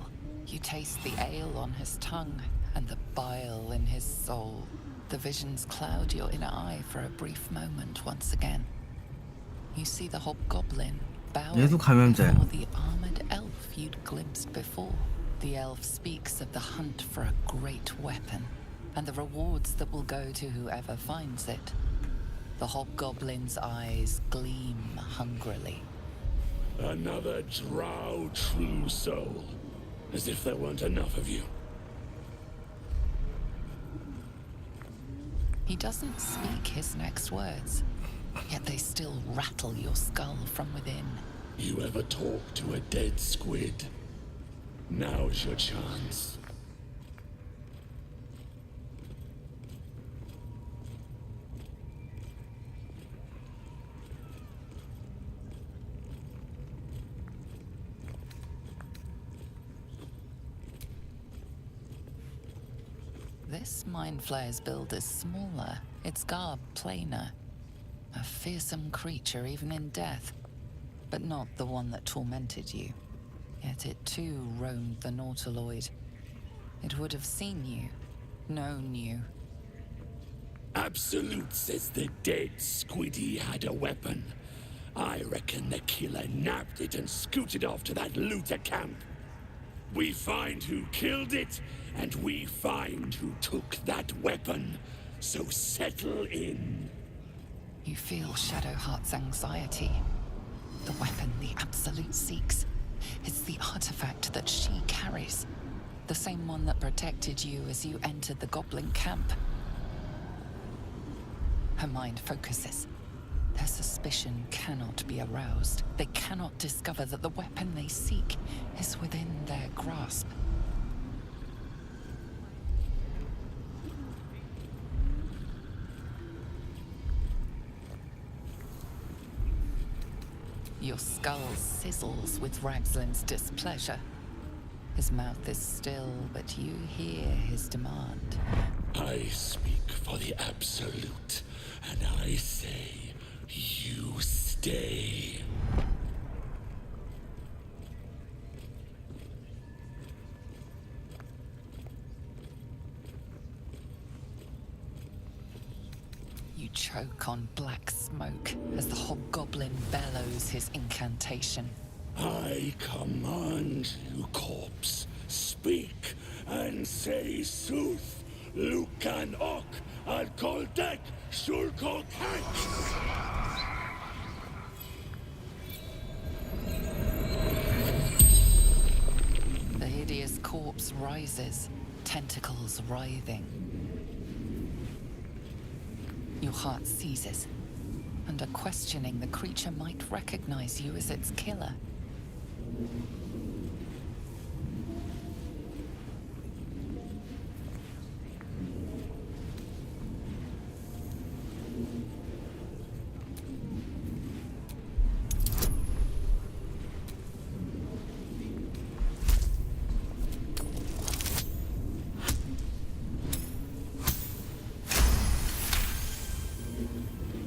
You taste the ale on his tongue and the bile in his soul. The visions cloud your inner eye for a brief moment once again. You see the hobgoblin bowing 얘도 감염자야. before the armored elf you'd glimpsed before. The elf speaks of the hunt for a great weapon and the rewards that will go to whoever finds it. The hobgoblin's eyes gleam hungrily. Another drow true soul. As if there weren't enough of you. He doesn't speak his next words, yet they still rattle your skull from within. You ever talk to a dead squid? Now's your chance. This mind flayer's build is smaller, its garb plainer. A fearsome creature even in death, but not the one that tormented you. Yet it too roamed the Nautiloid. It would have seen you, known you. Absolute says the dead squiddy had a weapon. I reckon the killer nabbed it and scooted off to that looter camp. We find who killed it, and we find who took that weapon. So settle in. You feel Shadowheart's anxiety. The weapon the Absolute seeks. It's the artifact that she carries. The same one that protected you as you entered the goblin camp. Her mind focuses. Their suspicion cannot be aroused. They cannot discover that the weapon they seek is within their grasp. Your skull sizzles with Ragslin's displeasure. His mouth is still, but you hear his demand. I speak for the Absolute, and I say, you stay. You choke on black smoke as the hobgoblin bellows his incantation. I command you, corpse, speak and say sooth. Lucan ok, al koldek, shulkok The hideous corpse rises, tentacles writhing. Your heart seizes. Under questioning, the creature might recognize you as its killer.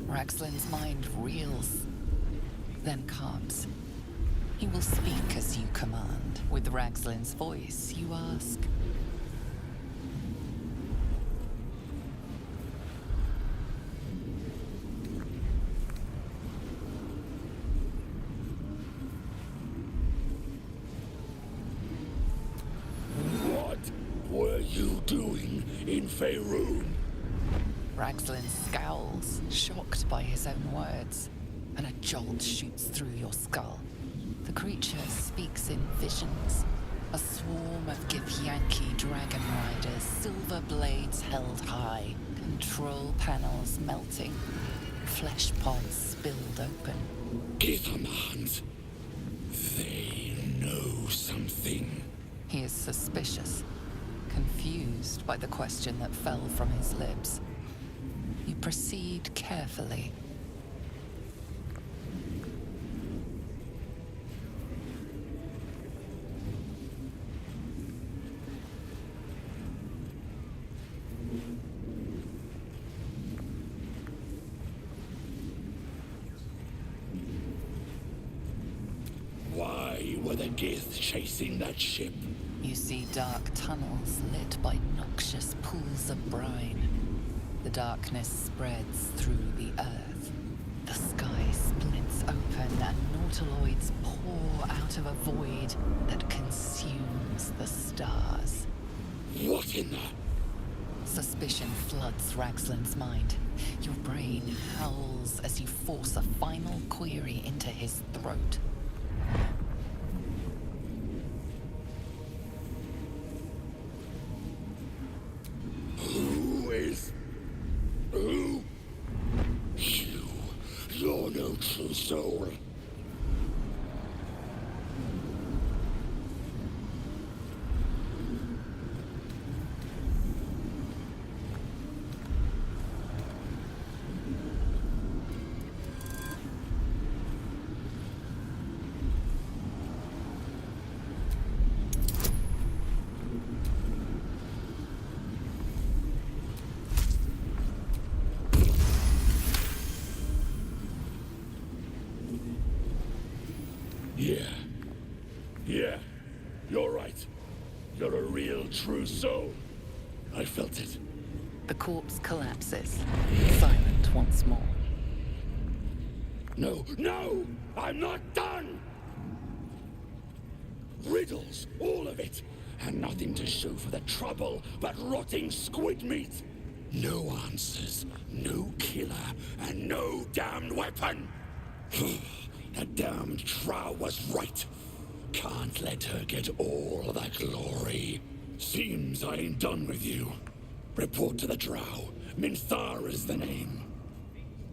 Ragslin's mind reels, then calms. He will speak as you command. With Ragslin's voice, you ask. What were you doing in Faerun? Ragslin scowls, shocked by his own words, and a jolt shoots through your skull. The creature speaks in visions. A swarm of Githyanki dragon riders, silver blades held high, control panels melting, flesh pods spilled open. Githemans, they know something. He is suspicious, confused by the question that fell from his lips. You proceed carefully. Why were the Gith chasing that ship? You see dark tunnels lit by noxious pools of brine. The darkness spreads through the earth. The sky splits open and nautiloids pour out of a void that consumes the stars. What in the... Suspicion floods Raxland's mind. Your brain howls as you force a final query into his throat. Who is... Who? You're no true soul. Yeah, you're right. You're a real true soul. I felt it. The corpse collapses, silent once more. No, I'm not done! Riddles, all of it, and nothing to show for the trouble but rotting squid meat. No answers, no killer, and no damned weapon. That damned Trow was right. Can't let her get all that glory. Seems I ain't done with you. Report to the Drow. Minthara is the name.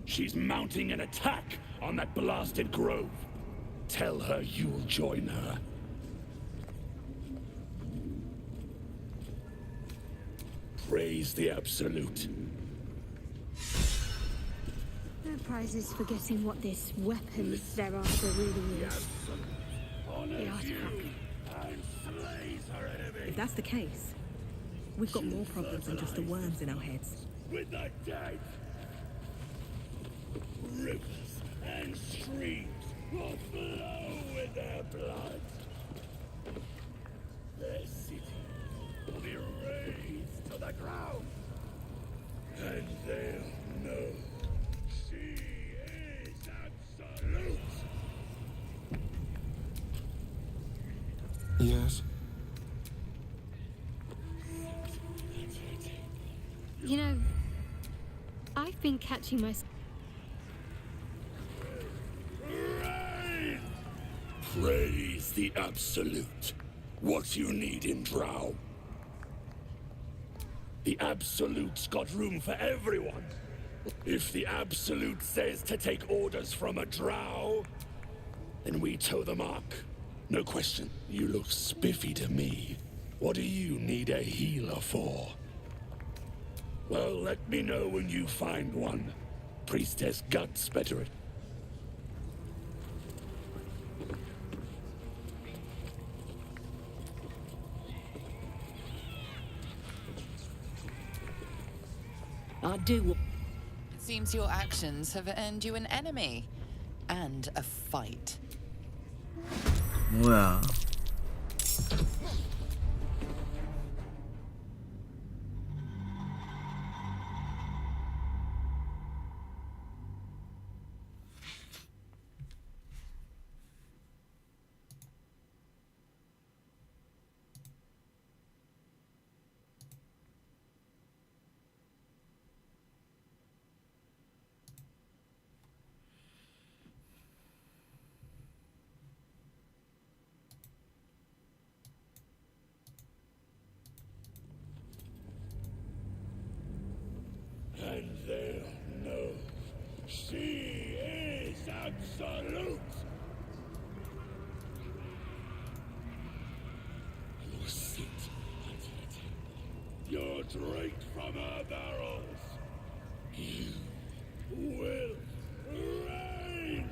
She's mounting an attack on that blasted grove. Tell her you'll join her. Praise the Absolute. No prizes for guessing what this weapon they're after really is. The artifact. If that's the case, we've got more problems than just the worms in our heads. With the dead! Rivers and streams will flow with their blood. Their city will be razed to the ground. And they'll know she is absolute. Yes? You know, I've been catching myself. Praise the Absolute. What you need in Drow. The Absolute's got room for everyone. If the Absolute says to take orders from a Drow, then we toe the mark. No question. You look spiffy to me. What do you need a healer for? Well, let me know when you find one. Priestess Guts better it. I do. It seems your actions have earned you an enemy and a fight. 뭐야? And they'll know she is absolute. You sit at her table. You're drank from her barrels. You will reign.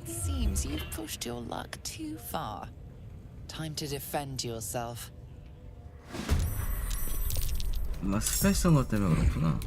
Seems you've pushed your luck too far. Time to defend yourself. 아마 스펠 쓴 것 때문에 그렇구나.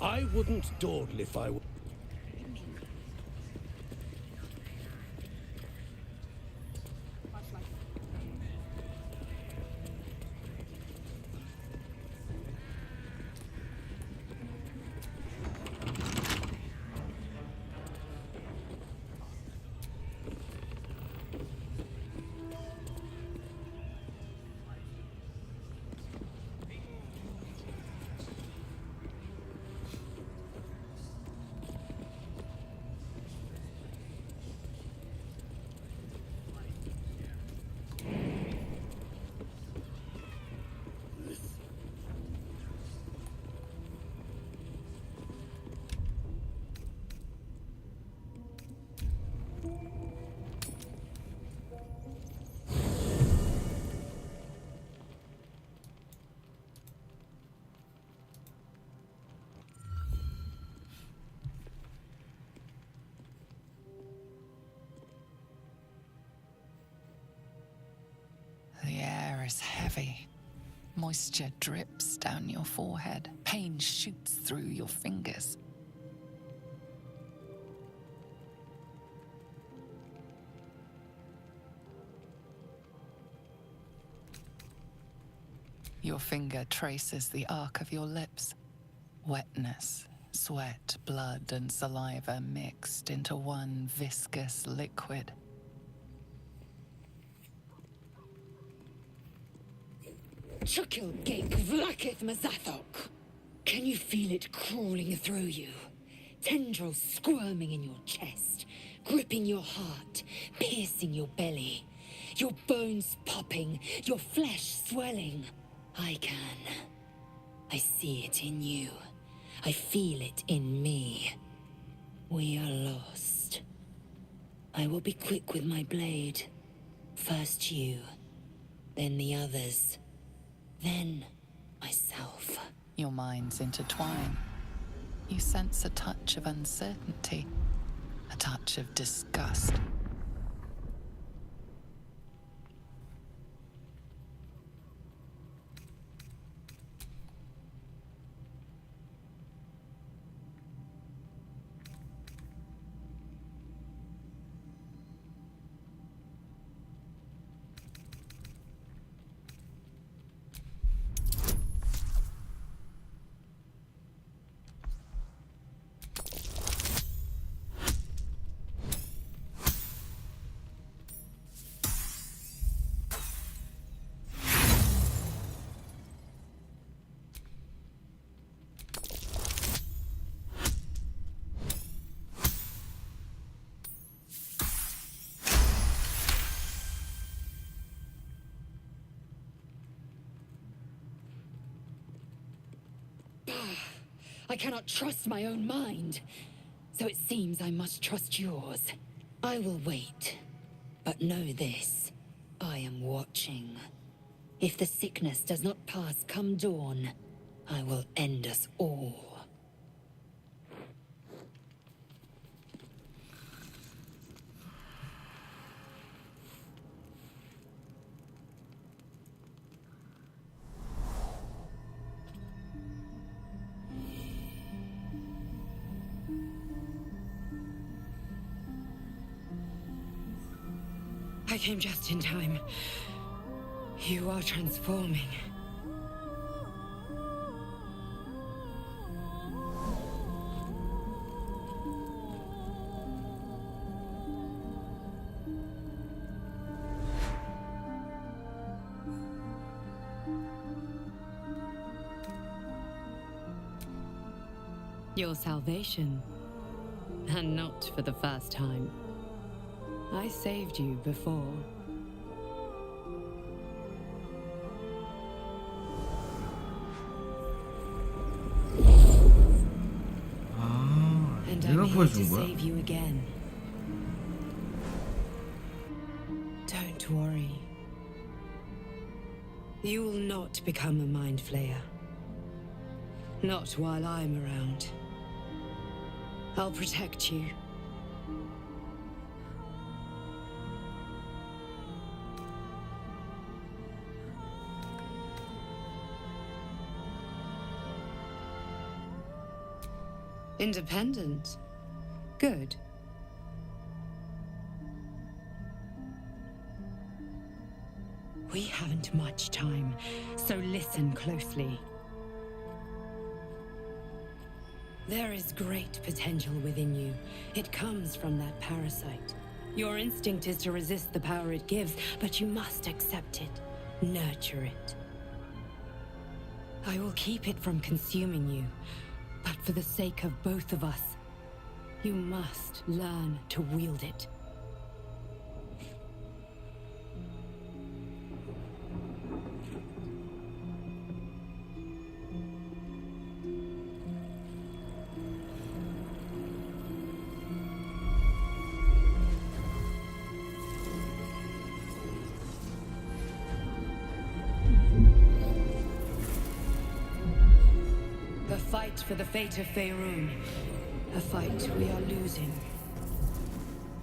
I wouldn't dawdle if I were. The air is heavy. Moisture drips down your forehead. Pain shoots through your fingers. Your finger traces the arc of your lips. Wetness, sweat, blood, and saliva mixed into one viscous liquid. Chukil gig vlakith mazathok. Can you feel it crawling through you? Tendrils squirming in your chest, gripping your heart, piercing your belly. Your bones popping, your flesh swelling. I can. I see it in you. I feel it in me. We are lost. I will be quick with my blade. First you, then the others. Then, myself. Your minds intertwine. You sense a touch of uncertainty, a touch of disgust. I cannot trust my own mind, so it seems I must trust yours. I will wait, but know this, I am watching. If the sickness does not pass come dawn, I will end us all. I came just in time. You are transforming. Your salvation. And not for the first time. I saved you before. And I'm here to save you again. Don't worry. You will not become a mind flayer. Not while I'm around. I'll protect you. Independent. Good. We haven't much time, so listen closely. There is great potential within you. It comes from that parasite. Your instinct is to resist the power it gives, but you must accept it, nurture it. I will keep it from consuming you, but for the sake of both of us, you must learn to wield it. The fight for the fate of Faerun. A fight we are losing.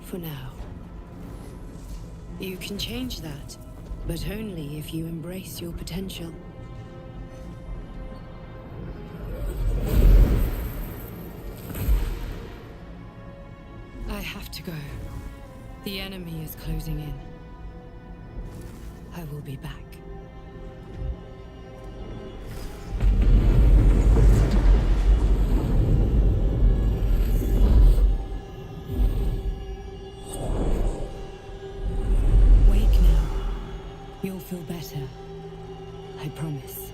For now. You can change that, but only if you embrace your potential. I have to go. The enemy is closing in. I will be back. You'll feel better. I promise.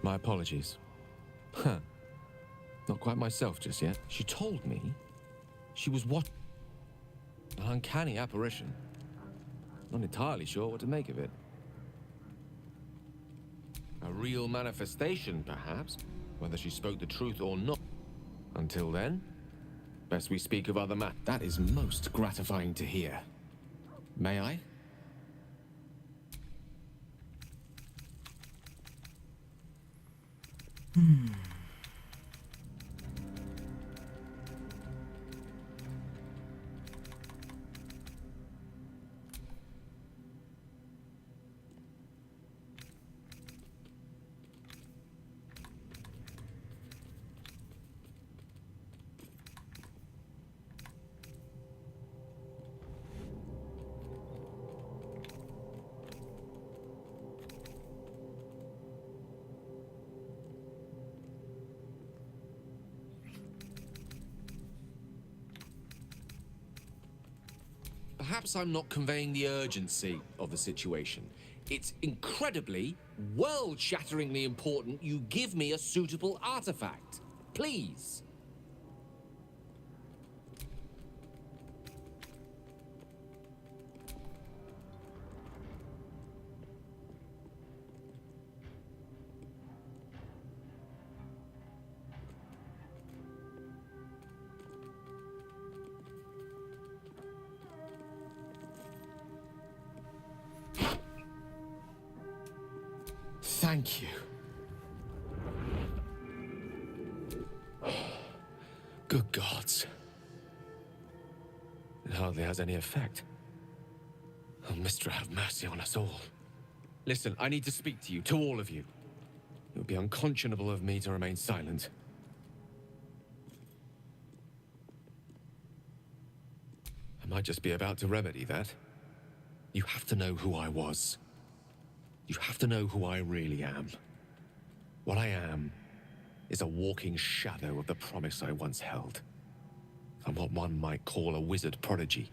My apologies. Huh. Not quite myself just yet. She told me she was what? An uncanny apparition. Not entirely sure what to make of it. A real manifestation, perhaps, whether she spoke the truth or not. Until then, best we speak of other matters. That is most gratifying to hear. May I? Perhaps I'm not conveying the urgency of the situation. It's incredibly, world-shatteringly important you give me a suitable artifact. Please. Thank you. Good gods. It hardly has any effect. Oh, Mister, have mercy on us all. Listen, I need to speak to you, to all of you. It would be unconscionable of me to remain silent. I might just be about to remedy that. You have to know who I was. You have to know who I really am. What I am is a walking shadow of the promise I once held. I'm what one might call a wizard prodigy.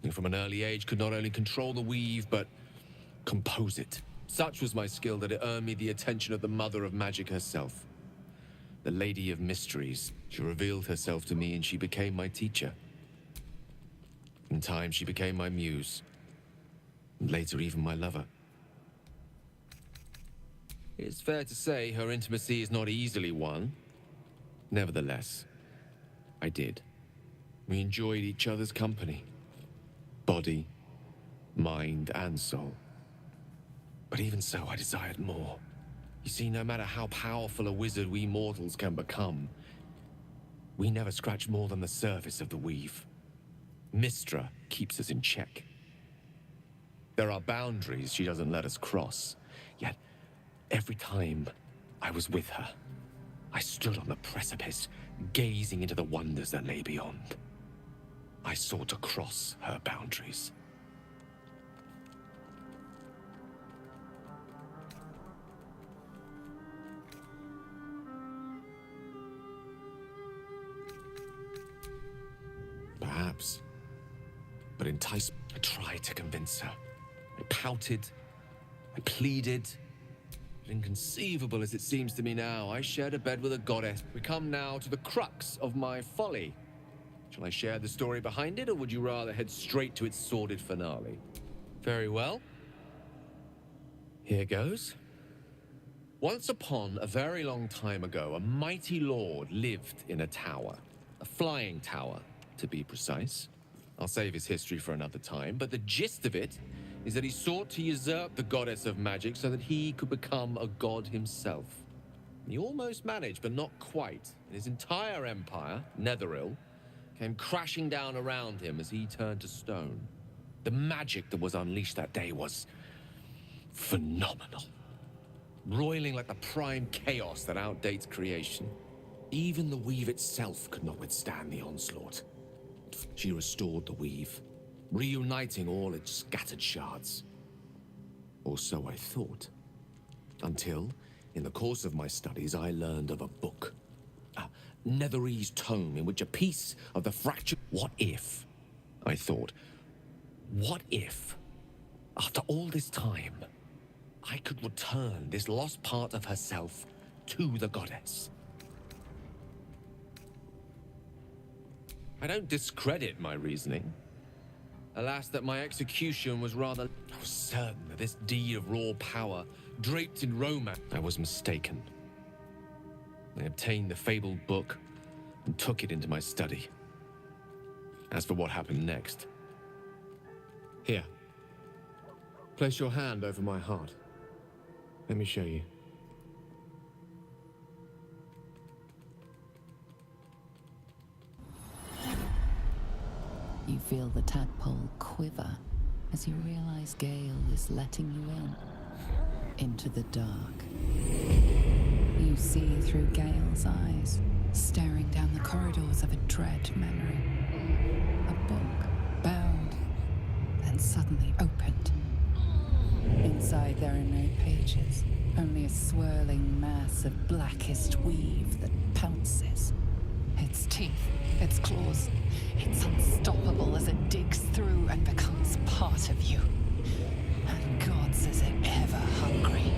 And from an early age could not only control the weave, but compose it. Such was my skill that it earned me the attention of the mother of magic herself. The Lady of Mysteries. She revealed herself to me and she became my teacher. In time, she became my muse. And later, even my lover. It's fair to say her intimacy is not easily won. Nevertheless, I did. We enjoyed each other's company. Body, mind, and soul. But even so, I desired more. You see, no matter how powerful a wizard we mortals can become, we never scratch more than the surface of the weave. Mystra keeps us in check. There are boundaries she doesn't let us cross, yet every time I was with her, I stood on the precipice, gazing into the wonders that lay beyond. I sought to cross her boundaries. Perhaps. But enticed, I tried to convince her. I pouted. I pleaded. But inconceivable as it seems to me now, I shared a bed with a goddess. We come now to the crux of my folly. Shall I share the story behind it, or would you rather head straight to its sordid finale? Very well. Here goes. Once upon a very long time ago, a mighty lord lived in a tower. A flying tower, to be precise. I'll save his history for another time, but the gist of it is that he sought to usurp the goddess of magic so that he could become a god himself. He almost managed, but not quite. And his entire empire, Netheril, came crashing down around him as he turned to stone. The magic that was unleashed that day was phenomenal. Roiling like the prime chaos that outdates creation. Even the weave itself could not withstand the onslaught. She restored the weave, reuniting all its scattered shards. Or so I thought. Until, in the course of my studies, I learned of a book. A Netherese tome in which a piece of the fracture... What if, I thought, what if, after all this time, I could return this lost part of herself to the goddess? I don't discredit my reasoning. Alas, that my execution was rather... I was certain that this deed of raw power, draped in romance... I was mistaken. I obtained the fabled book and took it into my study. As for what happened next... Here. Place your hand over my heart. Let me show you. You feel the tadpole quiver as you realize Gale is letting you in, into the dark. You see through Gale's eyes, staring down the corridors of a dread memory. A book, bound, then suddenly opened. Inside there are no pages, only a swirling mass of blackest weave that pounces. Its teeth, its claws, it's unstoppable as it digs through and becomes part of you. And gods, is it ever hungry.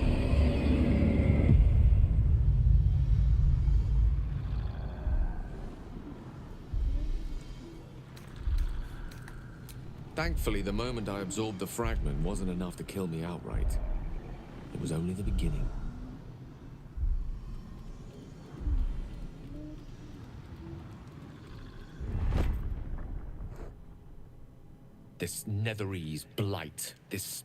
Thankfully, the moment I absorbed the fragment wasn't enough to kill me outright. It was only the beginning. This Netherese blight, this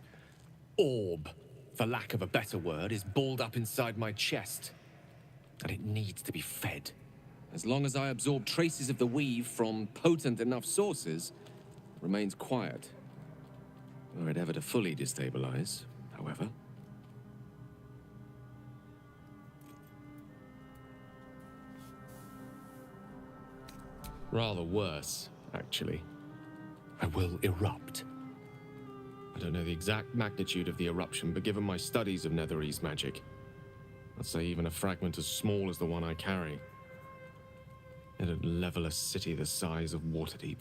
orb, for lack of a better word, is balled up inside my chest. And it needs to be fed. As long as I absorb traces of the weave from potent enough sources, it remains quiet. Were it ever to fully destabilize, however. Rather worse, actually. I will erupt. I don't know the exact magnitude of the eruption, but given my studies of Netherese magic, I'd say even a fragment as small as the one I carry, it'd level a city the size of Waterdeep.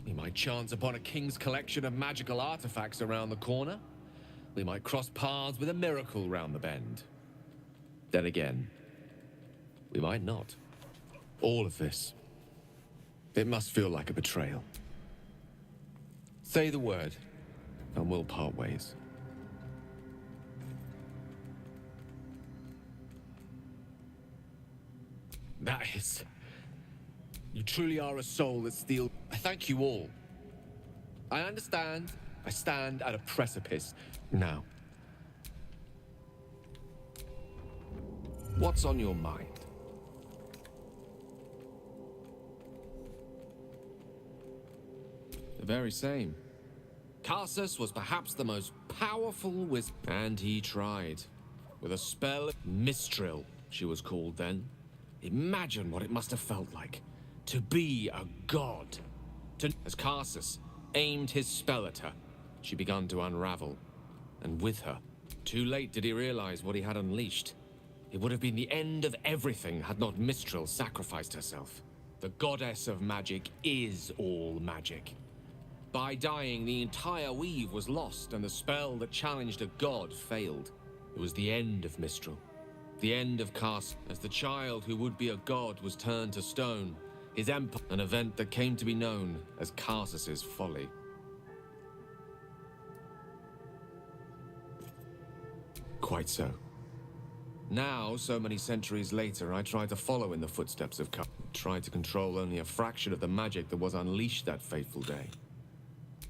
We might chance upon a king's collection of magical artifacts around the corner. We might cross paths with a miracle round the bend. Then again, we might not. All of this, it must feel like a betrayal. Say the word, and we'll part ways. That is... You truly are a soul that steals... I thank you all. I understand. I stand at a precipice. Now. What's on your mind? The very same. Karsus was perhaps the most powerful wizard, and he tried. With a spell... Mistral, she was called then. Imagine what it must have felt like. To be a god. As Karsus aimed his spell at her, she began to unravel. And with her, too late did he realize what he had unleashed. It would have been the end of everything had not Mistral sacrificed herself. The goddess of magic is all magic. By dying, the entire weave was lost, and the spell that challenged a god failed. It was the end of Mistral. The end of Karsus, as the child who would be a god was turned to stone. His empire, an event that came to be known as Karsus's folly. Quite so. Now, so many centuries later, I try to follow in the footsteps of Karsus. Try to control only a fraction of the magic that was unleashed that fateful day.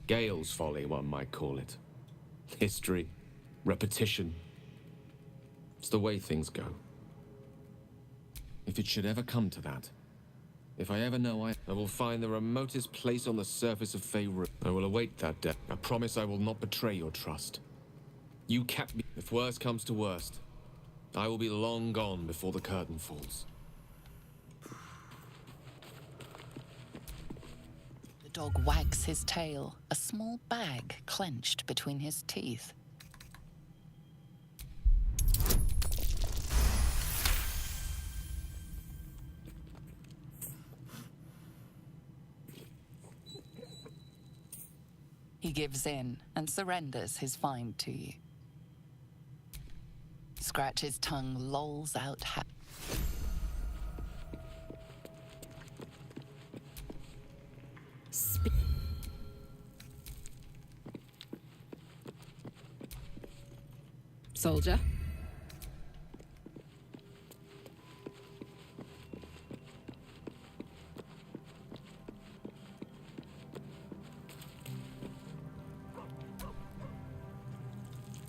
Gale's folly, one might call it. History, repetition. It's the way things go. If it should ever come to that, if I ever know I will find the remotest place on the surface of Faerun. I will await that day. I promise I will not betray your trust. You kept me. If worst comes to worst, I will be long gone before the curtain falls. The dog wags his tail, a small bag clenched between his teeth. He gives in and surrenders his find to you. Scratch's tongue lolls out Soldier.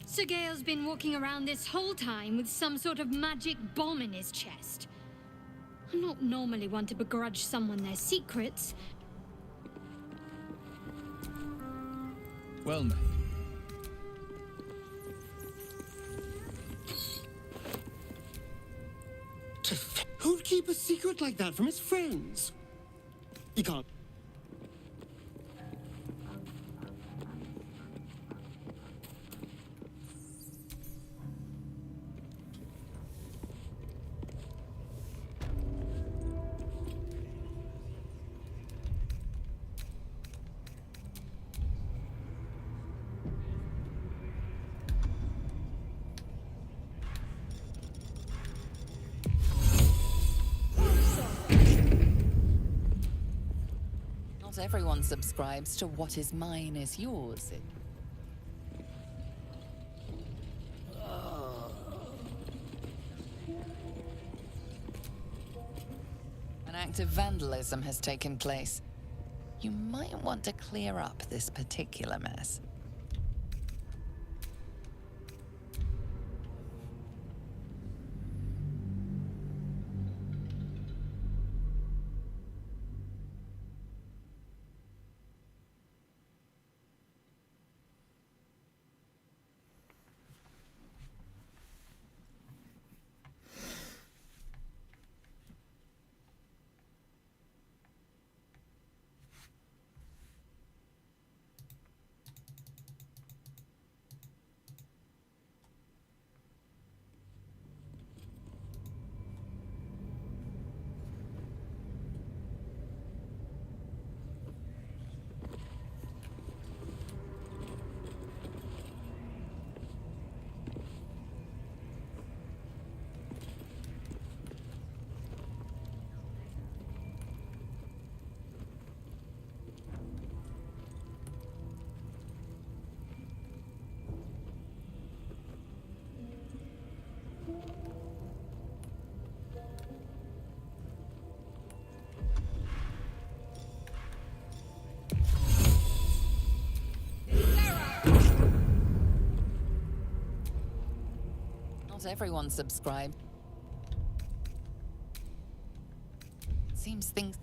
Sir Gale's been walking around this whole time with some sort of magic bomb in his chest. I'm not normally one to begrudge someone their secrets. Well made. Who'd keep a secret like that from his friends? You can't. Not everyone subscribes to what is mine is yours. An act of vandalism has taken place. You might want to clear up this particular mess. Not everyone subscribed. Seems things.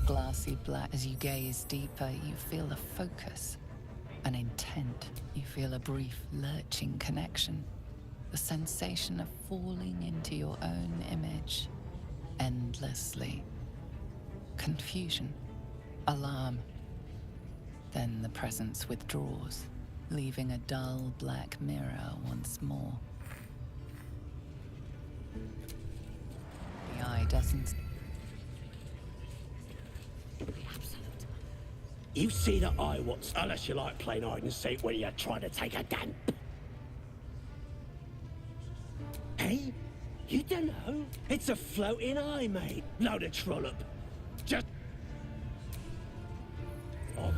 Glassy black. As you gaze deeper, you feel a focus, an intent. You feel a brief, lurching connection, the sensation of falling into your own image endlessly. Confusion, alarm. Then the presence withdraws, leaving a dull black mirror once more. The eye doesn't. You see that eye once, unless you like playing hide and seek when you're trying to take a damp. Hey? You don't know? It's a floating eye, mate. Load of trollop. Just... Oh,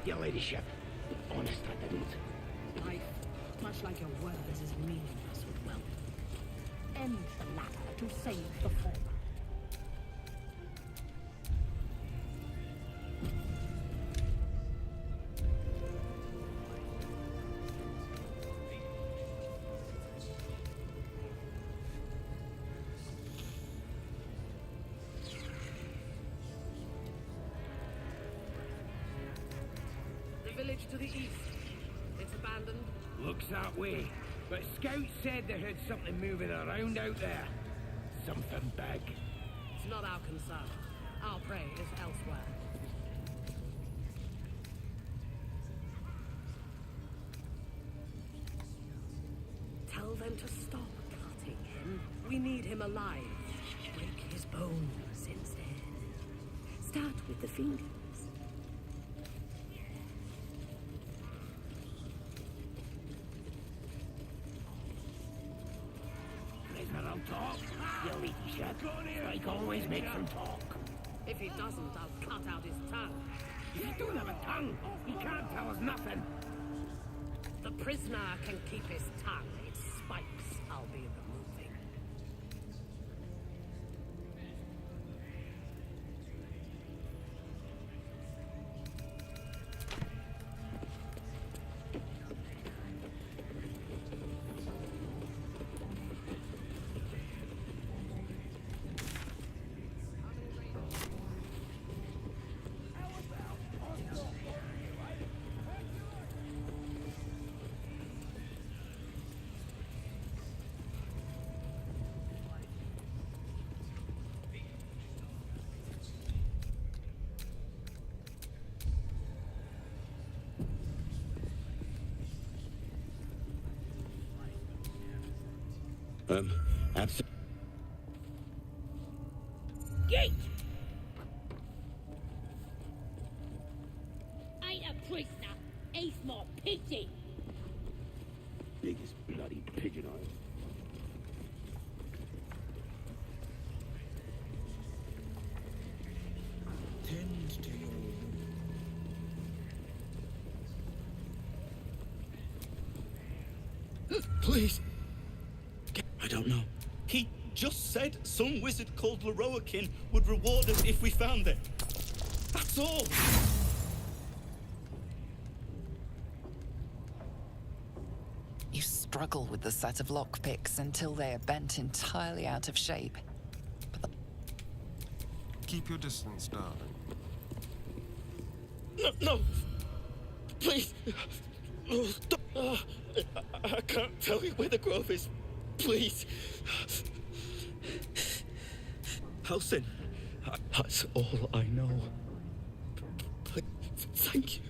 your ladyship. Honest, I didn't. Life, much like your words, is meaningless with wealth. End the latter to save the former. To the east. It's abandoned. Looks that way. But scouts said they heard something moving around out there. Something big. It's not our concern. Our prey is elsewhere. Tell them to stop cutting him. We need him alive. Break his bones instead. Start with the fingers. Talk, your ladyship. Like always makes him talk. If he doesn't, I'll cut out his tongue. He don't have a tongue. He can't tell us nothing. The prisoner can keep his tongue. Its spikes I'll be removing. Absolutely. Gate! Ain't a prisoner. He's more pity. Biggest bloody pigeon eye. Please. I don't know. He just said some wizard called Leroakin would reward us if we found it. That's all. You struggle with the set of lockpicks until they are bent entirely out of shape. Keep your distance, darling. No, no. Please. Oh, stop. I can't tell you where the grove is. Please. Halsin. That's all I know. Thank you.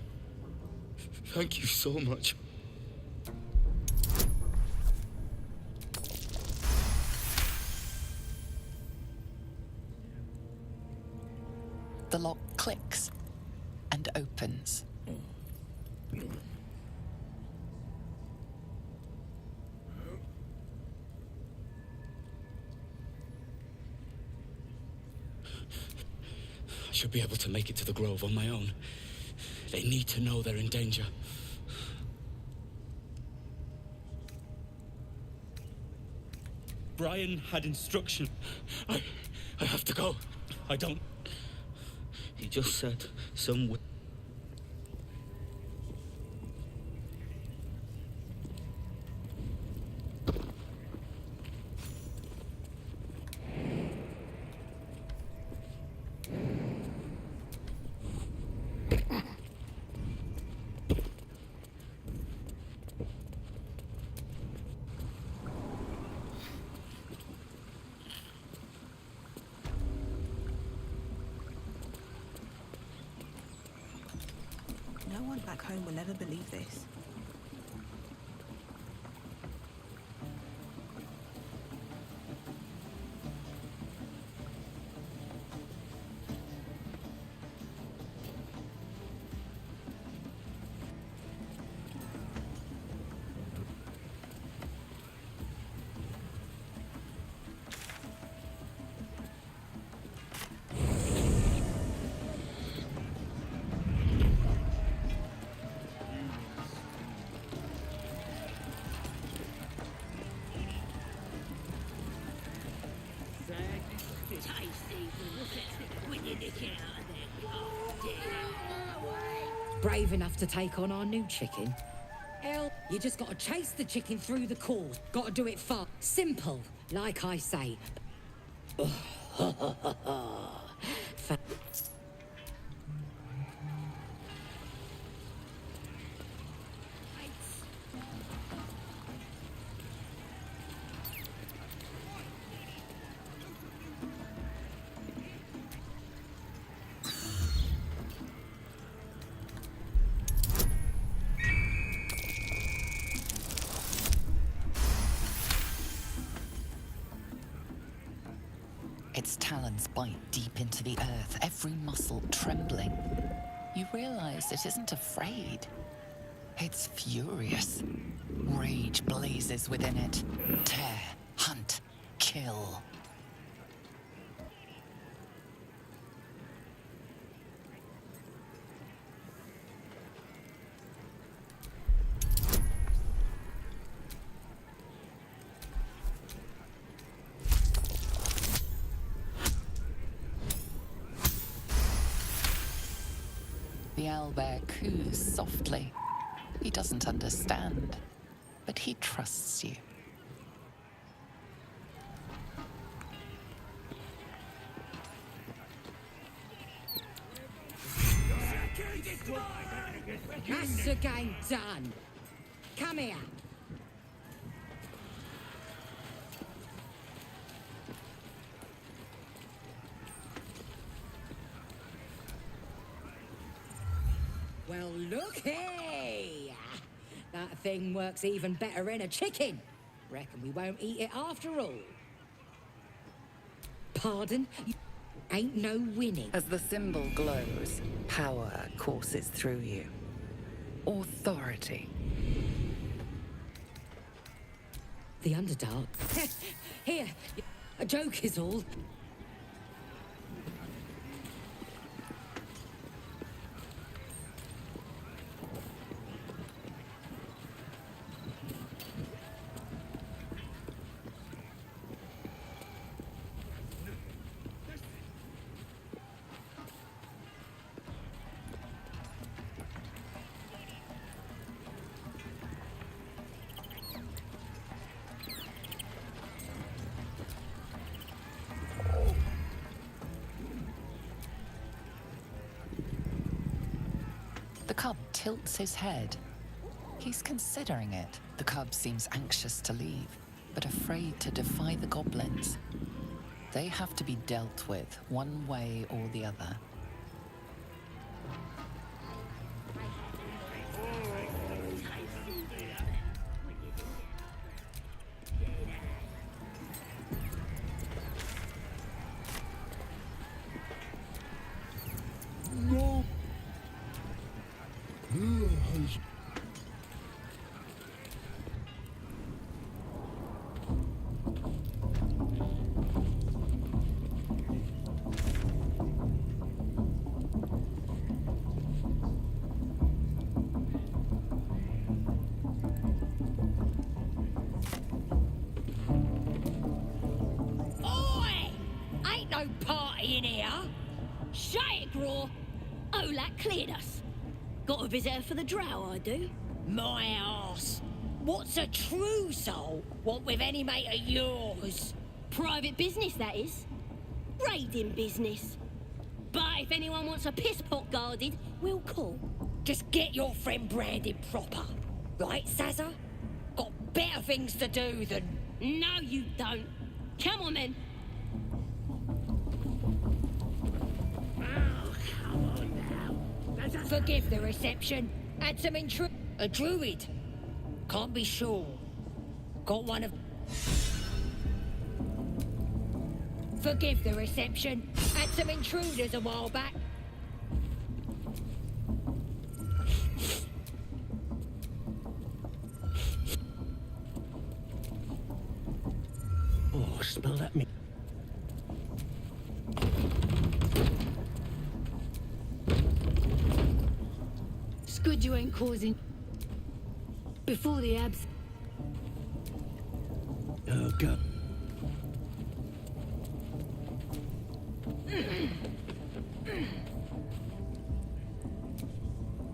Thank you so much. The lock clicks and opens. I should be able to make it to the grove on my own. They need to know they're in danger. Brian had instruction. I have to go. I don't... He just said some... No one back home will ever believe this. Brave enough to take on our new chicken? Hell, you just gotta chase the chicken through the course. Gotta do it fast. Simple, like I say. Its talons bite deep into the earth, every muscle trembling. You realize it isn't afraid. It's furious. Rage blazes within it. Tear, hunt, kill. The owlbear coos softly. He doesn't understand, but he trusts you. That's the game done. Come here. Well, looky! That thing works even better in a chicken. Reckon we won't eat it after all. Pardon? Ain't no winning. As the symbol glows, power courses through you. Authority. The Underdark. Here, a joke is all. cub tilts his head. He's considering it. The cub seems anxious to leave, but afraid to defy the goblins. They have to be dealt with one way or the other. No. Oi! Ain't no party in here. Shut it, Graw. Oh, that cleared us. Got a visitor for the drow, I do. My arse. What's a true soul want with any mate of yours? Private business, that is. Raiding business. But if anyone wants a piss pot guarded, we'll call. Just get your friend branded proper. Right, Sazza? Got better things to do than... No, you don't. Come on, then. Forgive the reception. Had some a druid. Can't be sure. Got one of... Forgive the reception. Had some intruders a while back. Oh, smell that meat. It's good you ain't causing... Before the abs... Oh, God.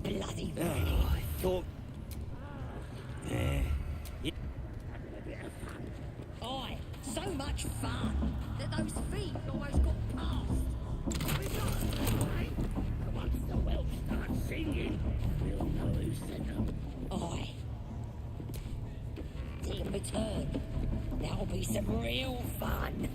Bloody Oh, I thought... Oi, so much fun that those feet almost got past. Once the whelp starts singing, we'll know who sent them. Oi. In return, that'll be some real fun.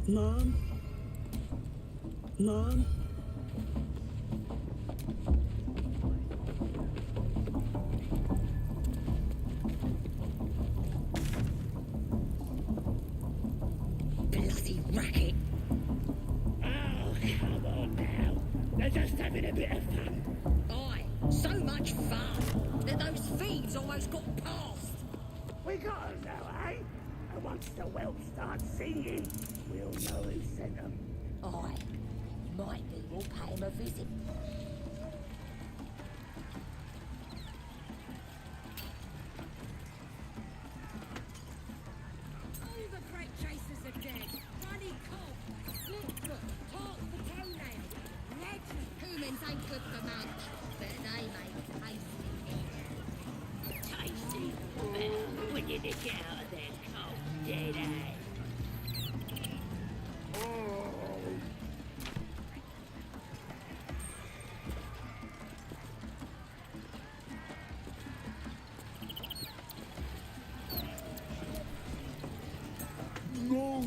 Mom? Mom? Bloody racket. Oh, come on now. They're just having a bit of fun. Oi, so much fun that those thieves almost got past. We got them now, eh? And once the whelp starts singing, we'll know who sent them. Oi, might be we'll pay him a visit. All the great chasers are dead. Bunny Cobb, Slipfoot, Talk the Toenail, Legend. Humans ain't good for much, but they make tasty. Tasty. Well, when you nick out of that cold dead eye. No!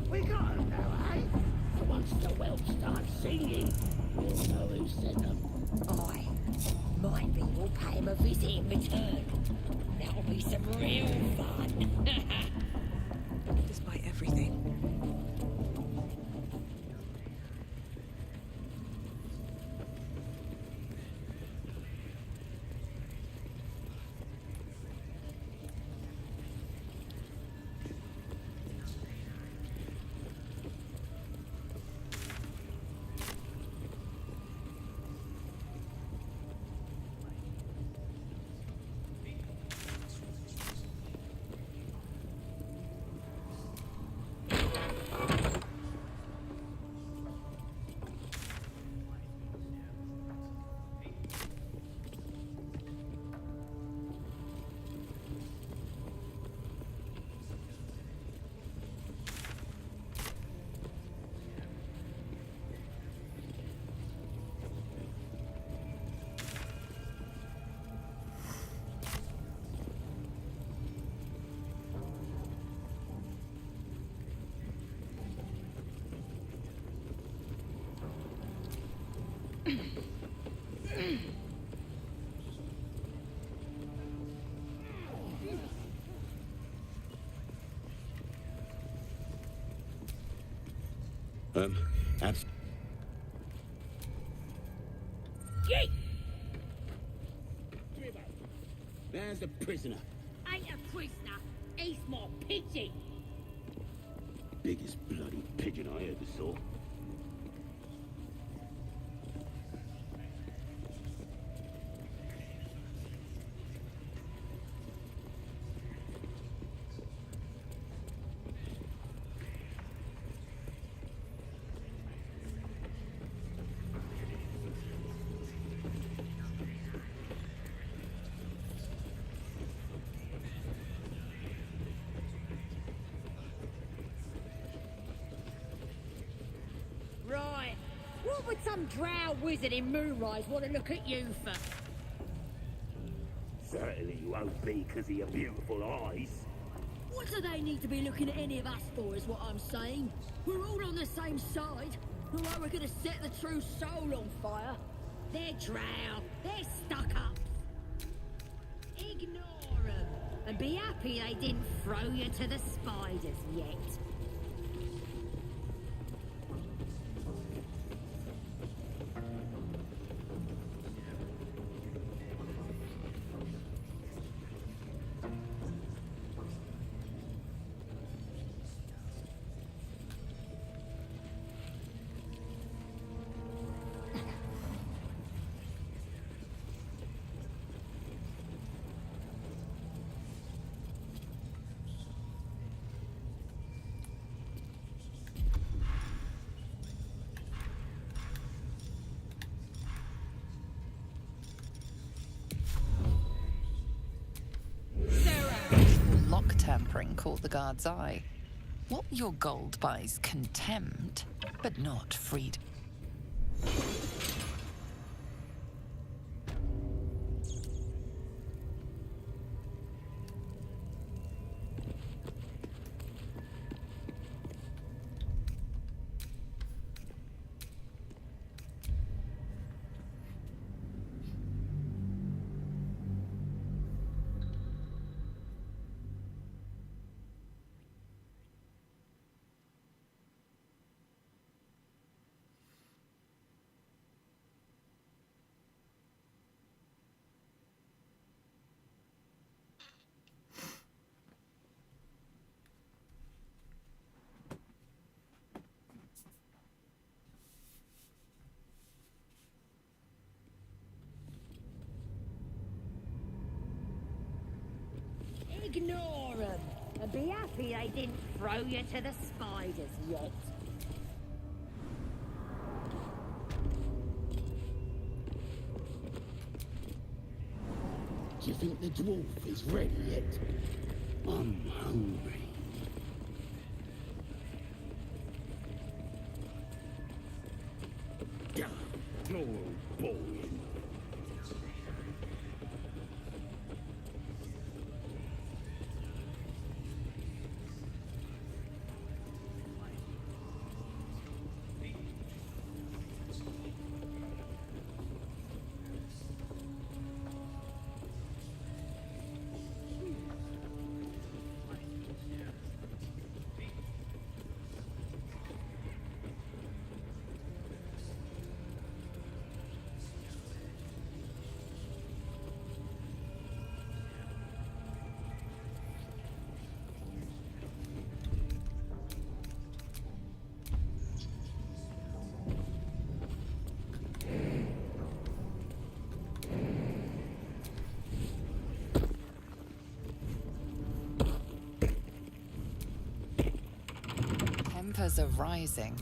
We got them now, eh? And once the whelp starts singing, we'll know who sent them. Oi, might be we'll pay him a visit in return. That'll be some real fun. Despite everything. Abs. Yeet! There's the prisoner. Ain't a prisoner. He's my pigeon. Biggest bloody pigeon I ever saw. Right. What would some drow wizard in Moonrise want to look at you for? Certainly you won't be because of your beautiful eyes. What do they need to be looking at any of us for, is what I'm saying? We're all on the same side. Not like we're gonna set the true soul on fire. They're drow. They're stuck-ups. Ignore them. And be happy they didn't throw you to the spiders yet. Lock tampering caught the guard's eye. What your gold buys contempt, but not freedom. Ignore them. And be happy they didn't throw you to the spiders yet. Do you think the dwarf is ready yet? I'm hungry. Oh boy. Tempers are rising.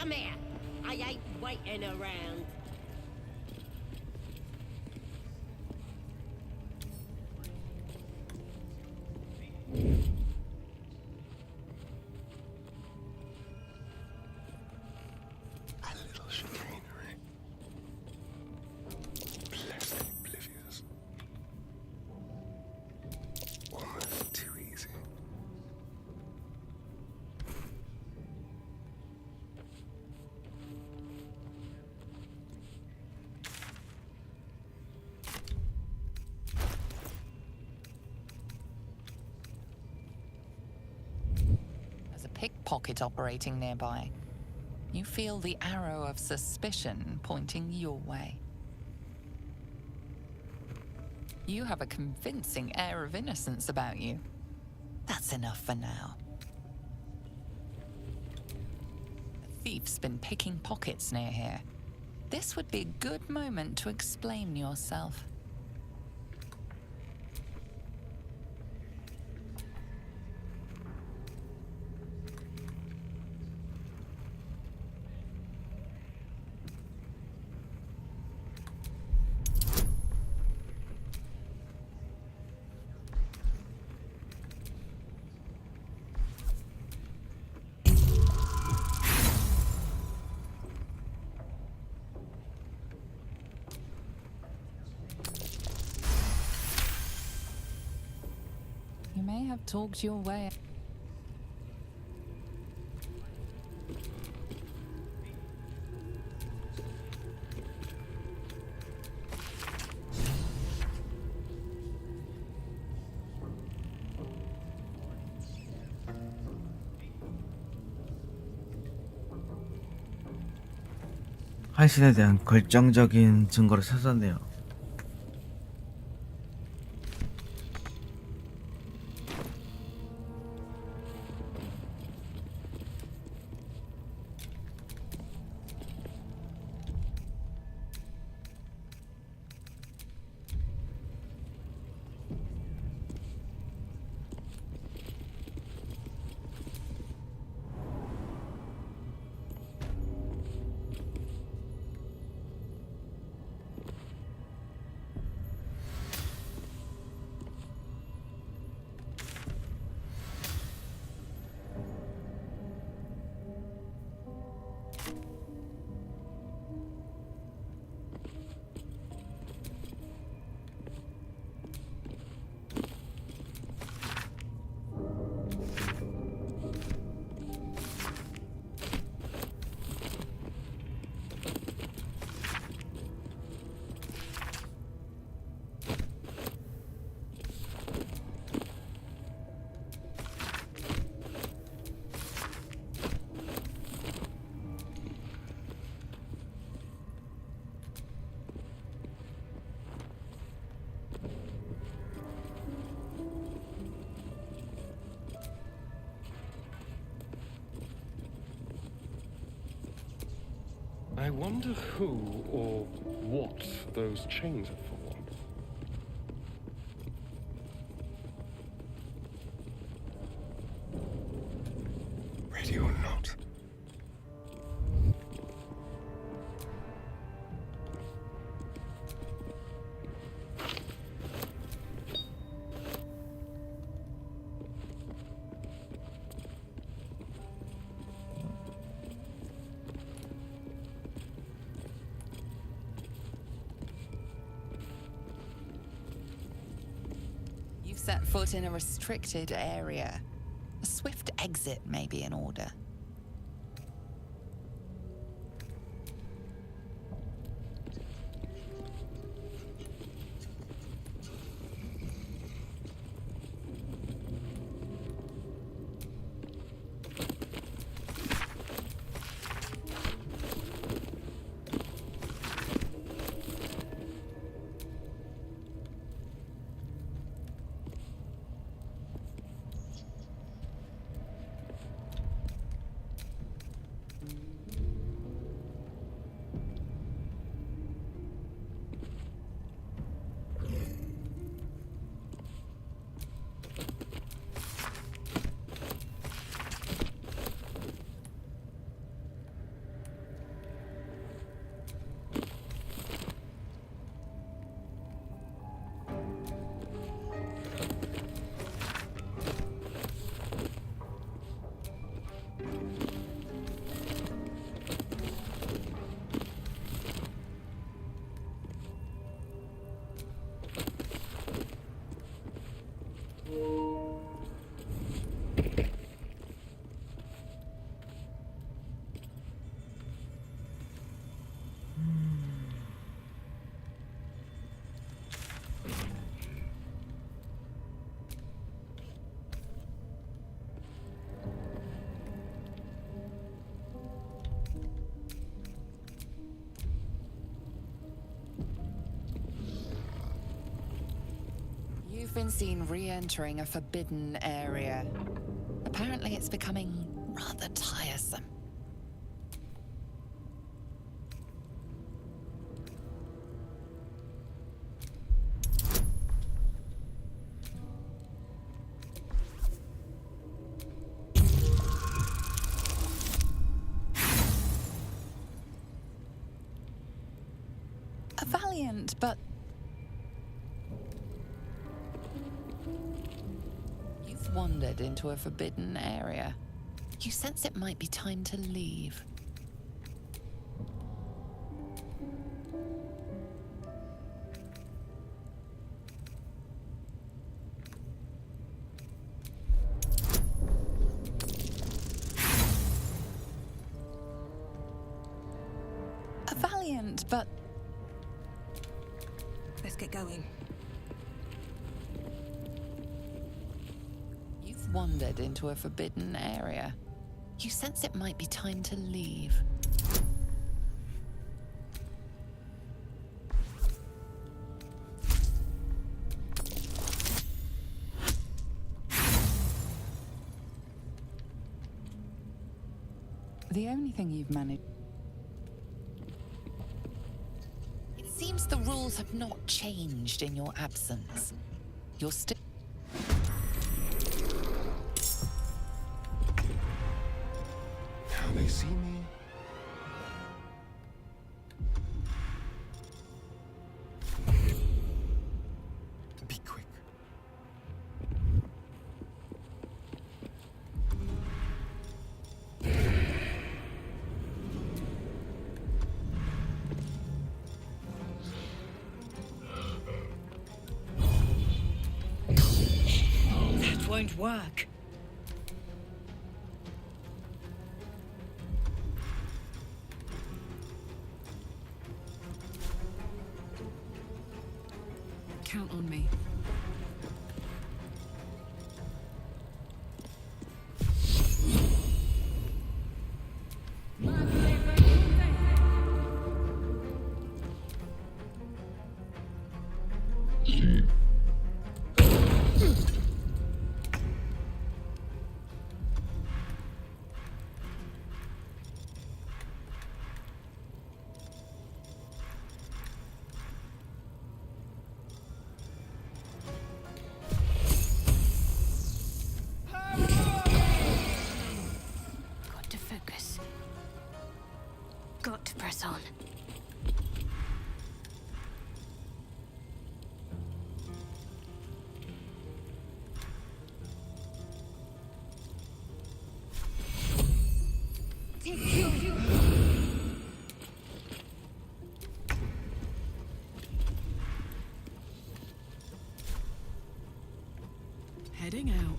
Come here. I ain't waiting around. A little chicanery. Blessed oblivious. Almost too easy. There's a pickpocket operating nearby. You feel the arrow of suspicion pointing your way. You have a convincing air of innocence about you. That's enough for now. A thief's been picking pockets near here. This would be a good moment to explain yourself. You may have talked your way. 한신에 대한 결정적인 증거를 찾았네요. I wonder who or what those chains are for. Ready or not. You've set foot in a restricted area. A swift exit may be in order. I've been seen re-entering a forbidden area. Apparently it's becoming rather tiresome. A valiant, but you've wandered into a forbidden area. You sense it might be time to leave. A valiant, but Let's get going. you've wandered into a forbidden area. You sense it might be time to leave. The only thing you've managed... It seems the rules have not changed in your absence. You're still... Now they see me. Be quick. That won't work. Count on me. Got to focus. Got to press on. Heading out.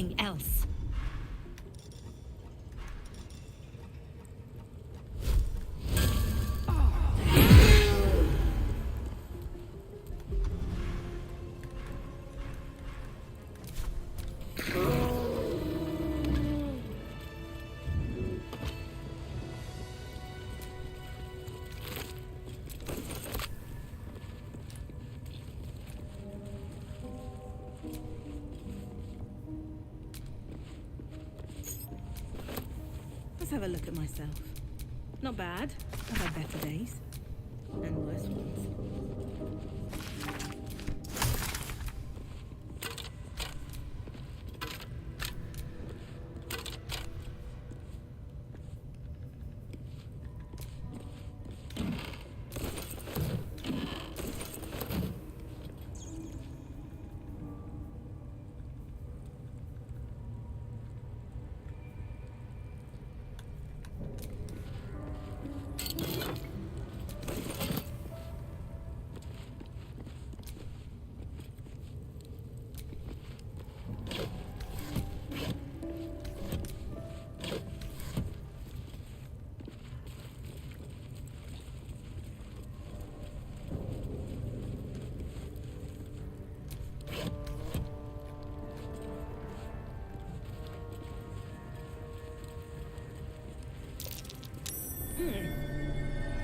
something else. Let's have a look at myself. Not bad. I've had better days. And worse ones.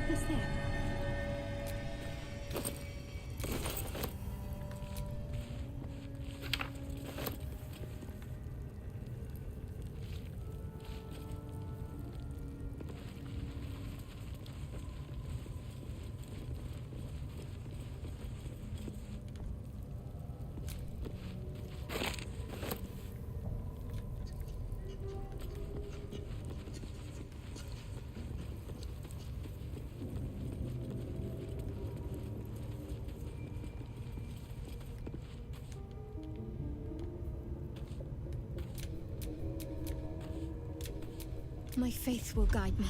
What's that? My faith will guide me.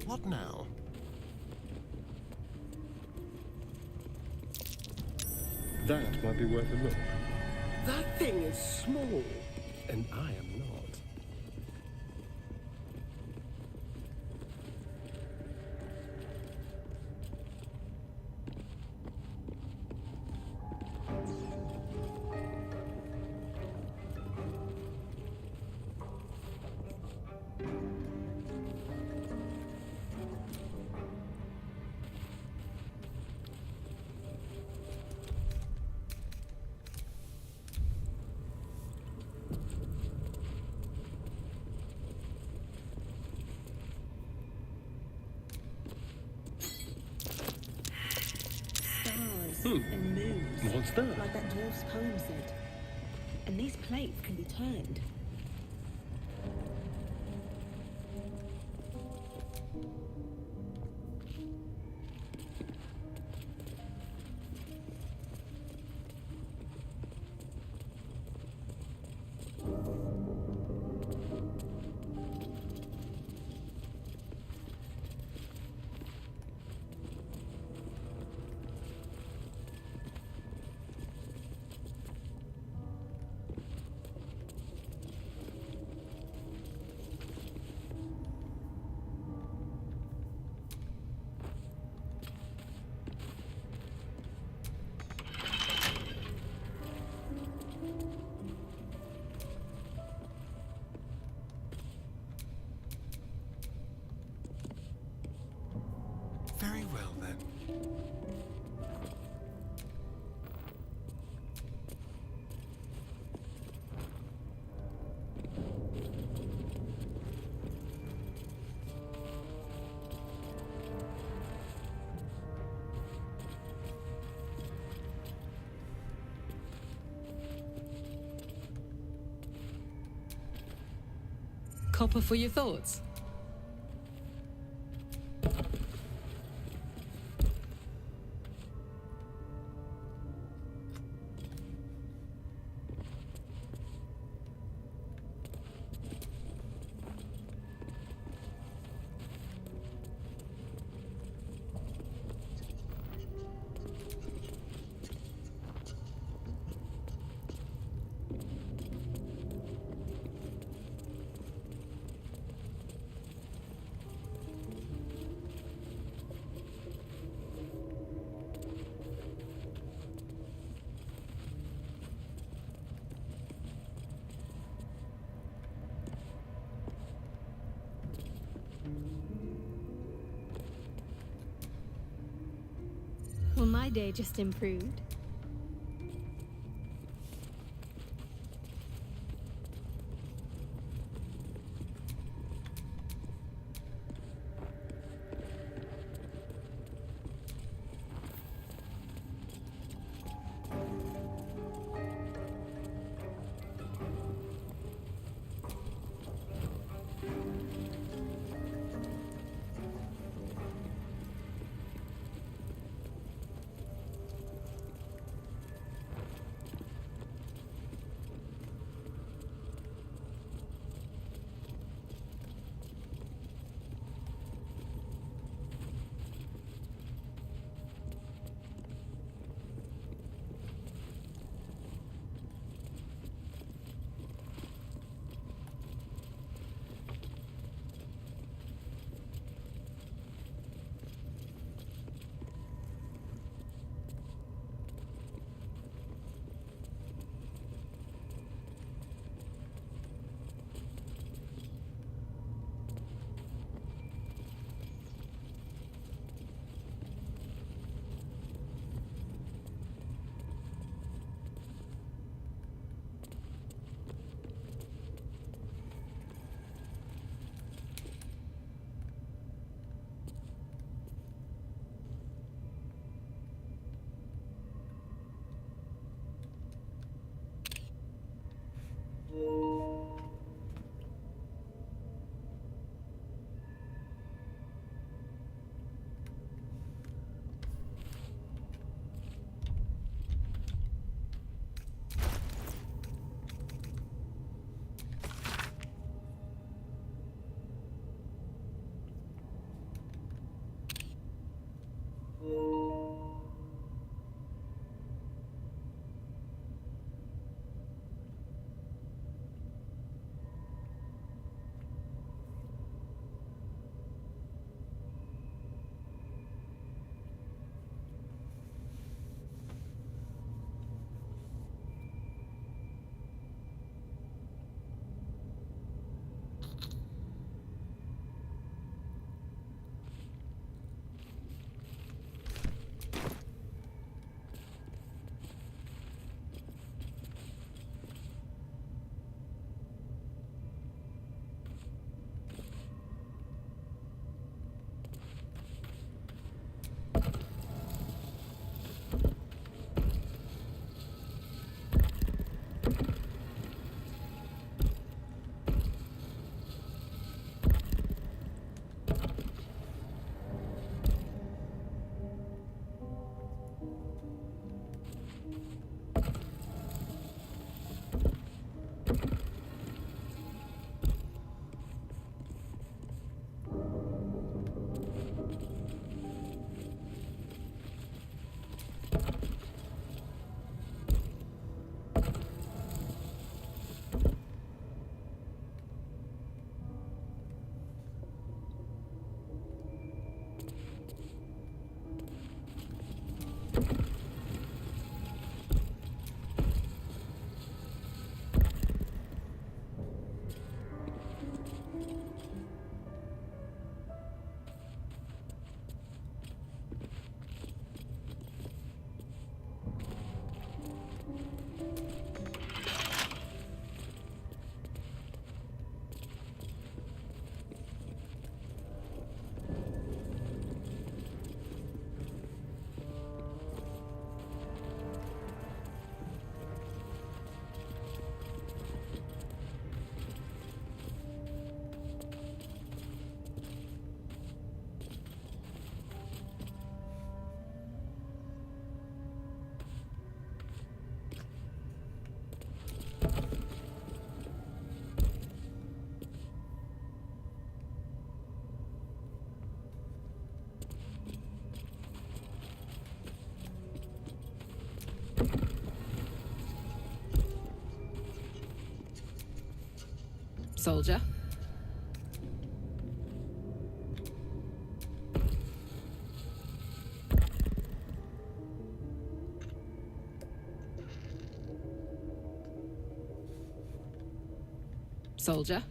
What now? That might be worth a look. That thing is small. And I am not. And moons. What's that? Like that dwarf's poem said. And these plates can be turned. Very well then. Copper for your thoughts. Well, my day just improved. Soldier? Soldier?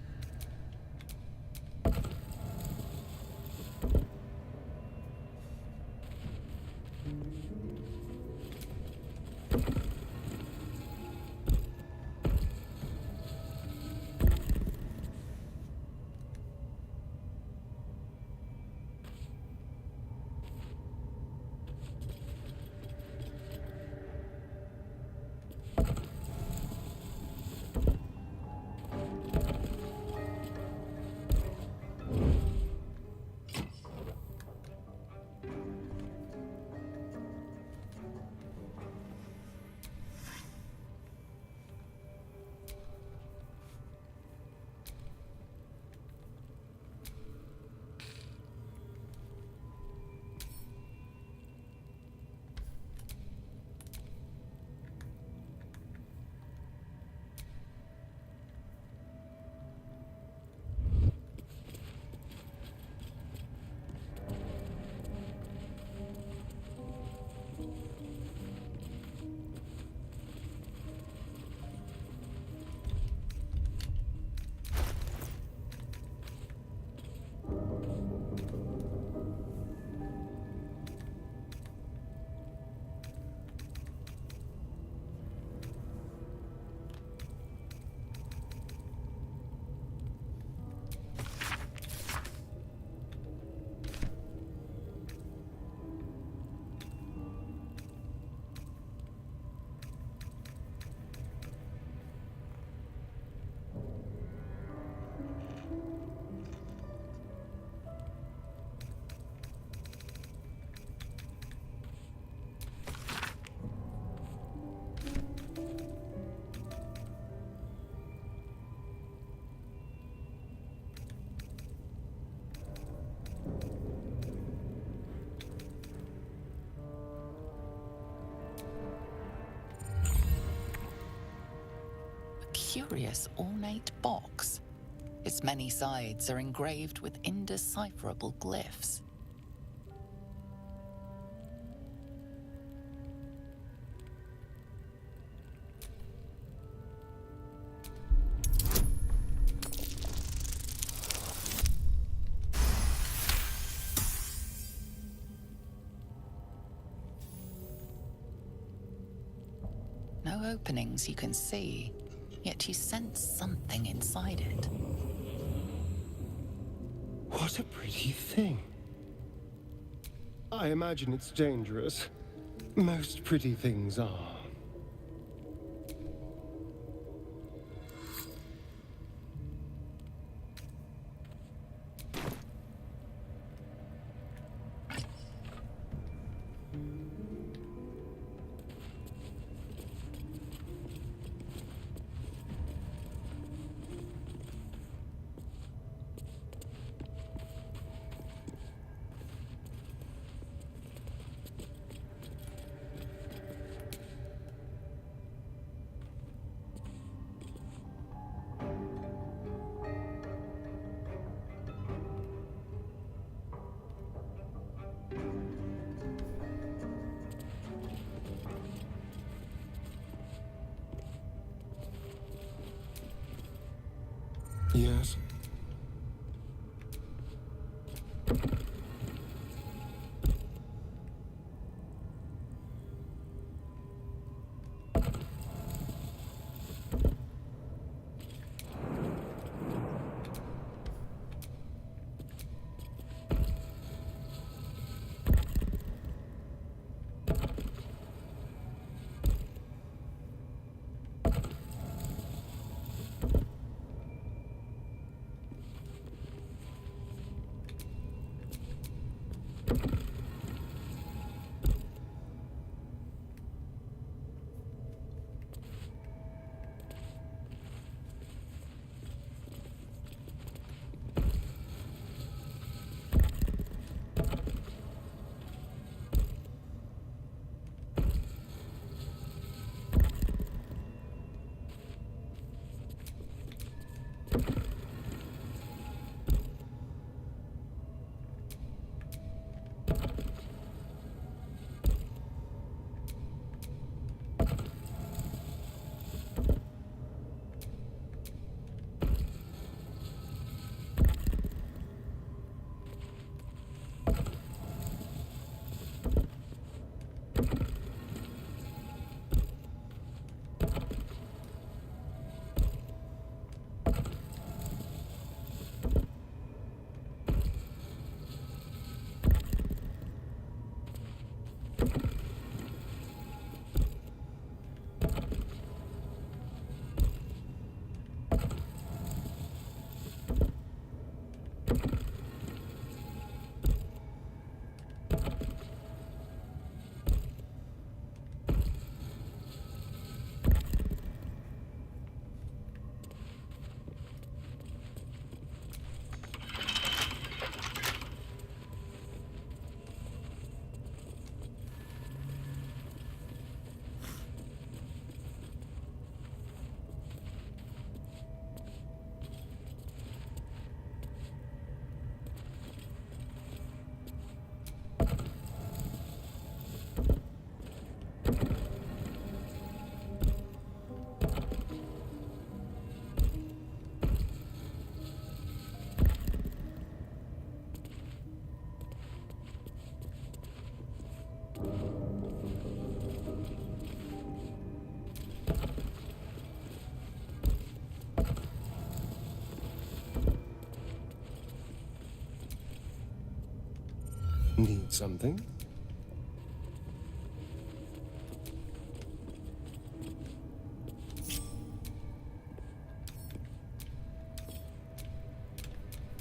Curious ornate box. Its many sides are engraved with indecipherable glyphs. No openings you can see, yet you sense something inside it. What a pretty thing. I imagine it's dangerous. Most pretty things are. Yes. Need something?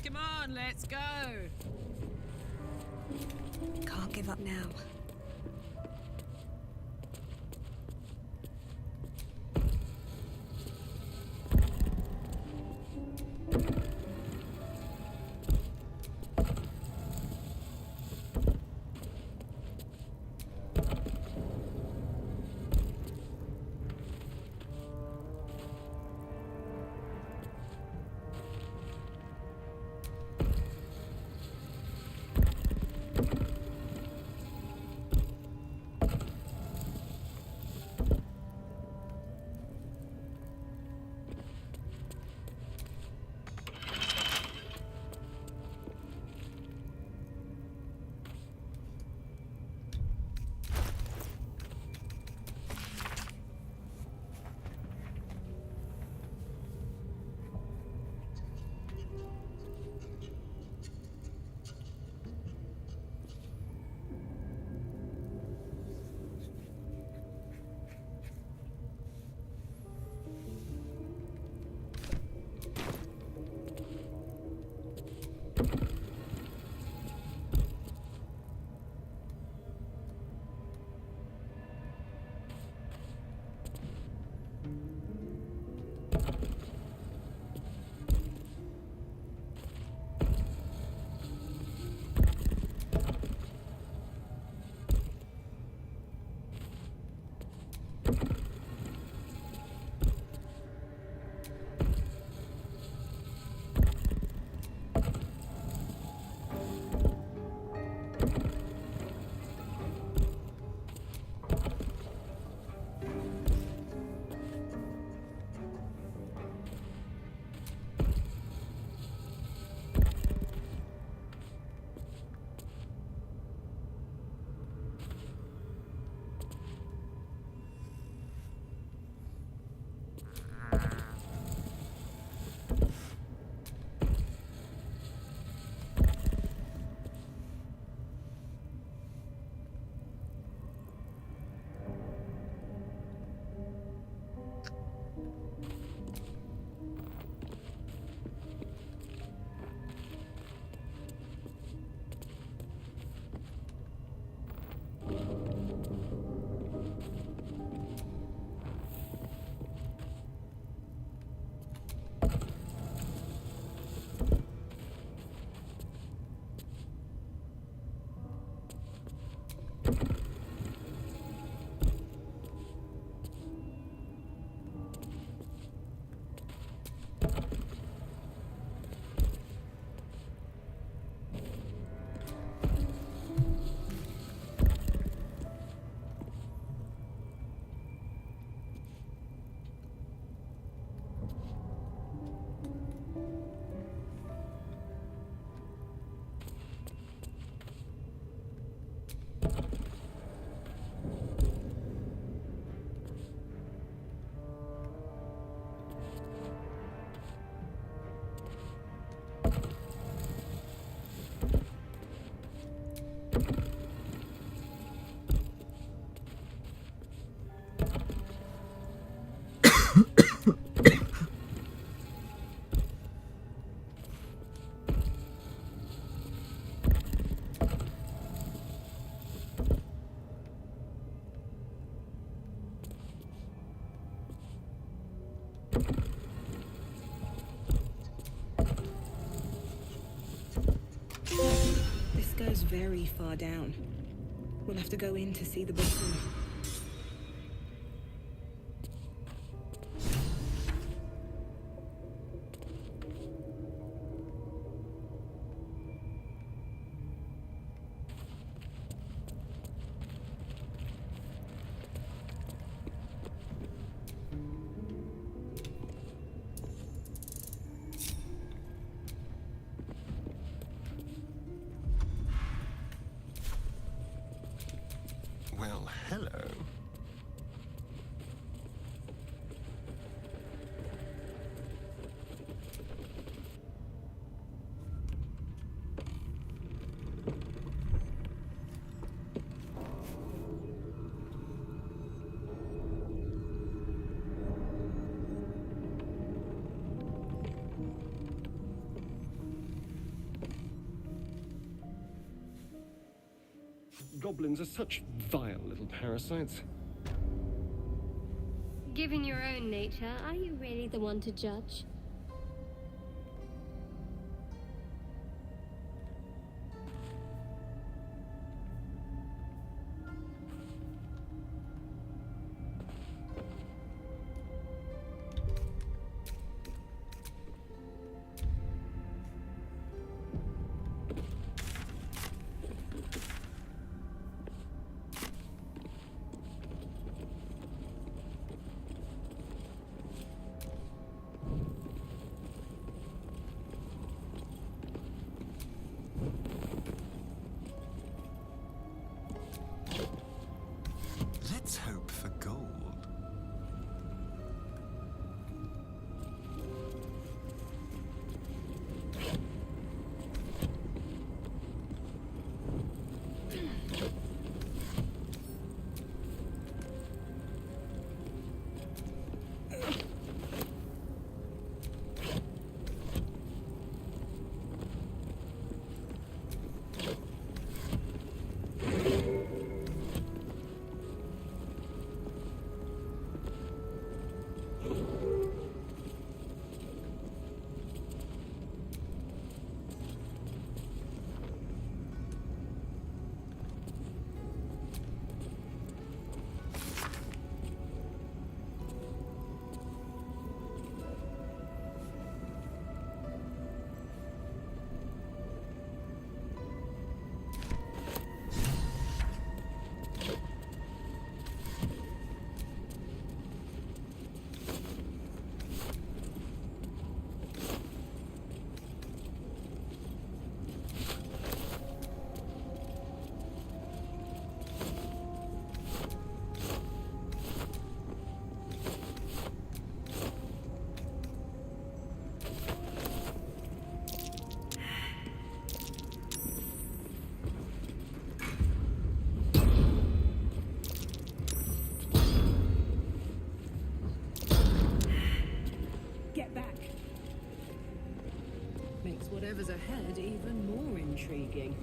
Come on, let's go. Can't give up now. This goes very far down. We'll have to go in to see the bottom. Well, goblins are such vile little parasites. Given your own nature, are you really the one to judge? Let's hope for gold. Get back. Makes whatever's ahead even more intriguing.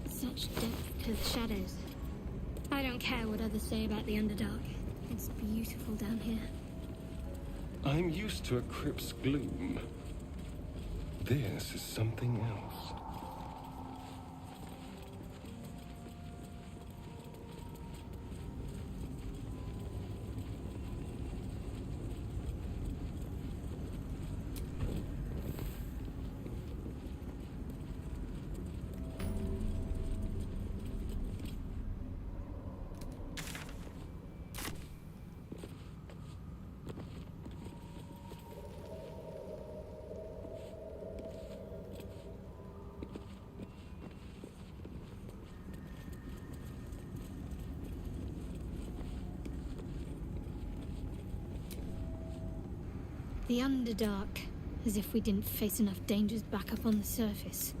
Such depth to the shadows. I don't care what others say about the Underdark. It's beautiful down here. I'm used to a crypt's gloom. This is something else. The Underdark, as if we didn't face enough dangers back up on the surface.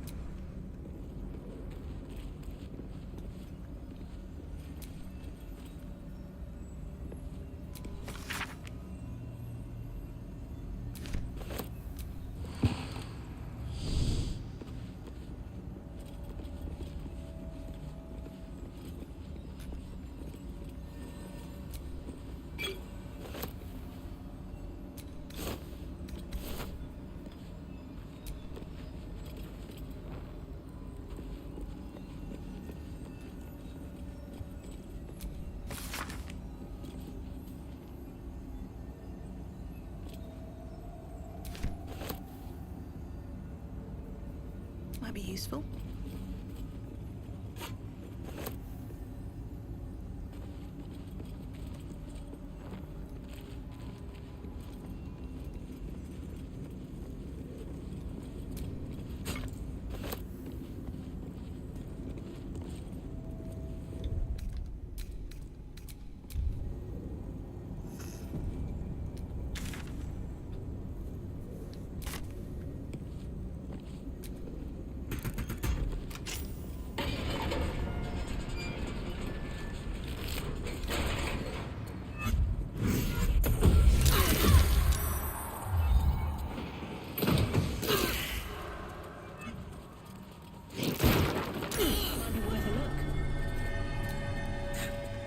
Might be useful.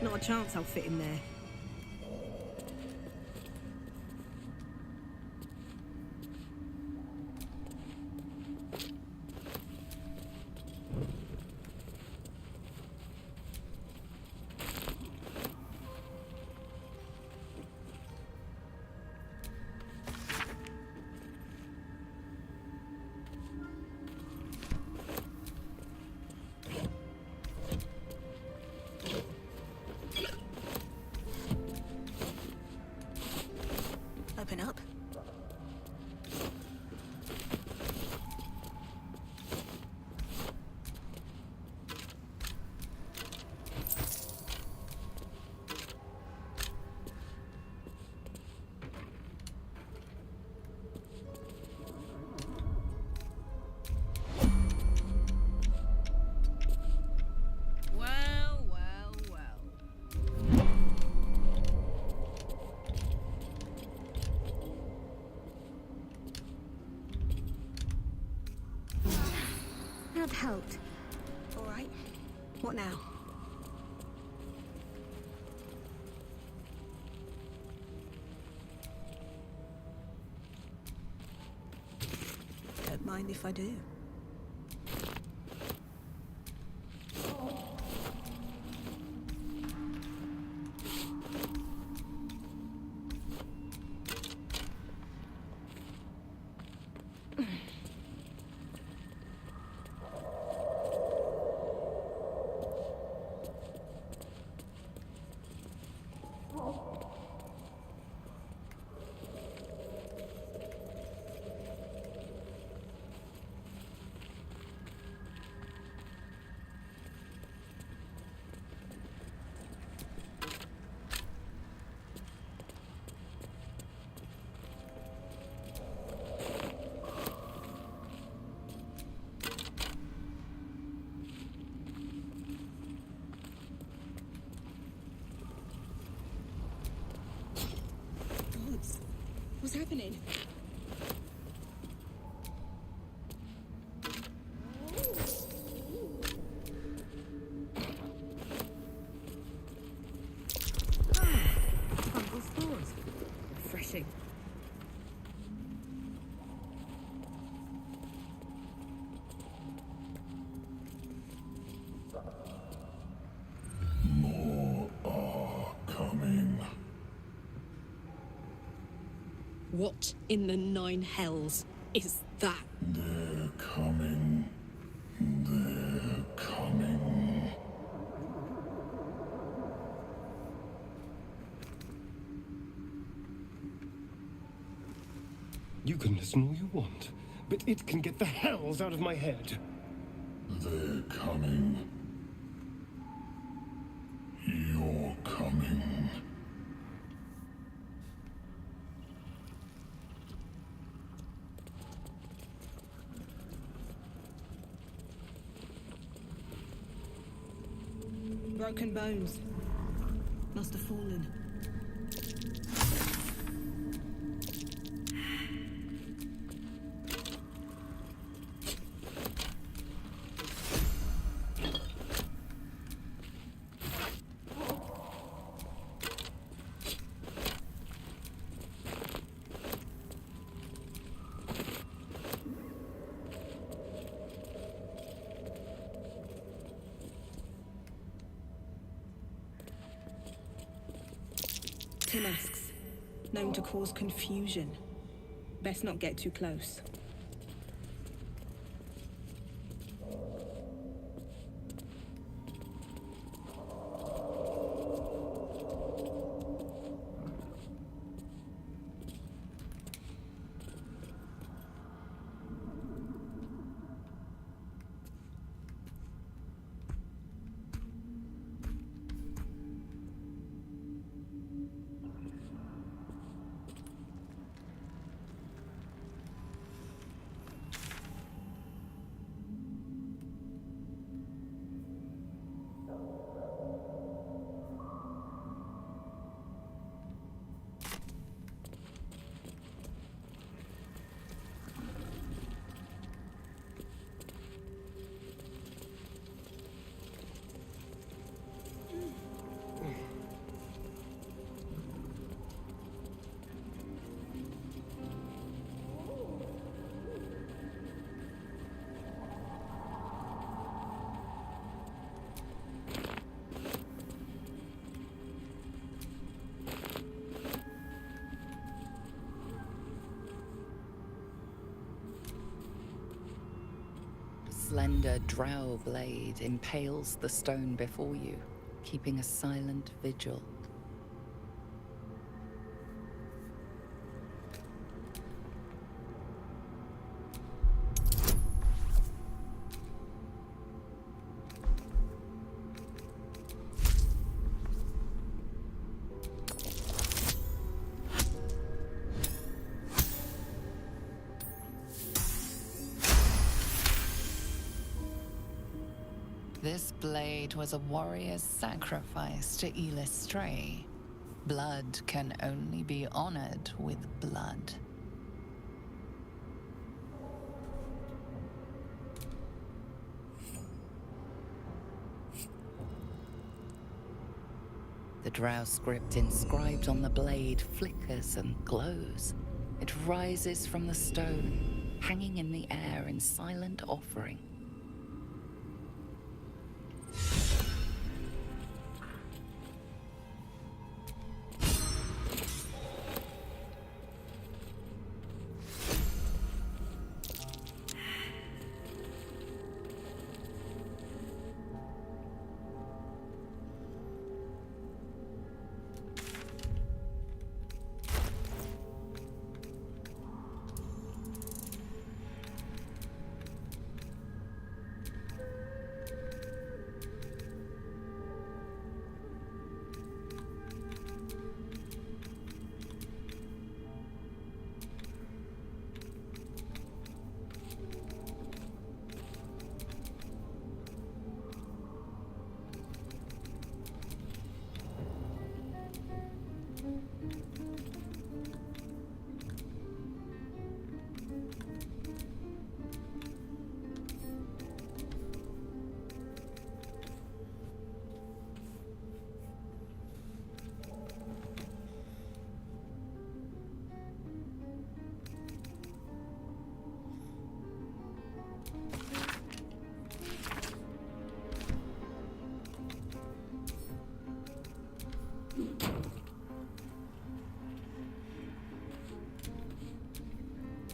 Not a chance I'll fit in there. Open up. Well, well, well. That helped. All right. What now? Don't mind if I do. What's happening? Fungal spores. Refreshing. More are coming. What in the nine hells is that? They're coming. They're coming. You can listen all you want, but it can get the hells out of my head. They're coming. You're coming. Broken bones. Must have fallen. Masks, known to cause confusion. Best not get too close. slender drow blade impales the stone before you, keeping a silent vigil. This blade was a warrior's sacrifice to Stray. Blood can only be honored with blood. The drow script inscribed on the blade flickers and glows. It rises from the stone, hanging in the air in silent offering.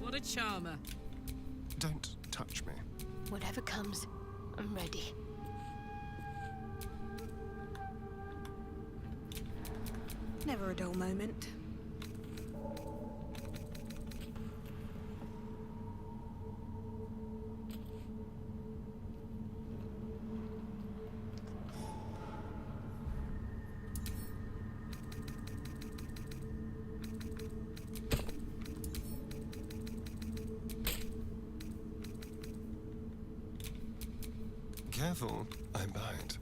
What a charmer. Don't touch me. Whatever comes, I'm ready. Never a dull moment. Careful, I bite.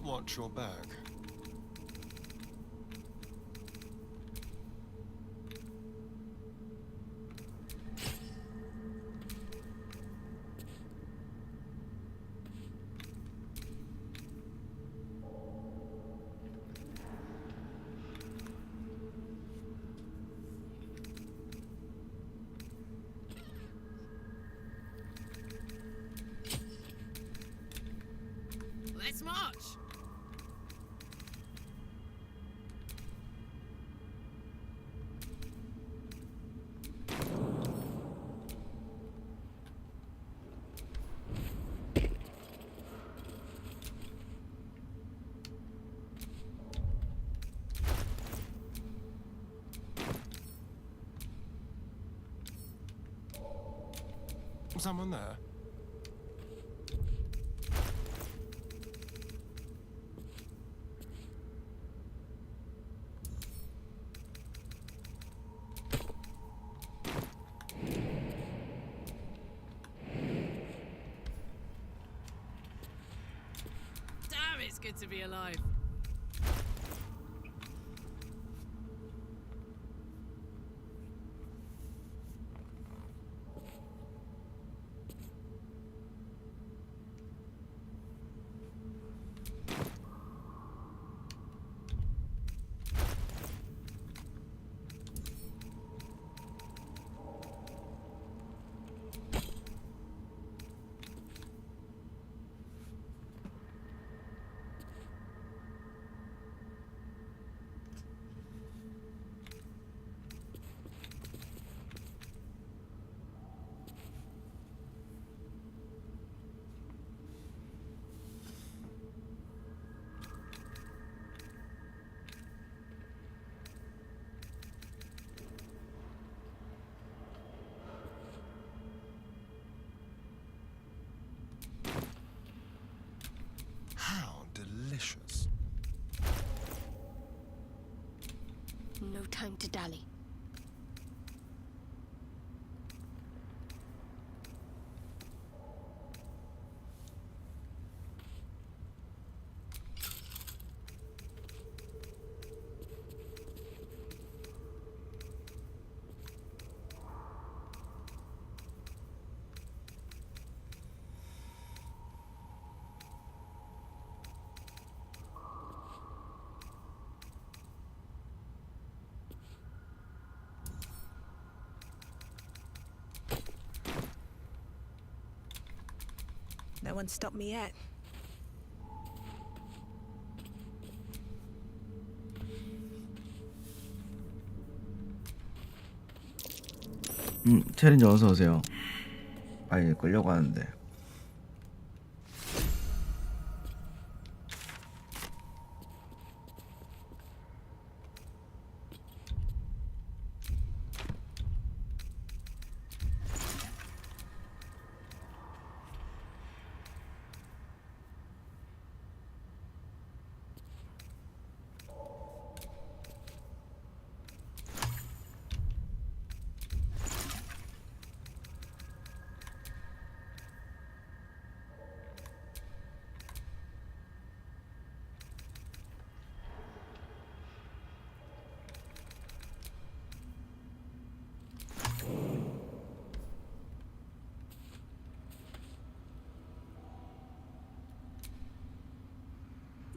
Watch your back. Let's march! Someone there? Damn, it's good to be alive. How delicious. No time to dally. No one stopped me yet. 체린지 어서 오세요. 아예 끌려고 하는데.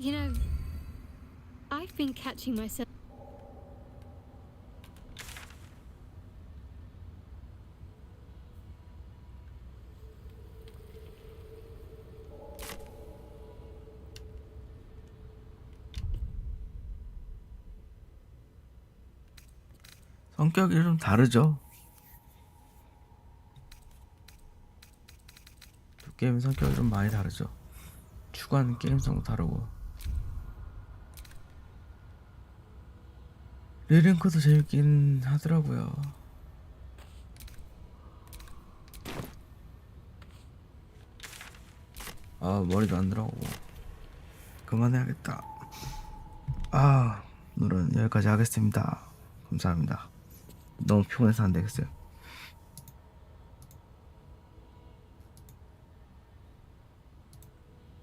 You know, I've been catching myself. 성격이 좀 다르죠. 두 게임 성격이 좀 많이 다르죠. 추구하는 게임성도 다르고. 리링크도 재밌긴 하더라고요. 아, 머리도 안 들어가고. 그만해야겠다. 아, 오늘은 여기까지 하겠습니다. 감사합니다. 너무 피곤해서 안 되겠어요.